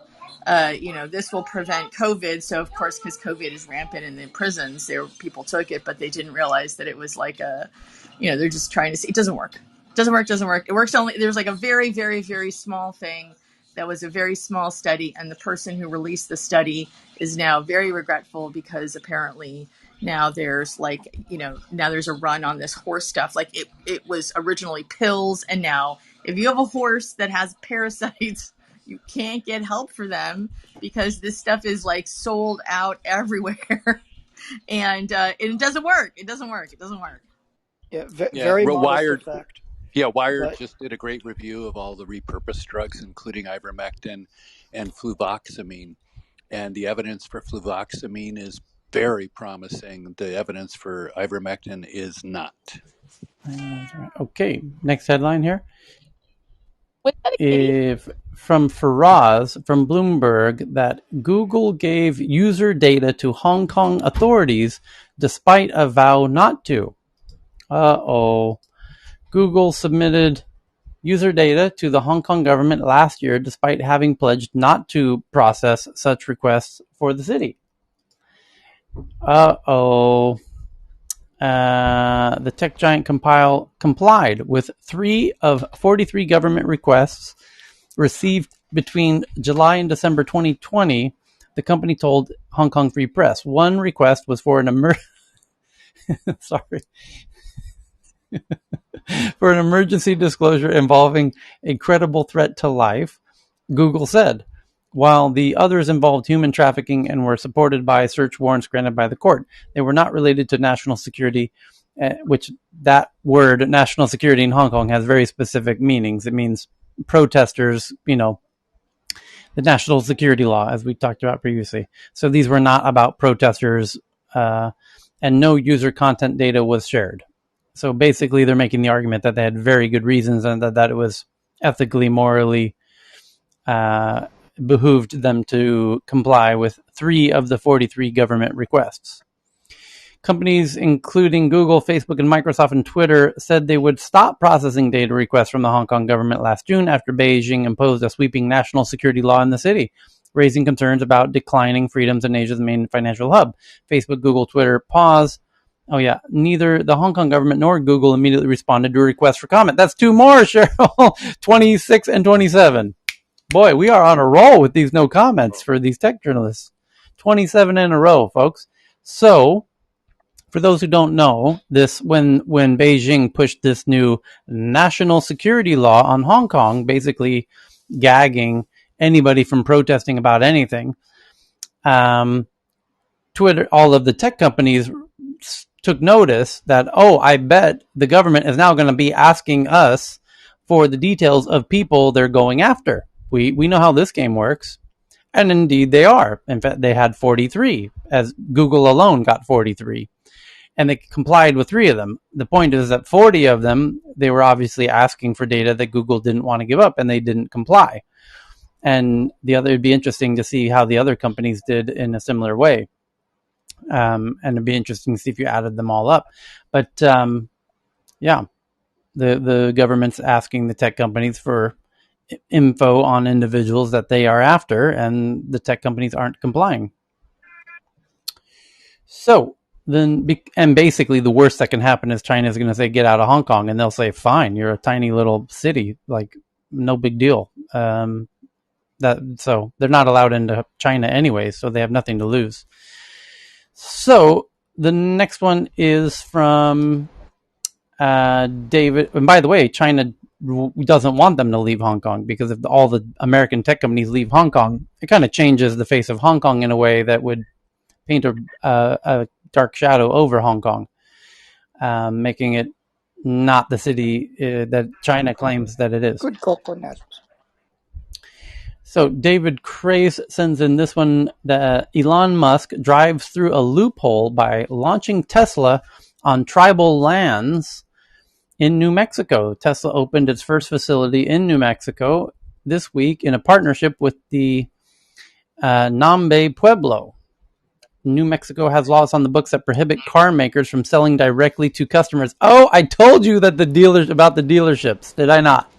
this will prevent COVID. So of course, because COVID is rampant in the prisons, people took it, but they didn't realize that it was like they're just trying to see. It doesn't work. It works only, there's like a very, very, very small thing. That was a very small study, and the person who released the study is now very regretful because apparently now there's now there's a run on this horse stuff. Like it was originally pills, and now if you have a horse that has parasites, you can't get help for them because this stuff is like sold out everywhere, and it doesn't work. It doesn't work. Yeah, very modest Wired, effect. Wired just did a great review of all the repurposed drugs, including ivermectin and fluvoxamine. And the evidence for fluvoxamine is very promising. The evidence for ivermectin is not. Okay, next headline here. From Faraz from Bloomberg that Google gave user data to Hong Kong authorities despite a vow not to. Google submitted user data to the Hong Kong government last year despite having pledged not to process such requests for the city. The tech giant complied with 3 of 43 government requests received between July and December 2020, the company told Hong Kong Free Press. One request was for an for an emergency disclosure involving a credible threat to life, Google said, while the others involved human trafficking and were supported by search warrants granted by the court. They were not related to national security, which that word, national security in Hong Kong, has very specific meanings. It means protesters, the national security law, as we talked about previously. So these were not about protesters, and no user content data was shared. So basically, they're making the argument that they had very good reasons and that it was ethically, morally behooved them to comply with 3 of the 43 government requests. Companies including Google, Facebook, and Microsoft and Twitter said they would stop processing data requests from the Hong Kong government last June after Beijing imposed a sweeping national security law in the city, raising concerns about declining freedoms in Asia's main financial hub. Facebook, Google, Twitter pause. Oh yeah, neither the Hong Kong government nor Google immediately responded to a request for comment. That's 2 more, Cheryl. 26 and 27. Boy, we are on a roll with these no comments for these tech journalists. 27 in a row, folks. So, for those who don't know, this when Beijing pushed this new national security law on Hong Kong, basically gagging anybody from protesting about anything, Twitter, all of the tech companies took notice that, oh, I bet the government is now going to be asking us for the details of people they're going after. We know how this game works. And indeed they are. In fact, they had 43, as Google alone got 43. And they complied with 3 of them. The point is that 40 of them, they were obviously asking for data that Google didn't want to give up, and they didn't comply. And it'd be interesting to see how the other companies did in a similar way. And it'd be interesting to see if you added them all up. But yeah, the government's asking the tech companies for info on individuals that they are after, and the tech companies aren't complying. So then, and basically the worst that can happen is China is going to say, get out of Hong Kong, and they'll say, fine, you're a tiny little city, like no big deal. So they're not allowed into China anyway, so they have nothing to lose. So the next one is from David. And by the way, China doesn't want them to leave Hong Kong, because if all the American tech companies leave Hong Kong, it kind of changes the face of Hong Kong in a way that would paint a dark shadow over Hong Kong, making it not the city that China claims that it is. Good coconut. So David Craze sends in this one. Elon Musk drives through a loophole by launching Tesla on tribal lands in New Mexico. Tesla opened its first facility in New Mexico this week in a partnership with the Nambe Pueblo. New Mexico has laws on the books that prohibit car makers from selling directly to customers. Oh, I told you that about the dealerships, did I not?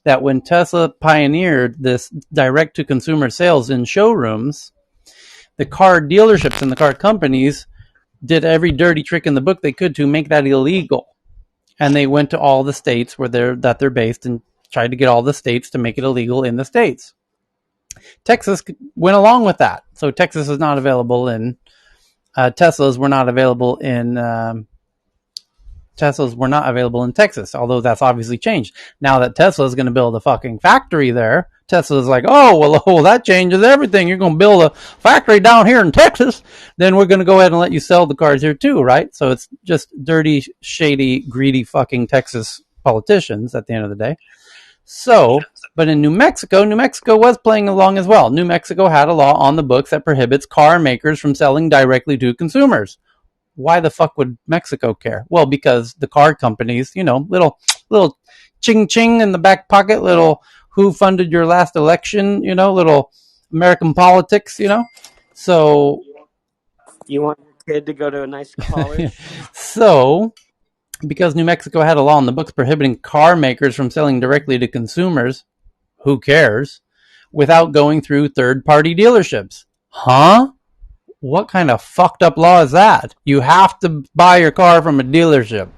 That when Tesla pioneered this direct-to-consumer sales in showrooms, the car dealerships and the car companies did every dirty trick in the book they could to make that illegal. And they went to all the states that they're based and tried to get all the states to make it illegal in the states. Texas went along with that. So Texas is not available in Teslas were not available in Texas, although that's obviously changed. Now that Tesla is going to build a fucking factory there, Tesla's like, well, that changes everything. You're going to build a factory down here in Texas, then we're going to go ahead and let you sell the cars here too, right? So it's just dirty, shady, greedy fucking Texas politicians at the end of the day. So, but in New Mexico was playing along as well. New Mexico had a law on the books that prohibits car makers from selling directly to consumers. Why the fuck would Mexico care? Well, because the car companies, little ching ching in the back pocket, little who funded your last election, little American politics, So you want your kid to go to a nice college? So because New Mexico had a law on the books prohibiting car makers from selling directly to consumers, who cares, without going through third-party dealerships. Huh? What kind of fucked up law is that? You have to buy your car from a dealership.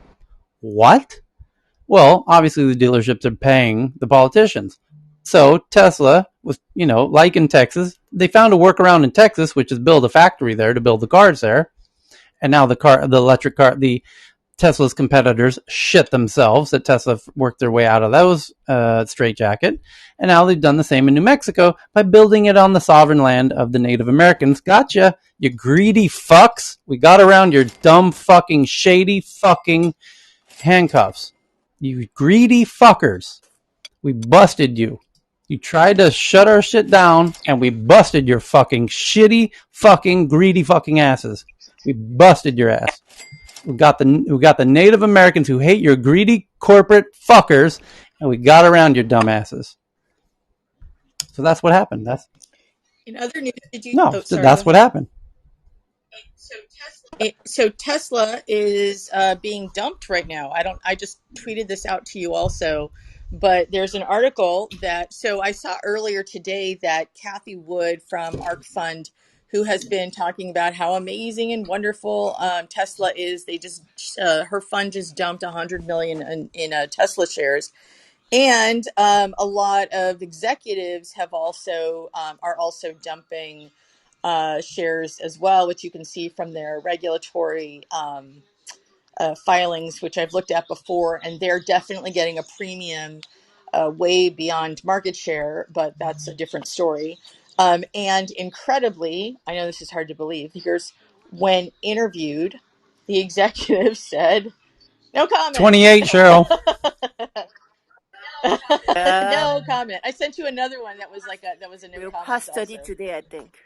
What? Well, obviously the dealerships are paying the politicians. So Tesla was, like in Texas, they found a workaround in Texas, which is build a factory there to build the cars there. And now the electric car, the Tesla's competitors shit themselves that Tesla worked their way out of those straitjacket. And now they've done the same in New Mexico by building it on the sovereign land of the Native Americans. Gotcha, you greedy fucks. We got around your dumb fucking shady fucking handcuffs. You greedy fuckers. We busted you. You tried to shut our shit down, and we busted your fucking shitty fucking greedy fucking asses. We busted your ass. We got the Native Americans who hate your greedy corporate fuckers, and we got around your dumbasses. So that's what happened. That's In other news, did you? no. Oh, So sorry. Go that's what ahead. happened. So Tesla is being dumped right now. I just tweeted this out to you also, but there's an article that. So I saw earlier today that Kathy Wood from ARC Fund, who has been talking about how amazing and wonderful Tesla is. They just her fund just dumped 100 million in Tesla shares, and a lot of executives have also are also dumping shares as well, which you can see from their regulatory filings, which I've looked at before, and they're definitely getting a premium way beyond market share, but that's a different story. And incredibly, I know this is hard to believe, here's when interviewed, the executive said, no comment. 28, Cheryl. Yeah, No comment. I sent you another one that was that was a no we'll comment pass 30 also. today, I think.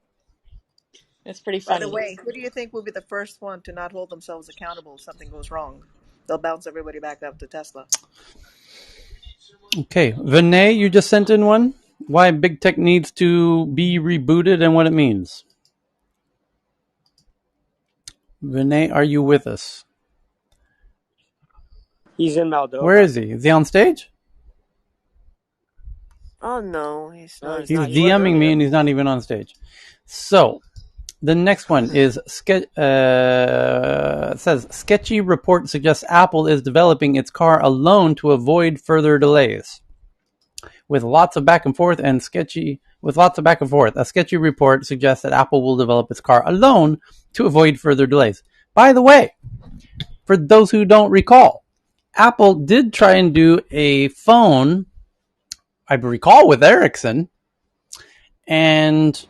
It's pretty By the funny. way, who do you think will be the first one to not hold themselves accountable if something goes wrong? They'll bounce everybody back up to Tesla. Okay, Vinay, you just sent in one. Why big tech needs to be rebooted and what it means. Vinay, are you with us? He's in Where Moldova. is he? Is he on stage? Oh no, he's No, not. he's He's not. He was DMing me earlier. and he's not even on stage. So the next one is says sketchy report suggests Apple is developing its car alone to avoid further delays. With lots of back and forth and sketchy with lots of back and forth, a sketchy report suggests that Apple will develop its car alone to avoid further delays. By the way, for those who don't recall, Apple did try and do a phone, I recall, with Ericsson, and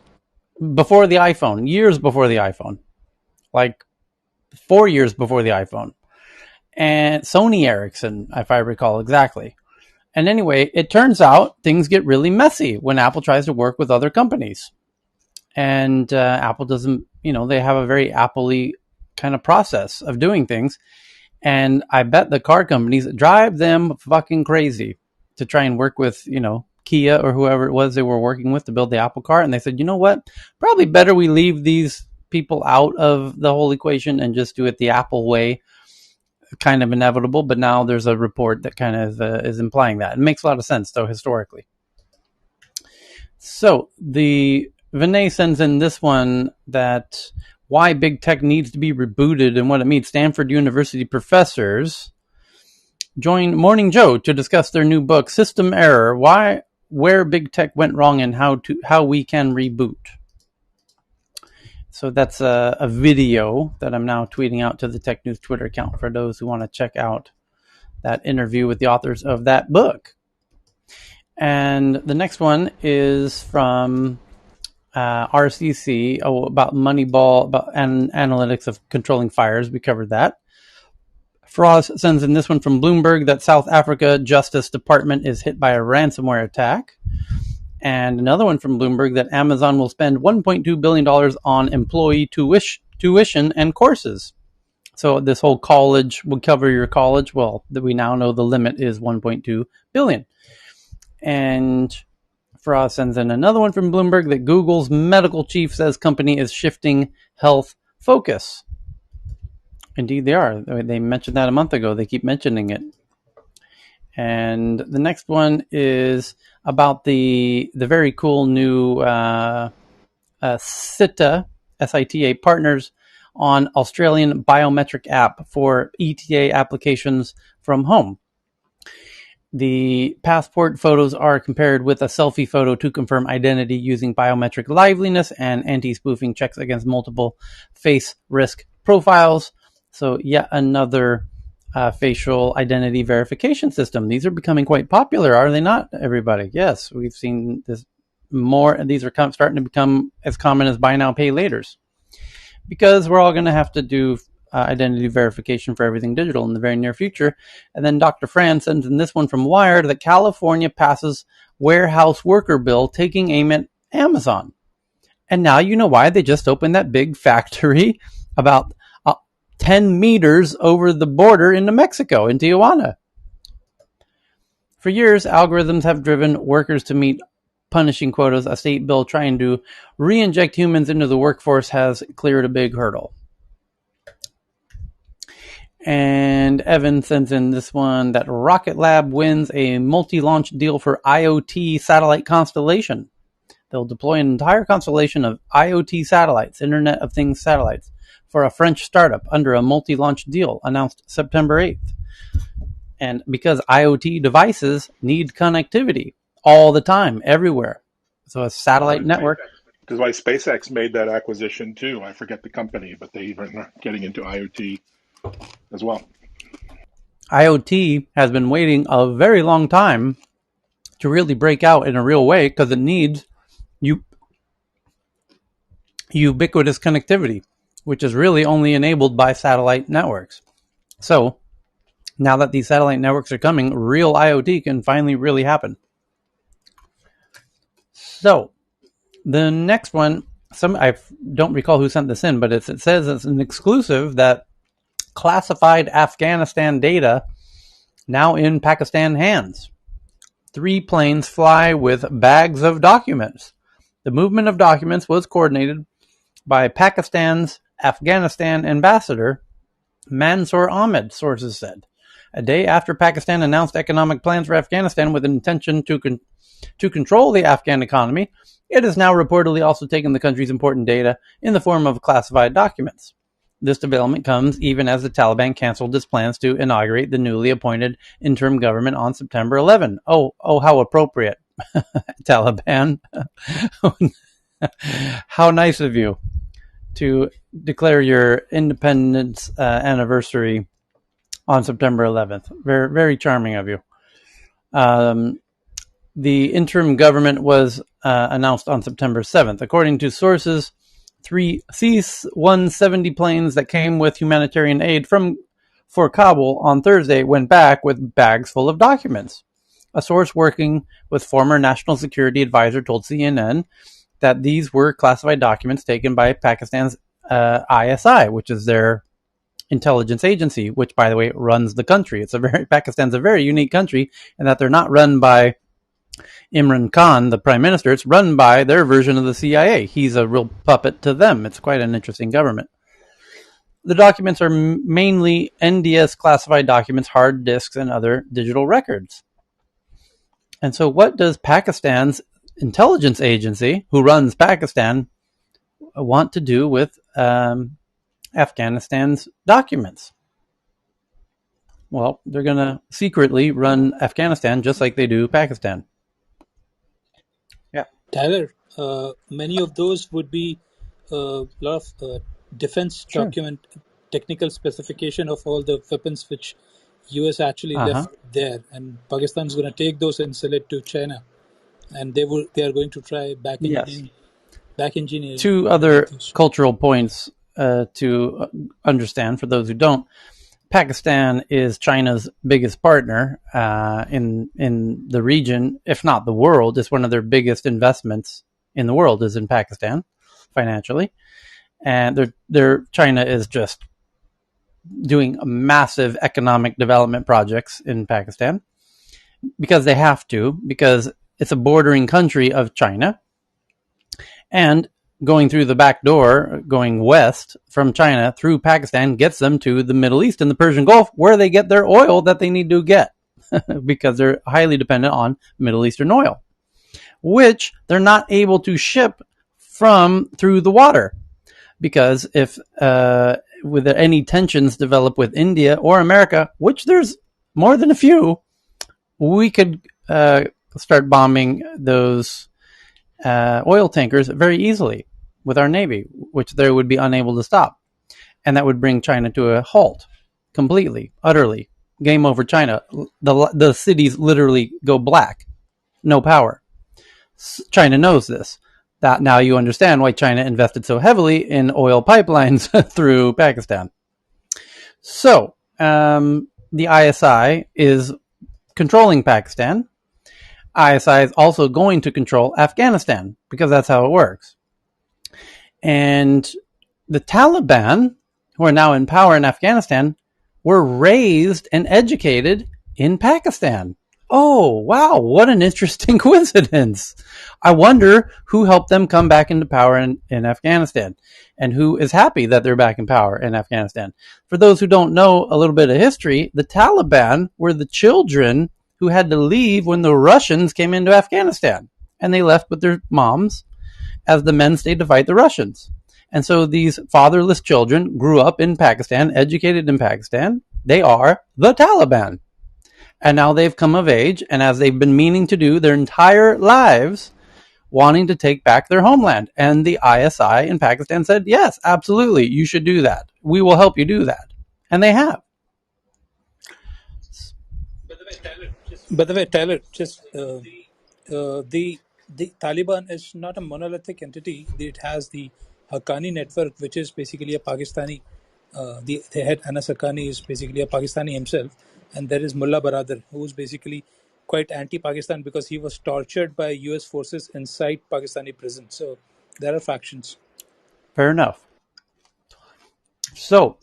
before the iPhone, years before the iPhone, like 4 years before the iPhone, and Sony Ericsson, if I recall exactly. And anyway, it turns out things get really messy when Apple tries to work with other companies. And Apple doesn't, they have a very Apple-y kind of process of doing things. And I bet the car companies drive them fucking crazy to try and work with, Kia or whoever it was they were working with to build the Apple car. And they said, you know what? Probably better we leave these people out of the whole equation and just do it the Apple way. Kind of inevitable, but now there's a report that kind of is implying that. It makes a lot of sense, though, historically. So the Vinay sends in this one that why big tech needs to be rebooted and what it means. Stanford University professors join Morning Joe to discuss their new book, System Error: Where Big Tech Went Wrong and How We Can Reboot. So that's a video that I'm now tweeting out to the Tech News Twitter account for those who want to check out that interview with the authors of that book. And the next one is from RCC about Moneyball, about analytics of controlling fires. We covered that. Frost sends in this one from Bloomberg that South Africa Justice Department is hit by a ransomware attack. And another one from Bloomberg that Amazon will spend $1.2 billion on employee tuition and courses. So this whole college will cover your college. Well, we now know the limit is $1.2 billion. And Frost sends in another one from Bloomberg that Google's medical chief says company is shifting health focus. Indeed, they are. They mentioned that a month ago. They keep mentioning it. And the next one is about the very cool new SITA, SITA partners on Australian biometric app for ETA applications from home. The passport photos are compared with a selfie photo to confirm identity using biometric liveness and anti-spoofing checks against multiple face risk profiles. So yet another facial identity verification system. These are becoming quite popular, are they not, everybody? Yes, we've seen this more, and these are starting to become as common as buy now, pay laters. Because we're all going to have to do identity verification for everything digital in the very near future. And then Dr. Fran sends in this one from Wired that California passes warehouse worker bill taking aim at Amazon. And now you know why they just opened that big factory about 10 meters over the border into Mexico, in Tijuana. For years, algorithms have driven workers to meet punishing quotas. A state bill trying to re-inject humans into the workforce has cleared a big hurdle. And Evan sends in this one that Rocket Lab wins a multi-launch deal for IoT satellite constellation. They'll deploy an entire constellation of IoT satellites, Internet of Things satellites, for a French startup under a multi-launch deal announced September 8th. And because IoT devices need connectivity all the time, everywhere. So a satellite network. Because why SpaceX made that acquisition too. I forget the company, but they even are getting into IoT as well. IoT has been waiting a very long time to really break out in a real way because it needs ubiquitous connectivity, which is really only enabled by satellite networks. So now that these satellite networks are coming, real IoT can finally really happen. So the next one, I don't recall who sent this in, but it says it's an exclusive that classified Afghanistan data now in Pakistan hands. 3 planes fly with bags of documents. The movement of documents was coordinated by Pakistan's Afghanistan ambassador, Mansour Ahmed, sources said. A day after Pakistan announced economic plans for Afghanistan with an intention to control the Afghan economy, it has now reportedly also taken the country's important data in the form of classified documents. This development comes even as the Taliban canceled its plans to inaugurate the newly appointed interim government on September 11. Oh, how appropriate, Taliban. How nice of you to declare your independence anniversary on September 11th. Very, very charming of you. The interim government was announced on September 7th. According to sources, 3 C-170 planes that came with humanitarian aid for Kabul on Thursday went back with bags full of documents. A source working with former National Security Advisor told CNN that these were classified documents taken by Pakistan's ISI, which is their intelligence agency, which, by the way, runs the country. Pakistan's a very unique country in that they're not run by Imran Khan, the prime minister. It's run by their version of the CIA. He's a real puppet to them. It's quite an interesting government. The documents are mainly NDS classified documents, hard disks, and other digital records. And so what does Pakistan's intelligence agency, who runs Pakistan, want to do with Afghanistan's documents? Well, they're going to secretly run Afghanistan just like they do Pakistan. Yeah. Tyler, many of those would be a lot of defense document, technical specification of all the weapons which US actually left there, and Pakistan's going to take those and sell it to China, and they are going to try back engineering. 2 other cultural points to understand for those who don't. Pakistan is China's biggest partner in the region, if not the world. It's one of their biggest investments in the world is in Pakistan, financially, and China is just doing massive economic development projects in Pakistan because they have to, because it's a bordering country of China, and going through the back door, going west from China through Pakistan, gets them to the Middle East and the Persian Gulf, where they get their oil that they need to get because they're highly dependent on Middle Eastern oil, which they're not able to ship through the water, because if with any tensions develop with India or America, which there's more than a few, we could start bombing those oil tankers very easily with our Navy, which they would be unable to stop. And that would bring China to a halt completely, utterly. Game over China. The cities literally go black. No power. China knows this. That now you understand why China invested so heavily in oil pipelines through Pakistan. So, the ISI is controlling Pakistan. ISI is also going to control Afghanistan because that's how it works. And the Taliban who are now in power in Afghanistan were raised and educated in Pakistan. Oh, wow, what an interesting coincidence. I wonder who helped them come back into power in Afghanistan and who is happy that they're back in power in Afghanistan. For those who don't know a little bit of history, the Taliban were the children who had to leave when the Russians came into Afghanistan. And they left with their moms as the men stayed to fight the Russians. And so these fatherless children grew up in Pakistan, educated in Pakistan. They are the Taliban. And now they've come of age, and as they've been meaning to do their entire lives, wanting to take back their homeland. And the ISI in Pakistan said, yes, absolutely, you should do that. We will help you do that. And they have. By the way, Tyler, the Taliban is not a monolithic entity. It has the Haqqani network, which is basically a Pakistani. The head Anas Haqqani is basically a Pakistani himself, and there is Mullah Baradar, who is basically quite anti-Pakistan because he was tortured by U.S. forces inside Pakistani prison. So there are factions. Fair enough. So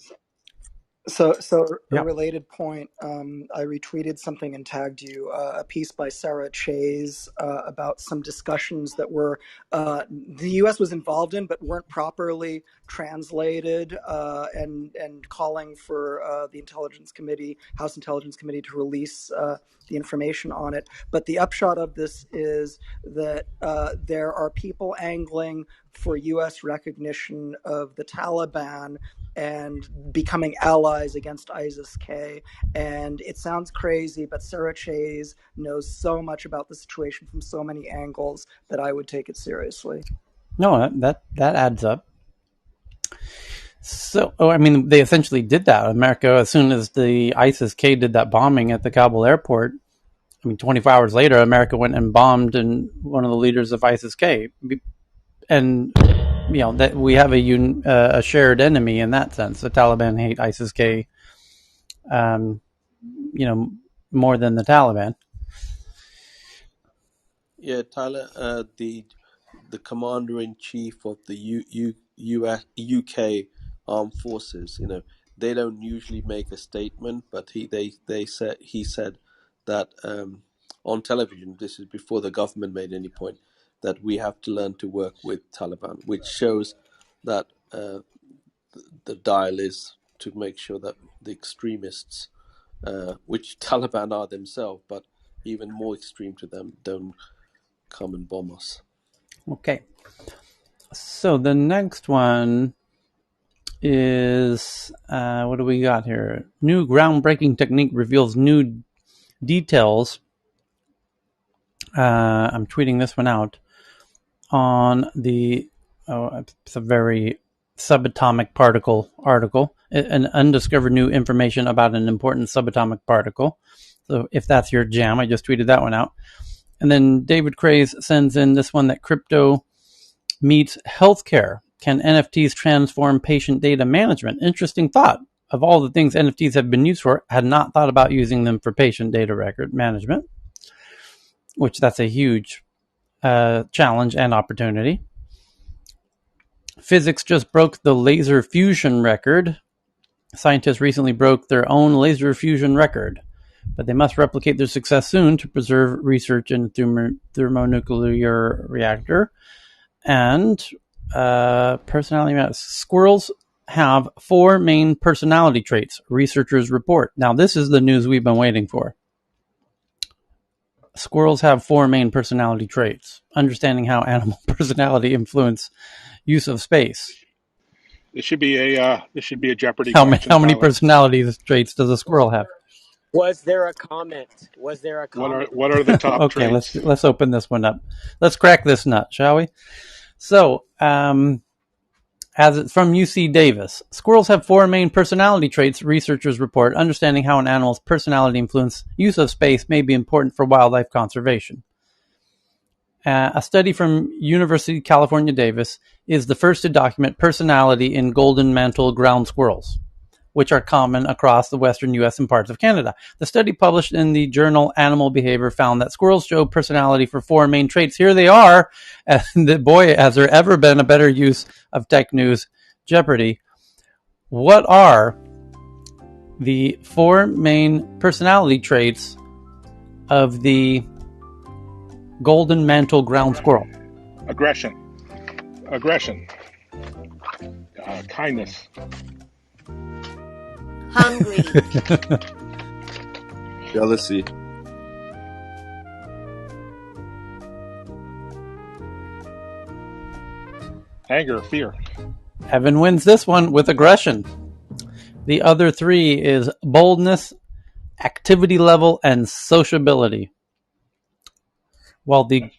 A related point. I retweeted something and tagged you a piece by Sarah Chase about some discussions that were the U.S. was involved in, but weren't properly translated, and calling for the House Intelligence Committee, to release the information on it. But the upshot of this is that there are people angling for U.S. recognition of the Taliban and becoming allies against ISIS-K. And it sounds crazy, but Sarah Chase knows so much about the situation from so many angles that I would take it seriously. No, that adds up. So, I mean, they essentially did that. America, as soon as the ISIS-K did that bombing at the Kabul airport, I mean, 24 hours later, America went and bombed one of the leaders of ISIS-K. And, that we have a shared enemy in that sense. The Taliban hate ISIS-K, more than the Taliban. Yeah, Tyler, the commander-in-chief of the UK Armed Forces, they don't usually make a statement, but he said that on television, this is before the government made any point, that we have to learn to work with Taliban, which shows that the dial is to make sure that the extremists, which Taliban are themselves, but even more extreme to them, don't come and bomb us. Okay. So the next one is, what do we got here? New groundbreaking technique reveals new details. I'm tweeting this one out on it's a very subatomic particle article. An undiscovered new information about an important subatomic particle. So if that's your jam, I just tweeted that one out. And then David Craze sends in this one that crypto meets healthcare. Can NFTs transform patient data management? Interesting thought. Of all the things NFTs have been used for, I had not thought about using them for patient data record management, which that's a huge challenge and opportunity. Physics just broke the laser fusion record. Scientists recently broke their own laser fusion record, but they must replicate their success soon to preserve research in thermonuclear reactor. And personality matters. Squirrels have 4 main personality traits, researchers report. Now, this is the news we've been waiting for. Squirrels have 4 main personality traits. Understanding how animal personality influence use of space. This should be a Jeopardy How question. many Tyler. personality traits does a squirrel have? Was there a comment? What are the top Okay, traits? let's open this one up. Let's crack this nut, shall we? So, as it's from UC Davis, squirrels have 4 main personality traits, researchers report. Understanding how an animal's personality influences use of space may be important for wildlife conservation. A study from University of California, Davis is the first to document personality in golden mantle ground squirrels, which are common across the western U.S. and parts of Canada. The study published in the journal Animal Behavior found that squirrels show personality for 4 main traits. Here they are. And boy, has there ever been a better use of tech news, Jeopardy. what are the 4 main personality traits of the golden mantle ground squirrel? Aggression. Kindness. Hungry. Jealousy. Anger. Fear. Evan wins this one with aggression. The other 3 is boldness, activity level, and sociability. While the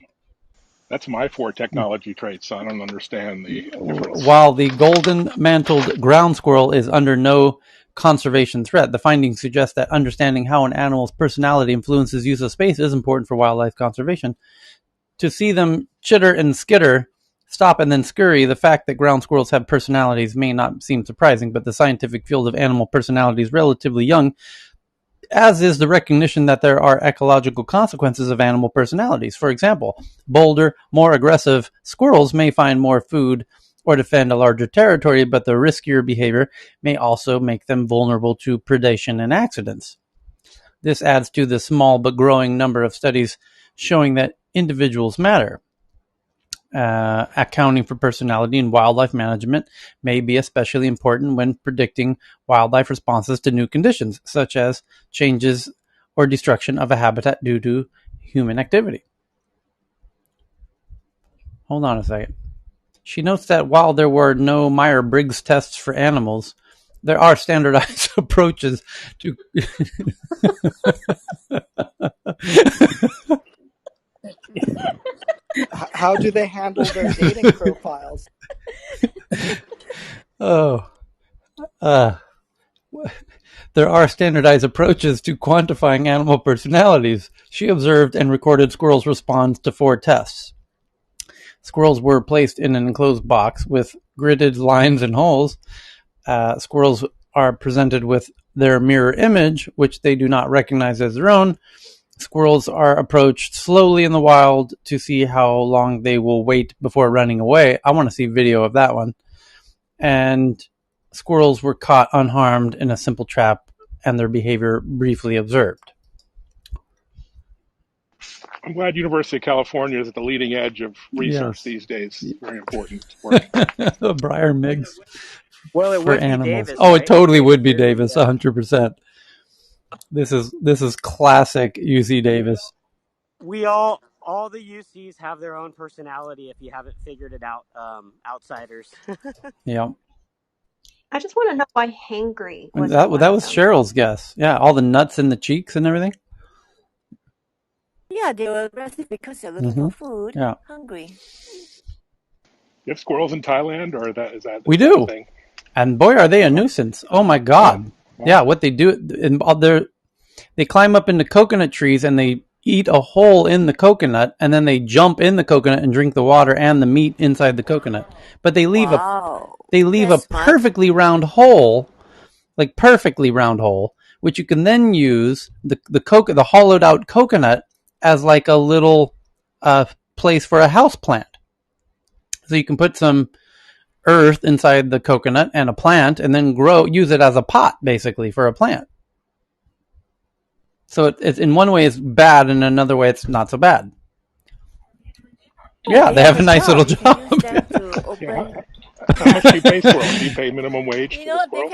That's my 4 technology traits, so I don't understand the difference. While the golden mantled ground squirrel is under no conservation threat, the findings suggest that understanding how an animal's personality influences use of space is important for wildlife conservation. To see them chitter and skitter, stop and then scurry, the fact that ground squirrels have personalities may not seem surprising, but the scientific field of animal personality is relatively young, as is the recognition that there are ecological consequences of animal personalities. For example, bolder, more aggressive squirrels may find more food or defend a larger territory, but the riskier behavior may also make them vulnerable to predation and accidents. This adds to the small but growing number of studies showing that individuals matter. Accounting for personality in wildlife management may be especially important when predicting wildlife responses to new conditions, such as changes or destruction of a habitat due to human activity. Hold on a second. She notes that while there were no Myers-Briggs tests for animals, there are standardized approaches to How do they handle their dating profiles? oh, there are standardized approaches to quantifying animal personalities. She observed and recorded squirrels' response to 4 tests. Squirrels were placed in an enclosed box with gridded lines and holes. Squirrels are presented with their mirror image, which they do not recognize as their own. Squirrels are approached slowly in the wild to see how long they will wait before running away. I want to see video of that one. And squirrels were caught unharmed in a simple trap and their behavior briefly observed. I'm glad University of California is at the leading edge of research Yes. these days. Very important work. Briar Miggs Well, it for would be animals. Davis, Oh, it right? totally would be You're Davis, 100%. This is classic UC Davis. we all the UCs have their own personality. If you haven't figured it out, outsiders. Yeah. I just want to know why hangry And wasn't one that of was them. Cheryl's guess. Yeah, all the nuts in the cheeks and everything. Yeah, they were aggressive because they're looking for food. Yeah. Hungry. You have squirrels in Thailand, or We is that a do. thing? And boy, are they a Oh, nuisance. Oh my oh, God. Yeah, wow. what they do, they climb up into coconut trees and they eat a hole in the coconut and then they jump in the coconut and drink the water and the meat inside the coconut. But they leave Wow. a That's smart. perfectly round hole, which you can then use the hollowed out coconut as like a little place for a house plant. So you can put some earth inside the coconut and a plant and then use it as a pot basically for a plant. So it's in one way it's bad, and in another way it's not so bad. Oh, Yeah, they they have have a a nice job. little You can job. use them to Yeah. open. How much do you pay squirrels? Do you pay minimum wage You for a know, squirrel?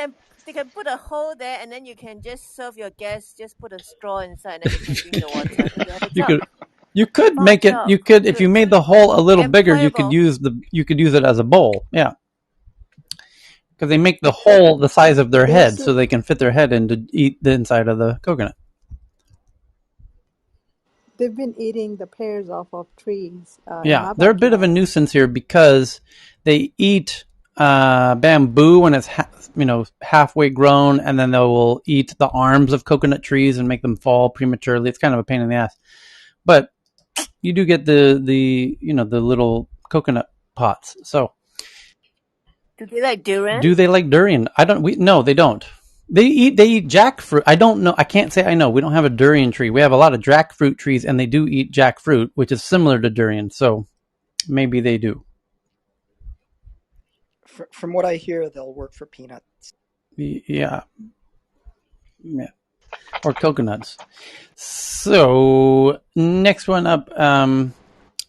they can put a hole there, and then you can just serve your guests. Just put a straw inside, and then they can drink the water. They have a you job. could you could Smart make it job. you could if you Good. made the hole a little bigger, Employable. you could use it as a bowl. Yeah. Because they make the hole the size of their They've head seen, so they can fit their head in to eat the inside of the coconut. They've been eating the pears off of trees in Yeah, my they're a bit of a backyard. nuisance here because they eat bamboo when it's halfway grown, and then they will eat the arms of coconut trees and make them fall prematurely. It's kind of a pain in the ass, but you do get the little coconut pots. So, Do they like durian? do they like durian? I don't. No, they don't. They eat jackfruit. I don't know. I can't say I know. We don't have a durian tree. We have a lot of jackfruit trees, and they do eat jackfruit, which is similar to durian. So maybe they do. From what I hear, they'll work for peanuts. Yeah. Or coconuts. So next one up,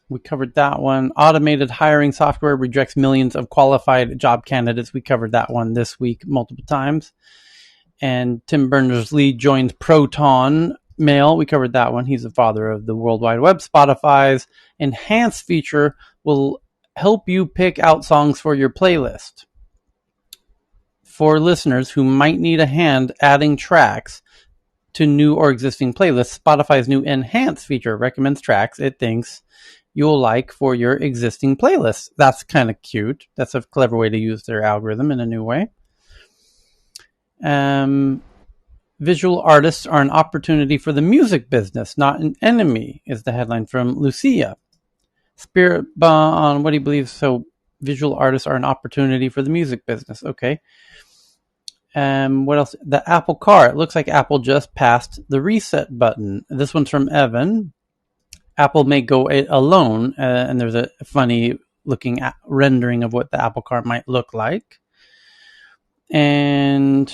we covered that one. Automated hiring software rejects millions of qualified job candidates. We covered that one this week multiple times. And Tim Berners-Lee joins Proton Mail. We covered that one. He's the father of the World Wide Web. Spotify's enhanced feature will help you pick out songs for your playlist. For listeners who might need a hand adding tracks to new or existing playlists, Spotify's new enhanced feature recommends tracks it thinks you'll like for your existing playlists. That's kind of cute. That's a clever way to use their algorithm in a new way. Visual artists are an opportunity for the music business, not an enemy, is the headline from Lucia. Spirit on what he believes. So visual artists are an opportunity for the music business. Okay. What else? The Apple Car. It looks like Apple just passed the reset button. This one's from Evan. Apple may go it alone, and there's a funny looking rendering of what the Apple Car might look like. And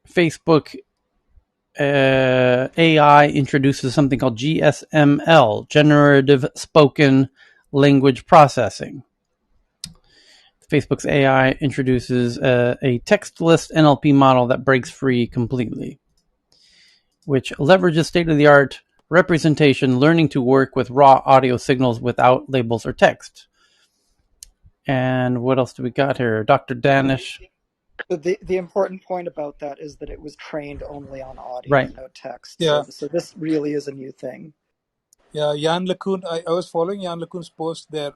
Facebook AI introduces something called GSML, Generative Spoken Language Processing. Facebook's AI introduces a textless NLP model that breaks free completely, which leverages state-of-the-art representation, learning to work with raw audio signals without labels or text. And what else do we got here? Dr. Danish. The important point about that is that it was trained only on audio, right? No text. Yeah. So this really is a new thing. Yeah, Jan LeCun. I was following Jan LeCun's post there.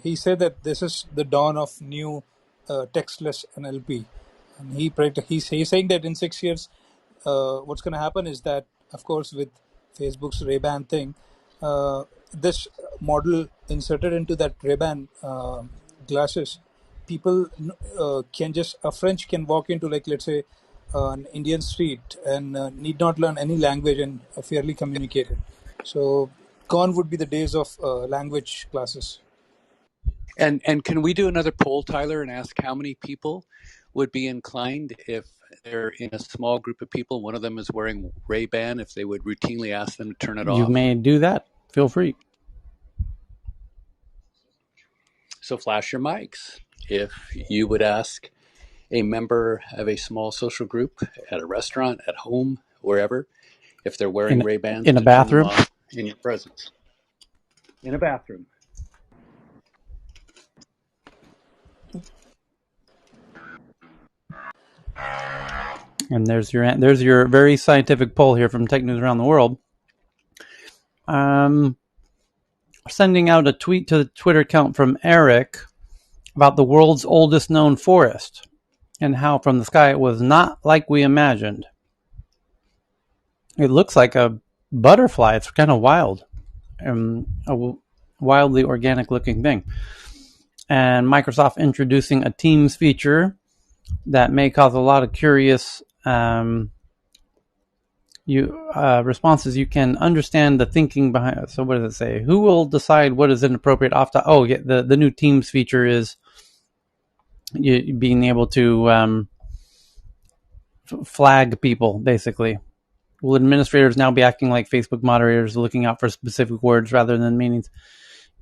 He said that this is the dawn of new textless NLP, and he's saying that in 6 years, what's going to happen is that, of course, with Facebook's Ray-Ban thing, this model inserted into that Ray-Ban glasses, people can just a French can walk into, like, let's say, an Indian street and need not learn any language and fairly communicate it. So gone would be the days of language classes. And can we do another poll, Tyler, and ask how many people would be inclined, if they're in a small group of people, one of them is wearing Ray-Ban, if they would routinely ask them to turn it off? You may do that. Feel free. So flash your mics. If you would ask a member of a small social group at a restaurant, at home, wherever, if they're wearing Ray-Bans, in a bathroom, turn them off in your presence. In a bathroom. And there's your very scientific poll here from Tech News Around the World. Sending out a tweet to the Twitter account from Eric about the world's oldest known forest and how from the sky it was not like we imagined. It looks like a butterfly. It's kind of wild. A wildly organic looking thing. And Microsoft introducing a Teams feature that may cause a lot of curious responses. You can understand the thinking behind it. So what does it say? Who will decide what is inappropriate off the... Oh, yeah, the new Teams feature is you being able to flag people, basically. Will administrators now be acting like Facebook moderators, looking out for specific words rather than meanings?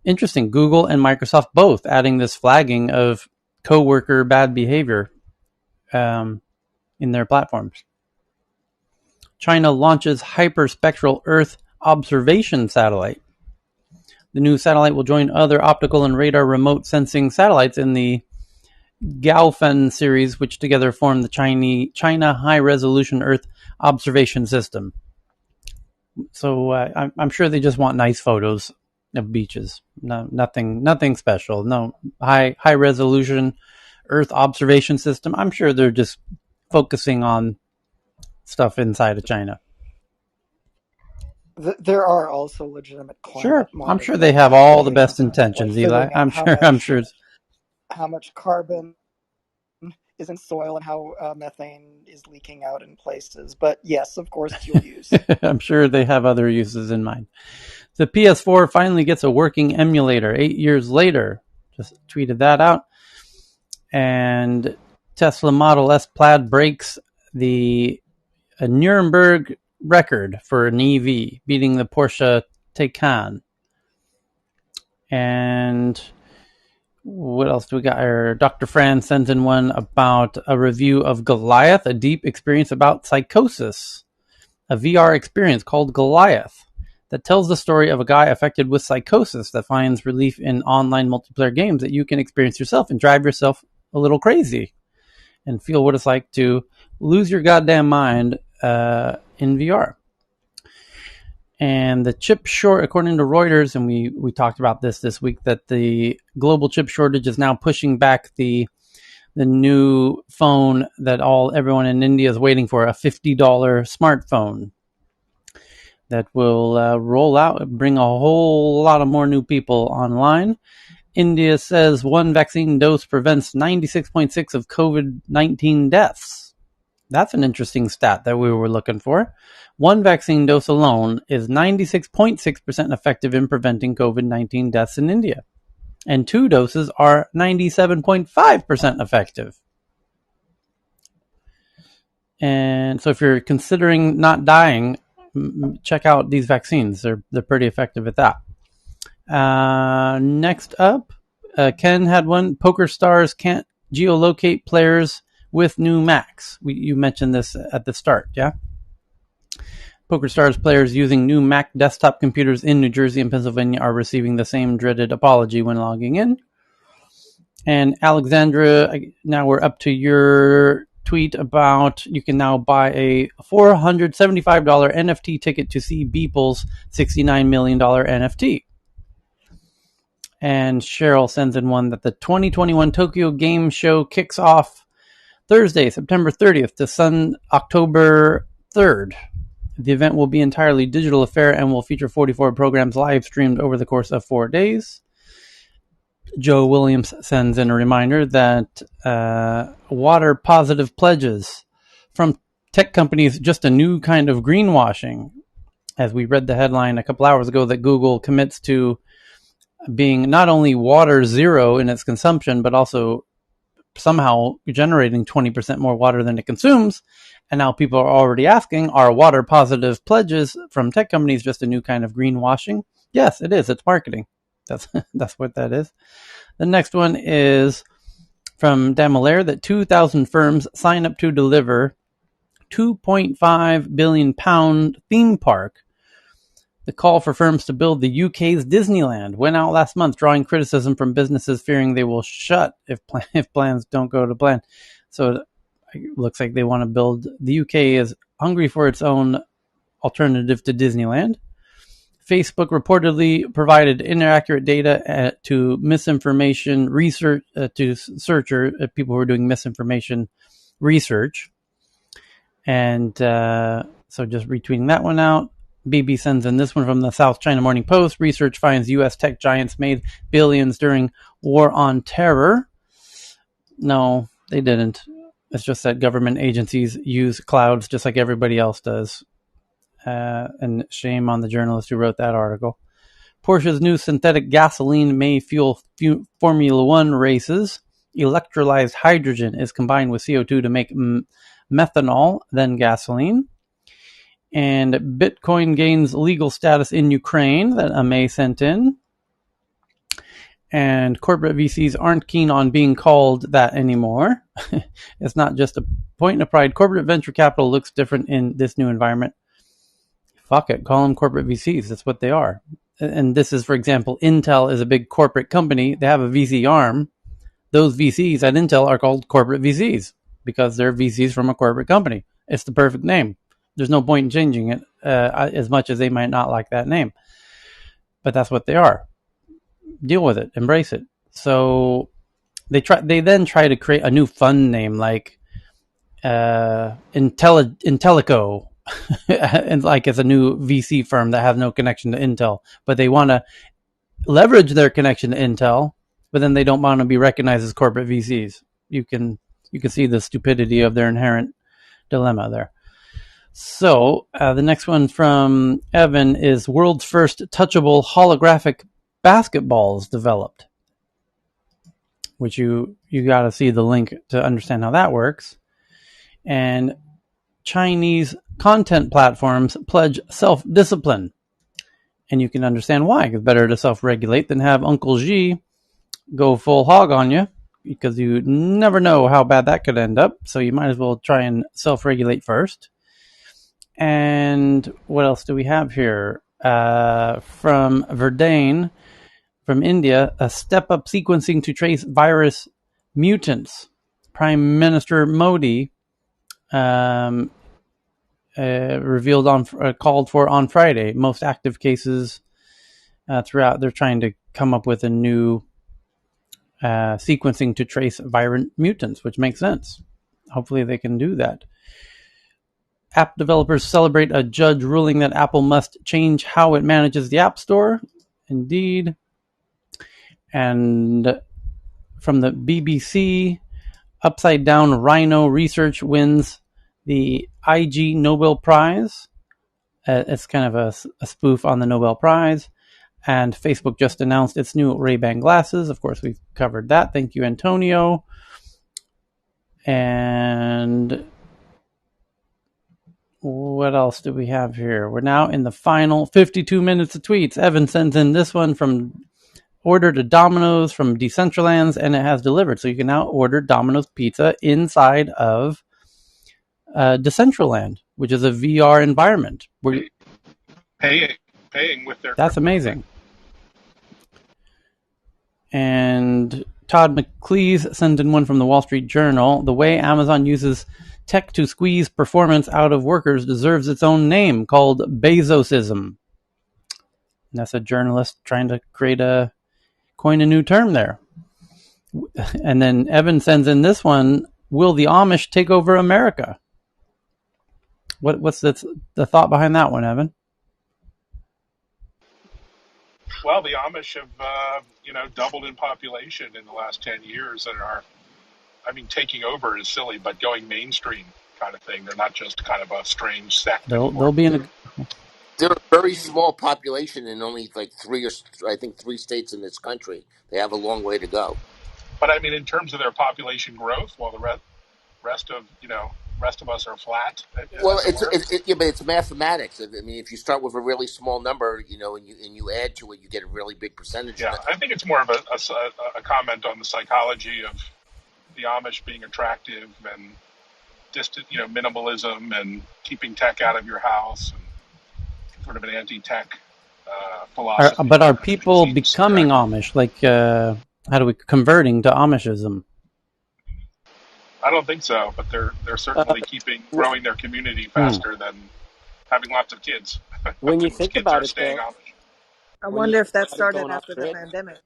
Interesting. Google and Microsoft both adding this flagging of coworker bad behavior in their platforms. China launches hyperspectral Earth observation satellite. The new satellite will join other optical and radar remote sensing satellites in the Gaofen series, which together form the China High Resolution Earth Observation System. So I'm sure they just want nice photos of beaches. No, nothing special. No high resolution Earth observation system. I'm sure they're just focusing on stuff inside of China. There are also legitimate climate Sure, monitoring. I'm sure they have all the best intentions, like Eli. I'm sure. How much carbon is in soil and how methane is leaking out in places. But yes, of course, dual use. I'm sure they have other uses in mind. The PS4 finally gets a working emulator 8 years later. Just tweeted that out. And Tesla Model S Plaid breaks the Nuremberg record for an EV, beating the Porsche Taycan. And what else do we got? Dr. Fran sends in one about a review of Goliath, a deep experience about psychosis, a VR experience called Goliath that tells the story of a guy affected with psychosis that finds relief in online multiplayer games that you can experience yourself and drive yourself a little crazy and feel what it's like to lose your goddamn mind in VR. And the chip short, according to Reuters, and we talked about this week, that the global chip shortage is now pushing back the new phone that everyone in India is waiting for, a $50 smartphone that will roll out and bring a whole lot of more new people online. India says one vaccine dose prevents 96.6% of COVID-19 deaths. That's an interesting stat that we were looking for. One vaccine dose alone is 96.6% effective in preventing COVID-19 deaths in India. And 2 doses are 97.5% effective. And so if you're considering not dying, check out these vaccines. They're pretty effective at that. Next up, Ken had one. Poker stars can't geolocate players with new Macs. You mentioned this at the start, yeah? PokerStars players using new Mac desktop computers in New Jersey and Pennsylvania are receiving the same dreaded apology when logging in. And Alexandra, now we're up to your tweet about you can now buy a $475 NFT ticket to see Beeple's $69 million NFT. And Cheryl sends in one that the 2021 Tokyo Game Show kicks off Thursday, September 30th to October 3rd. The event will be entirely digital affair and will feature 44 programs live streamed over the course of 4 days. Joe Williams sends in a reminder that water positive pledges from tech companies, just a new kind of greenwashing. As we read the headline a couple hours ago that Google commits to being not only water zero in its consumption, but also somehow generating 20% more water than it consumes. And now people are already asking, are water positive pledges from tech companies just a new kind of greenwashing? Yes, it is. It's marketing. That's what that is. The next one is from Dan Malaire that 2,000 firms sign up to deliver £2.5 billion theme park. The call for firms to build the UK's Disneyland went out last month, drawing criticism from businesses fearing they will shut if plans don't go to plan. So it looks like they want to build. The UK is hungry for its own alternative to Disneyland. Facebook reportedly provided inaccurate data to misinformation research to people who are doing misinformation research. And so just retweeting that one out. BB sends in this one from the South China Morning Post. Research finds U.S. tech giants made billions during war on terror. No, they didn't. It's just that government agencies use clouds just like everybody else does. And shame on the journalist who wrote that article. Porsche's new synthetic gasoline may fuel Formula One races. Electrolyzed hydrogen is combined with CO2 to make methanol, then gasoline. And Bitcoin gains legal status in Ukraine, that Amay sent in. And corporate VCs aren't keen on being called that anymore. It's not just a point of pride. Corporate venture capital looks different in this new environment. Fuck it, call them corporate VCs. That's what they are. And this is, for example, Intel is a big corporate company. They have a VC arm. Those VCs at Intel are called corporate VCs because they're VCs from a corporate company. It's the perfect name. There's no point in changing it as much as they might not like that name. But that's what they are. Deal with it. Embrace it. So they then try to create a new fun name like Intellico. And like it's a new VC firm that has no connection to Intel, but they want to leverage their connection to Intel, but then they don't want to be recognized as corporate VCs. You can see the stupidity of their inherent dilemma there. So the next one from Evan is world's first touchable holographic basketballs developed. which you got to see the link to understand how that works. And Chinese content platforms pledge self-discipline. And you can understand why. It's better to self-regulate than have Uncle Xi go full hog on you, because you never know how bad that could end up. So you might as well try and self-regulate first. And what else do we have here? From Verdane, from India, a step-up sequencing to trace virus mutants. Prime Minister Modi called for on Friday. Most active cases throughout. They're trying to come up with a new sequencing to trace virus mutants, which makes sense. Hopefully they can do that. App developers celebrate a judge ruling that Apple must change how it manages the App Store. Indeed. And from the BBC, Upside Down Rhino Research wins the IG Nobel Prize. It's kind of a spoof on the Nobel Prize. And Facebook just announced its new Ray-Ban glasses. Of course, we've covered that. Thank you, Antonio. And what else do we have here? We're now in the final 52 minutes of tweets. Evan sends in this one from ordered a Domino's from Decentralands, and it has delivered. So you can now order Domino's pizza inside of Decentraland, which is a VR environment. Paying with their That's crypto. amazing. And Todd McLeese sent in one from the Wall Street Journal. The way Amazon uses tech to squeeze performance out of workers deserves its own name, called Bezosism. And that's a journalist trying to coin a new term there. And then Evan sends in this one: will the Amish take over America? What's the thought behind that one, Evan? Well, the Amish have doubled in population in the last 10 years and are, taking over is silly, but going mainstream kind of thing. They're not just kind of a strange sect They'll anymore. be in a They're a very small population in only like three states in this country. They have a long way to go. But in terms of their population growth, while the rest of us are flat, Well, as it were. but it's mathematics. If you start with a really small number, and you add to it, you get a really big percentage. Yeah, I think it's more of a comment on the psychology of the Amish being attractive and distant, minimalism and keeping tech out of your house, and sort of an anti-tech philosophy. But are people becoming Amish? Like, how do we converting to Amishism? I don't think so, but they're certainly growing their community faster than having lots of kids. When you Those think kids are about it, staying though, Amish. I when you wonder if think that about it started going off after the grid, pandemic.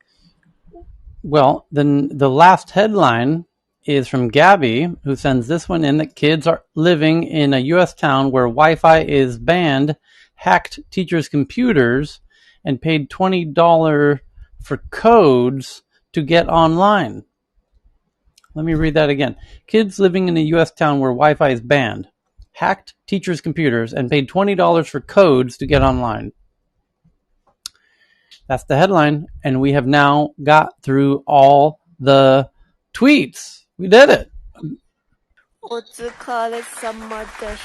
Well, then the last headline is from Gabby, who sends this one in: that kids are living in a U.S. town where Wi-Fi is banned, hacked teachers' computers, and paid $20 for codes to get online. Let me read that again. Kids living in a U.S. town where Wi-Fi is banned, hacked teachers' computers, and paid $20 for codes to get online. That's the headline, and we have now got through all the tweets. We did it. 我只考了什么的